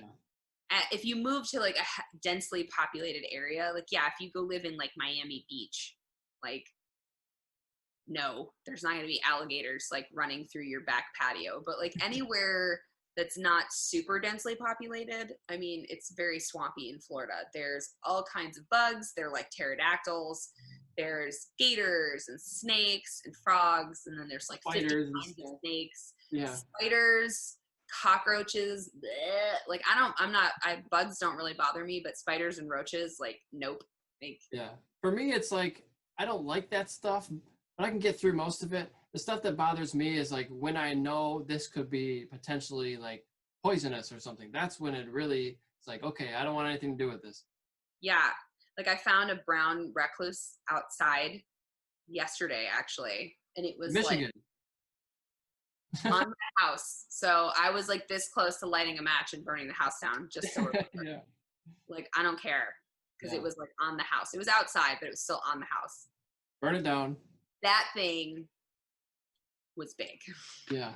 if you move to like a densely populated area, like, yeah, if you go live in like Miami Beach, like, no, there's not going to be alligators like running through your back patio, but like anywhere that's not super densely populated, I mean, it's very swampy in Florida. There's all kinds of bugs. They're like pterodactyls. There's gators and snakes and frogs. And then there's like 50 kinds of snakes. Yeah. Spiders, cockroaches. Bleh. Like, bugs don't really bother me, but spiders and roaches, like, nope. Like, yeah. For me, it's like, I don't like that stuff, but I can get through most of it. The stuff that bothers me is like when I know this could be potentially like poisonous or something. That's when it's like, okay, I don't want anything to do with this. Yeah. Like I found a brown recluse outside yesterday, actually. And it was Michigan. Like on my house. So I was like this close to lighting a match and burning the house down just so Yeah. Like, I don't care. Because it was like on the house. It was outside, but it was still on the house. Burn it down. That thing was big. Yeah.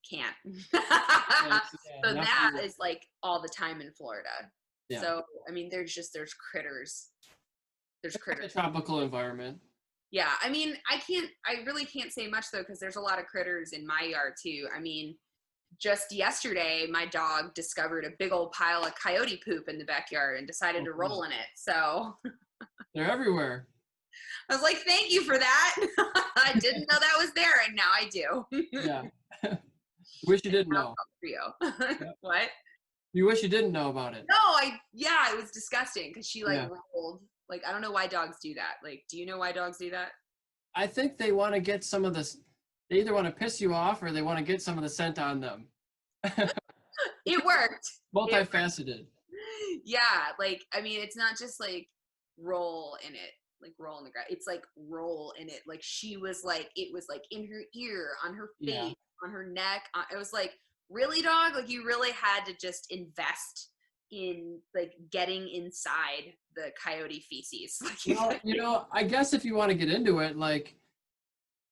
Can't. Yeah, so that is like all the time in Florida. Yeah. So I mean, there's critters. There's critters. A tropical environment. Yeah, I mean, I really can't say much though, because there's a lot of critters in my yard too. I mean, just yesterday, my dog discovered a big old pile of coyote poop in the backyard and decided Oh, to cool. roll in it. So They're everywhere. I was like, thank you for that. I didn't know that was there, and now I do. Yeah. Wish you didn't Now know. it's all for you. Yeah. What? You wish you didn't know about it. No, yeah, it was disgusting because she like Yeah. rolled. Like, I don't know why dogs do that. Like, do you know why dogs do that? I think they want to get some of this. They either want to piss you off or they want to get some of the scent on them. It worked. It Multifaceted. Yeah, like I mean, it's not just like roll in it, like roll in the grass. It's like roll in it. Like she was like, it was like in her ear, on her Yeah. face, on her neck. It was like, really, dog? Like you really had to just invest in like getting inside the coyote feces. Well, I guess if you want to get into it, like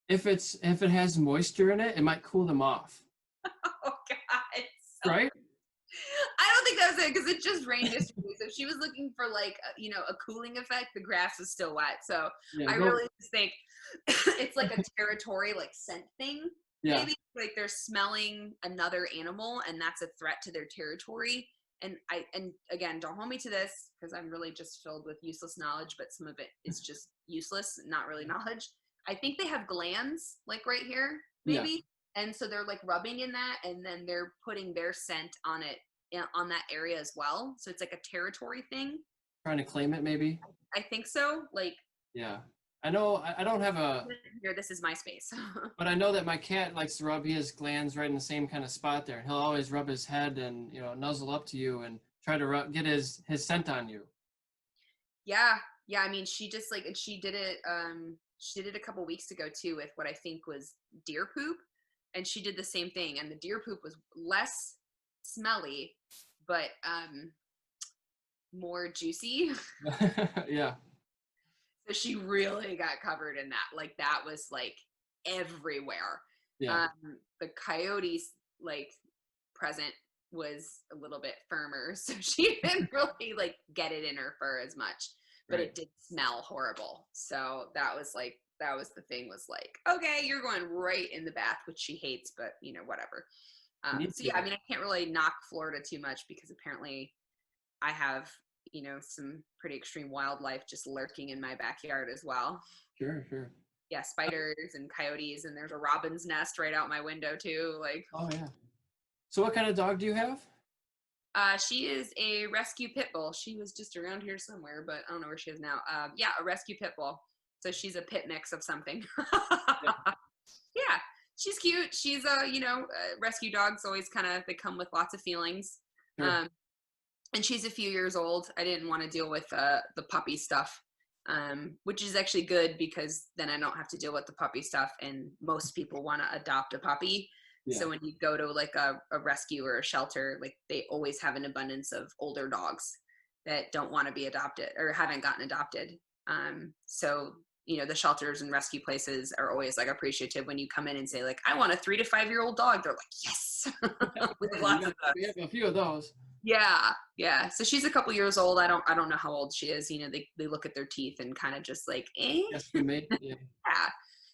if it has moisture in it, it might cool them off, Oh God. So right? I don't think that was it because it just rained yesterday. So if she was looking for like a cooling effect, the grass was still wet. So Yeah. I really just think it's like a territory like scent thing. Yeah. Maybe like they're smelling another animal and that's a threat to their territory. And again, don't hold me to this because I'm really just filled with useless knowledge, but some of it is just useless, not really knowledge. I think they have glands like right here, Yeah. maybe. And so they're like rubbing in that and then they're putting their scent on it on that area as well. So it's like a territory thing. Trying to claim it, maybe. I think so. Like Yeah. I know. I don't have a. here, this is my space. But I know that my cat likes to rub his glands right in the same kind of spot there. He'll always rub his head and nuzzle up to you and try to get his scent on you. Yeah. Yeah. I mean, she just like, and she did it a couple weeks ago too with what I think was deer poop. And she did the same thing. And the deer poop was less smelly, but more juicy. Yeah. So she really got covered in that. Like that was like everywhere. Yeah. The coyotes like present was a little bit firmer, so she didn't really like get it in her fur as much, but Right. it did smell horrible. So that was the thing was like, okay, you're going right in the bath, which she hates, but whatever. So yeah, I mean, I can't really knock Florida too much because apparently I have some pretty extreme wildlife just lurking in my backyard as well. Sure. Sure. Yeah, spiders and coyotes, and there's a robin's nest right out my window too. Like, Oh yeah. So what kind of dog do you have? she is a rescue pit bull. She was just around here somewhere, but I don't know where she is now. Yeah, a rescue pit bull. So she's a pit mix of something. Yeah. Yeah, she's cute. She's rescue dogs always they come with lots of feelings. Sure. And she's a few years old. I didn't want to deal with the puppy stuff, which is actually good because then I don't have to deal with the puppy stuff. And most people want to adopt a puppy. Yeah. So when you go to like a rescue or a shelter, like they always have an abundance of older dogs that don't want to be adopted or haven't gotten adopted. So the shelters and rescue places are always like appreciative when you come in and say like, I want a 3 to 5 year old dog. They're like, yes. We have lots of those. We have a few of those. Yeah. So she's a couple years old. I don't know how old she is. They look at their teeth and kind of just like, eh. Yes, you made. Yeah. Yeah.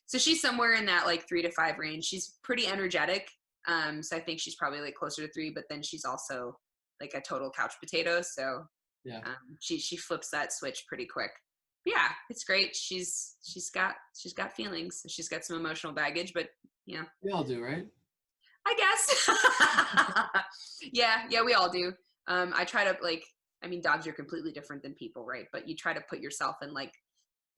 So she's somewhere in that like 3 to 5 range. She's pretty energetic. So I think she's probably like closer to 3, but then she's also like a total couch potato. So Yeah. She flips that switch pretty quick. Yeah, it's great. She's got feelings. She's got some emotional baggage, but We all do, right? I guess. Yeah, we all do. I try to dogs are completely different than people, right? But you try to put yourself in like,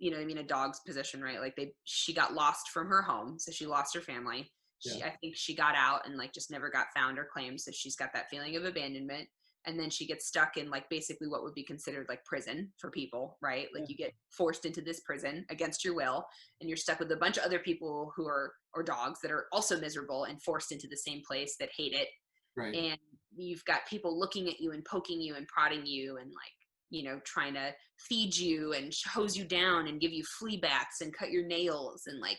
a dog's position, right? Like she got lost from her home, so she lost her family. Yeah. I think she got out and like just never got found or claimed, so she's got that feeling of abandonment. And then she gets stuck in like basically what would be considered like prison for people, right? Like you get forced into this prison against your will, and you're stuck with a bunch of other people who are or dogs that are also miserable and forced into the same place that hate it. Right. And you've got people looking at you and poking you and prodding you and like trying to feed you and hose you down and give you flea bats and cut your nails and like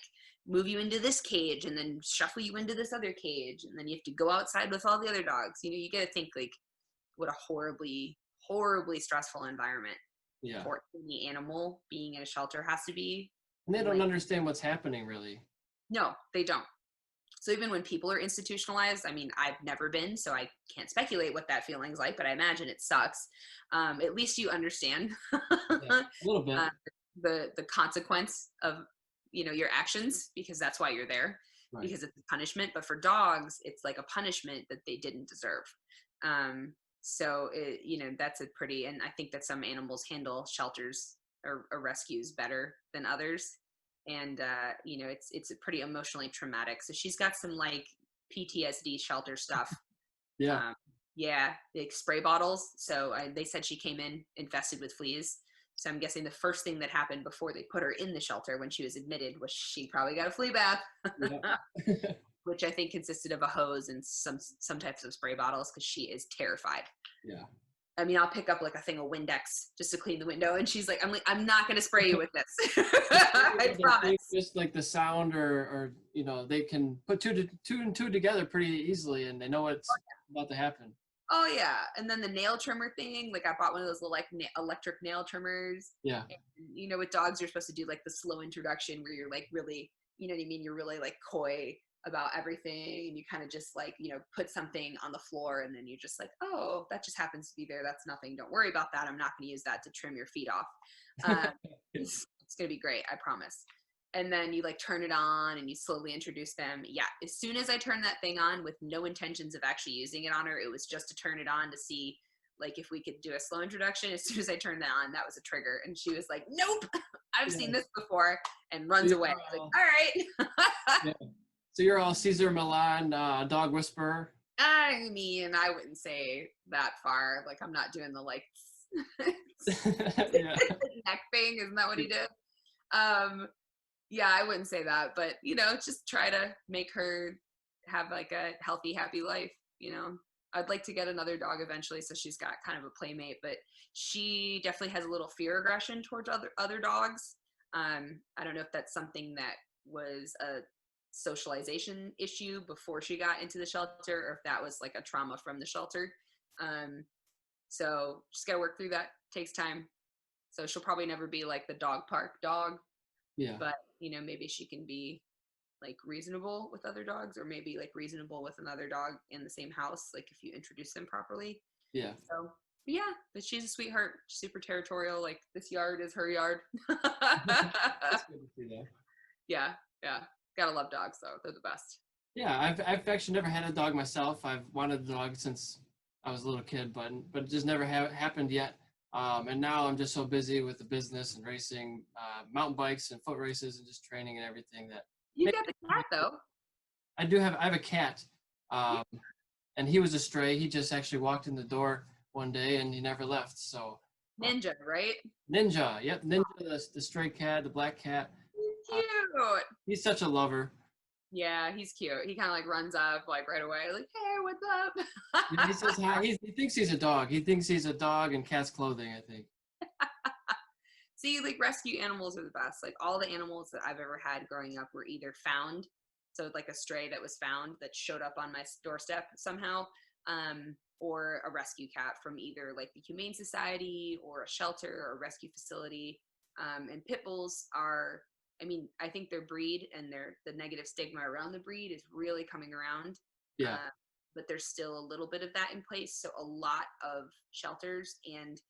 move you into this cage and then shuffle you into this other cage, and then you have to go outside with all the other dogs. You got to think like what a horribly horribly stressful environment Yeah. for any animal being in a shelter has to be. And they don't Like, understand what's happening, really. no, they don't. So even when people are institutionalized, I mean, I've never been, so I can't speculate what that feeling's like, but I imagine it sucks. At least you understand Yeah, a little bit. uh, the consequence of your actions, because that's why you're there, Right. because it's a punishment. But for dogs, it's like a punishment that they didn't deserve. So that's a pretty, and I think that some animals handle shelters or rescues better than others. And it's pretty emotionally traumatic. So she's got some like PTSD shelter stuff. Yeah. um, yeah, like spray bottles. So they said she came in infested with fleas. So I'm guessing the first thing that happened before they put her in the shelter when she was admitted was she probably got a flea bath, Yeah. which I think consisted of a hose and some types of spray bottles, because she is terrified. Yeah. I mean, I'll pick up like a thing of Windex just to clean the window, and she's like, I'm not going to spray you with this. I promise. Just like the sound, or they can put two and two together pretty easily, and they know what's about to happen. Oh yeah, and then the nail trimmer thing. Like I bought one of those little like electric nail trimmers. Yeah. And, with dogs, you're supposed to do like the slow introduction where you're like really, you know what I mean? You're really like coy about everything, and you kind of just like put something on the floor, and then you're just like, oh, that just happens to be there. That's nothing. Don't worry about that. I'm not going to use that to trim your feet off. It's going to be great. I promise. And then you like turn it on and you slowly introduce them. Yeah, as soon as I turned that thing on with no intentions of actually using it on her, it was just to turn it on to see like if we could do a slow introduction. As soon as I turned that on, that was a trigger, and she was like, nope, I've seen this before, and runs away. I was like, all right. Yeah. So you're all Caesar Milan dog whisperer. I mean, I wouldn't say that far. Like I'm not doing the like Yeah. neck thing. Isn't that what he did? Yeah, I wouldn't say that, but just try to make her have like a healthy, happy life. I'd like to get another dog eventually, so she's got kind of a playmate, but she definitely has a little fear aggression towards other dogs. I don't know if that's something that was a socialization issue before she got into the shelter, or if that was like a trauma from the shelter. So just gotta work through that. Takes time. So she'll probably never be like the dog park dog. Yeah. But maybe she can be like reasonable with other dogs, or maybe like reasonable with another dog in the same house, like if you introduce them properly. Yeah. So yeah, but she's a sweetheart, super territorial. Like this yard is her yard. That's good to see that. Yeah, gotta love dogs though, they're the best. Yeah, I've actually never had a dog myself. I've wanted a dog since I was a little kid, but it just never happened yet. And now I'm just so busy with the business and racing, mountain bikes and foot races and just training and everything that. You got the cat though. I have a cat, and he was a stray. He just actually walked in the door one day and he never left. So Ninja, right? Ninja, yep, Ninja, the stray cat, the black cat. Cute. He's such a lover. Yeah, he's cute. He kind of like runs up like right away, like, hey, what's up? Yeah, he says hi. He thinks he's a dog. He thinks he's a dog in cat's clothing, I think. See, like rescue animals are the best. Like all the animals that I've ever had growing up were either found, so like a stray that was found that showed up on my doorstep somehow, or a rescue cat from either like the Humane Society or a shelter or a rescue facility. And pit bulls are, I mean, I think their breed and the negative stigma around the breed is really coming around. Yeah. But there's still a little bit of that in place. So a lot of shelters and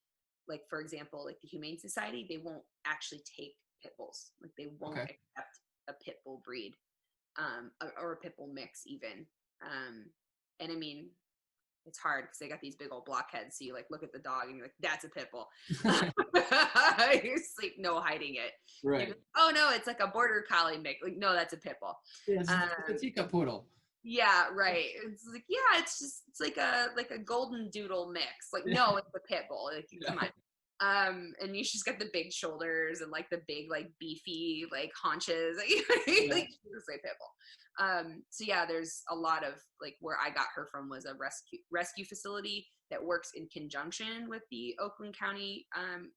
like, for example, like the Humane Society, they won't actually take pit bulls. Like they won't accept a pit bull breed, or a pit bull mix even. And I mean, it's hard because they got these big old blockheads. So you like look at the dog and you're like, that's a pit bull. It's like no hiding it. Right. Like, oh no, it's like a border collie mix. Like no, that's a pit bull. Yeah, it's a teacup poodle. Yeah, right. It's like, yeah, it's like a golden doodle mix. Like no, it's a pit bull. Like come on. And she's got the big shoulders and like the big like beefy like haunches. Like she's a pit bull. So yeah, there's a lot of like where I got her from was a rescue facility that works in conjunction with the Oakland County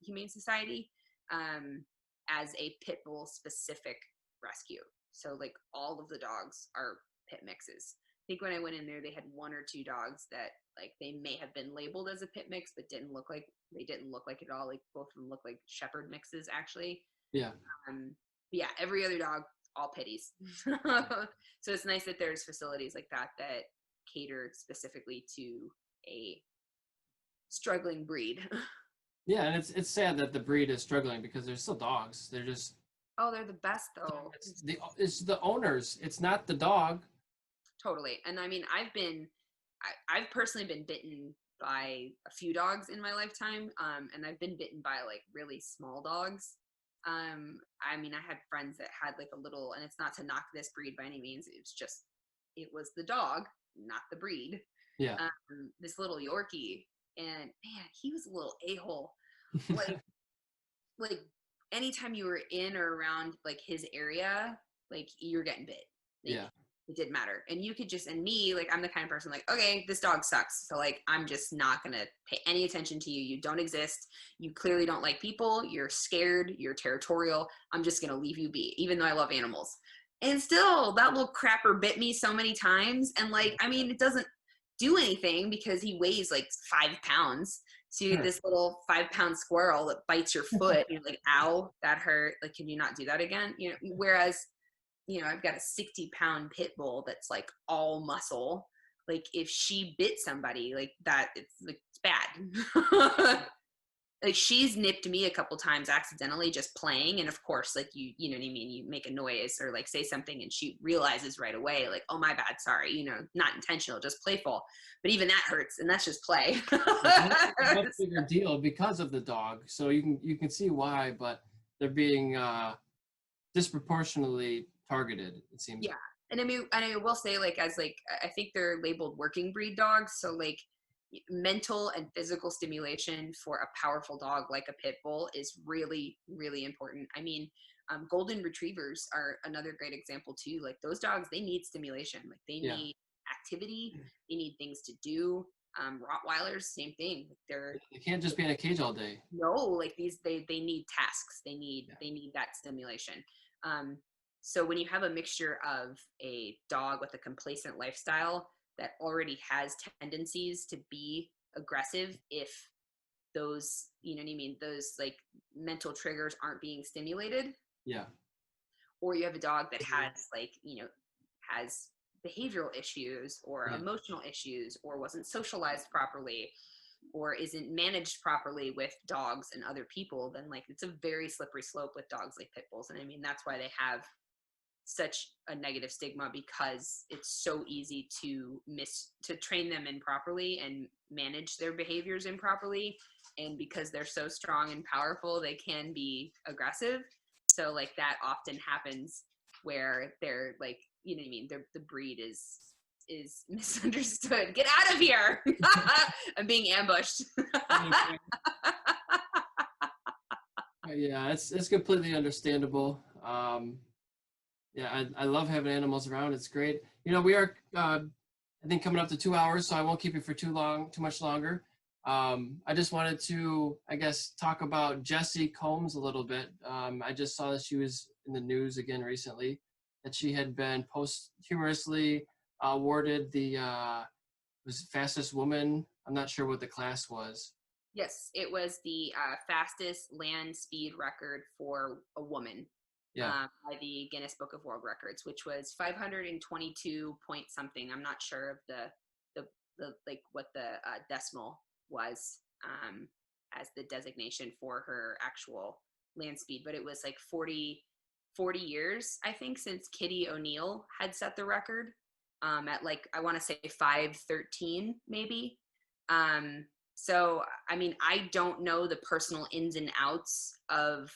Humane Society as a pit bull specific rescue. So like all of the dogs are pit mixes. I think when I went in there, they had one or two dogs that like they may have been labeled as a pit mix, but didn't look like it at all. Like both of them look like shepherd mixes actually. Yeah. Yeah, every other dog, all pitties. So it's nice that there's facilities like that that cater specifically to a struggling breed. Yeah, and it's sad that the breed is struggling because they're still dogs. They're just Oh, they're the best though. it's the owners. It's not the dog. Totally. And I mean, I've personally been bitten by a few dogs in my lifetime. And I've been bitten by like really small dogs. I mean, I had friends that had like a little, and it's not to knock this breed by any means. It's just, it was the dog, not the breed. Yeah. This little Yorkie, and man, he was a little a-hole. Like, like anytime you were in or around like his area, like you're getting bit. Like, Yeah. it didn't matter. And you could just, and me, like I'm the kind of person like, okay, this dog sucks. So like, I'm just not going to pay any attention to you. You don't exist. You clearly don't like people. You're scared. You're territorial. I'm just going to leave you be, even though I love animals. And still that little crapper bit me so many times. And like, I mean, it doesn't do anything because he weighs like 5 pounds. So you get this little 5-pound squirrel that bites your foot. You're like, ow, that hurt. Like, can you not do that again? You know, whereas, you know, I've got a 60-pound pit bull that's like all muscle. Like if she bit somebody like that, it's like, it's bad. Like she's nipped me a couple times accidentally just playing. And of course, like you know what I mean? You make a noise or like say something and she realizes right away, like, oh my bad, sorry, you know, not intentional, just playful. But even that hurts and that's just play. It's a much bigger deal because of the dog. So you can see why, but they're being disproportionately targeted, it seems. Yeah. And I mean, and I will say like, as like, I think they're labeled working breed dogs. So like mental and physical stimulation for a powerful dog like a pit bull is really, really important. I mean, golden retrievers are another great example too. Like those dogs, they need stimulation. Like they Yeah. need activity. They need things to do. Rottweilers, same thing. Like They can't just be in a cage all day. no, like these, they need tasks. They need that stimulation. So when you have a mixture of a dog with a complacent lifestyle that already has tendencies to be aggressive if those, you know what I mean, those like mental triggers aren't being stimulated. Yeah. Or you have a dog that has like, you know, has behavioral issues or emotional issues or wasn't socialized properly or isn't managed properly with dogs and other people, then like it's a very slippery slope with dogs like pit bulls. And I mean, that's why they have such a negative stigma, because it's so easy to train them improperly and manage their behaviors improperly. And because they're so strong and powerful, they can be aggressive. So like that often happens where they're like, you know what I mean? The breed is misunderstood. Get out of here. I'm being ambushed. Yeah, it's completely understandable. Yeah, I love having animals around. It's great. You know, we are, I think, coming up to 2 hours, so I won't keep you for too much longer. I just wanted to, I guess, talk about Jessie Combs a little bit. I just saw that she was in the news again recently, that she had been posthumously awarded the was fastest woman. I'm not sure what the class was. Yes, it was the fastest land speed record for a woman. Yeah. By the Guinness Book of World Records, which was 522 point something. I'm not sure of the like what the decimal was as the designation for her actual land speed, but it was like 40 years, I think, since Kitty O'Neill had set the record at like, I want to say 5:13 maybe. So, I mean, I don't know the personal ins and outs of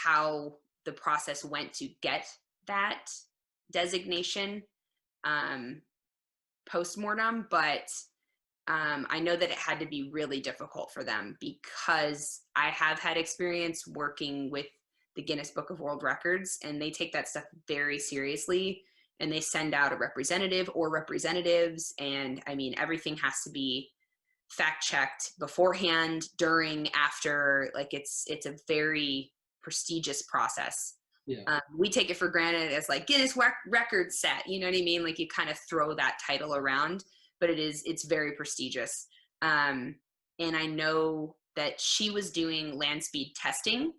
how the process went to get that designation post-mortem, but I know that it had to be really difficult for them, because I have had experience working with the Guinness Book of World Records, and they take that stuff very seriously, and they send out a representative or representatives, and I mean, everything has to be fact-checked beforehand, during, after. Like it's a very prestigious process. Yeah. We take it for granted as like Guinness record set, you know what I mean? Like you kind of throw that title around, but it's very prestigious. And I know that she was doing land speed testing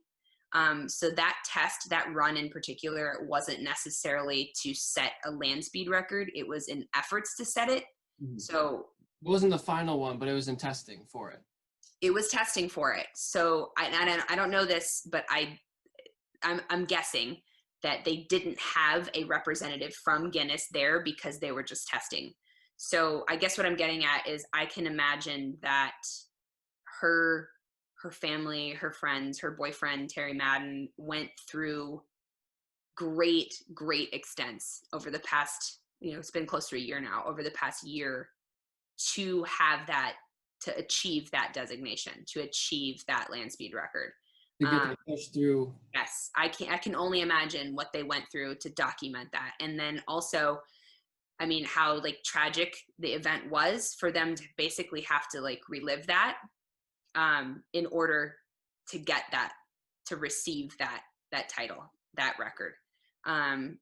So that test, that run in particular, wasn't necessarily to set a land speed record. It was in efforts to set it. Mhm. So It wasn't the final one, but it was in testing for it. it was testing for it. So I don't know this, but I'm guessing that they didn't have a representative from Guinness there because they were just testing. So I guess what I'm getting at is I can imagine that her family, her friends, her boyfriend Terry Madden went through great extents over the past, it's been close to a year now, over the past year, to have that, to achieve that designation, to achieve that land speed record. To get that push through. Yes, I can only imagine what they went through to document that. And then also, I mean, how like tragic the event was for them to basically have to like relive that in order to get that, to receive that title, that record.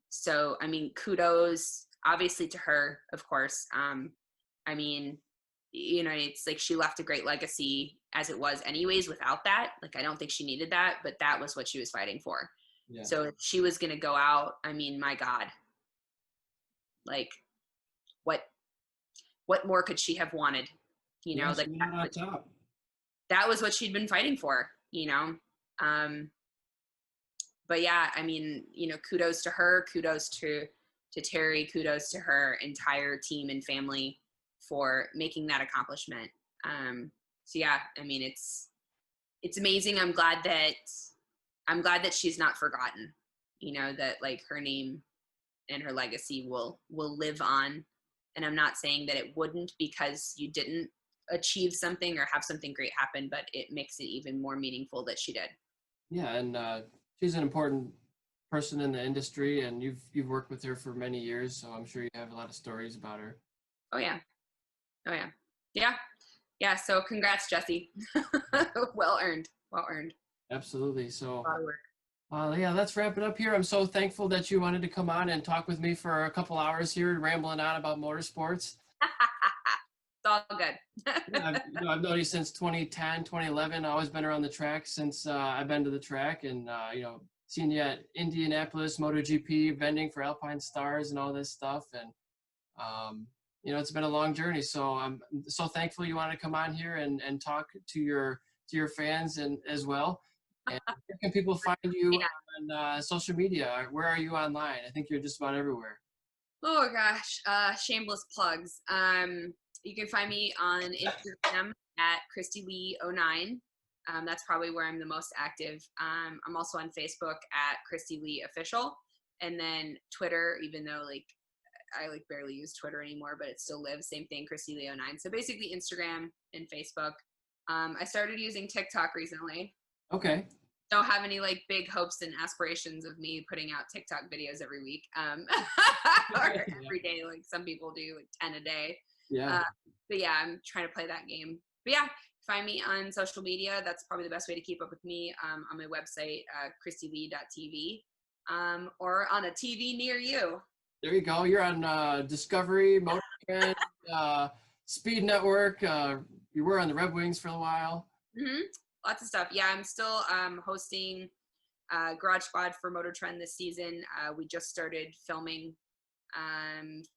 So I mean, kudos obviously to her, of course. I mean, it's like she left a great legacy as it was anyways without that. Like, I don't think she needed that, but that was what she was fighting for. Yeah. So if she was going to go out, I mean, my God, like what more could she have wanted? Yeah, Like she got on top. that was what she'd been fighting for, but yeah, I mean, kudos to her, kudos to Terry, kudos to her entire team and family for making that accomplishment. So yeah, I mean, it's amazing. I'm glad that she's not forgotten, that like her name and her legacy will live on. And I'm not saying that it wouldn't because you didn't achieve something or have something great happen, but it makes it even more meaningful that she did. Yeah, and she's an important person in the industry, and you've worked with her for many years, so I'm sure you have a lot of stories about her. Oh yeah. Yeah. So congrats, Jesse. Well earned. Absolutely. So, A lot of work. yeah, let's wrap it up here. I'm so thankful that you wanted to come on and talk with me for a couple hours here, rambling on about motorsports. It's all good. Yeah, I've noticed since 2010, 2011, I've always been around the track since I've been to the track, and seen you at Indianapolis MotoGP, vending for Alpine Stars and all this stuff, and it's been a long journey. So I'm so thankful you want to come on here and talk to your fans and as well. And where can people find you on social media? Where are you online? I think you're just about everywhere. Oh gosh, shameless plugs. You can find me on Instagram at Cristy Lee 09. That's probably where I'm the most active. I'm also on Facebook at Cristy Lee Official, and then Twitter, even though I barely use Twitter anymore, but it still lives. Same thing, Cristy Lee 09. So basically Instagram and Facebook. I started using TikTok recently. Okay. Don't have any big hopes and aspirations of me putting out TikTok videos every week or every day, like some people do, 10 a day. Yeah. But yeah, I'm trying to play that game. But yeah, find me on social media. That's probably the best way to keep up with me, on my website, ChristyLee.tv, or on a TV near you. There you go. You're on Discovery, Motortrend, Speed Network. You were on the Red Wings for a while. Mm-hmm. Lots of stuff. Yeah, I'm still hosting Garage Squad for Motor Trend this season. We just started filming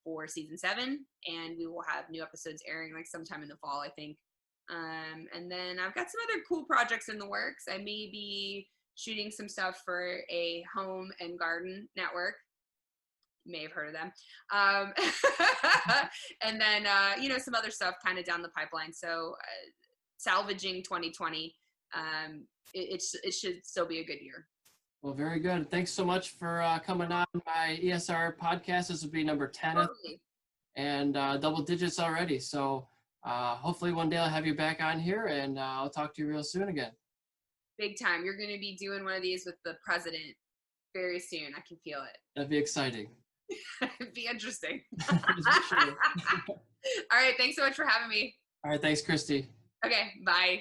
for season 7, and we will have new episodes airing sometime in the fall, I think. And then I've got some other cool projects in the works. I may be shooting some stuff for a home and garden network. You may have heard of them. And then some other stuff kind of down the pipeline. So salvaging 2020. It should still be a good year. Well, very good. Thanks so much for coming on my ESR podcast. This will be number 10 Totally. And double digits already. So hopefully one day I'll have you back on here, and I'll talk to you real soon again. Big time. You're going to be doing one of these with the president very soon. I can feel it. That'd be exciting. It'd be interesting. Sure. All right. Thanks so much for having me. All right. Thanks, Cristy. Okay. Bye.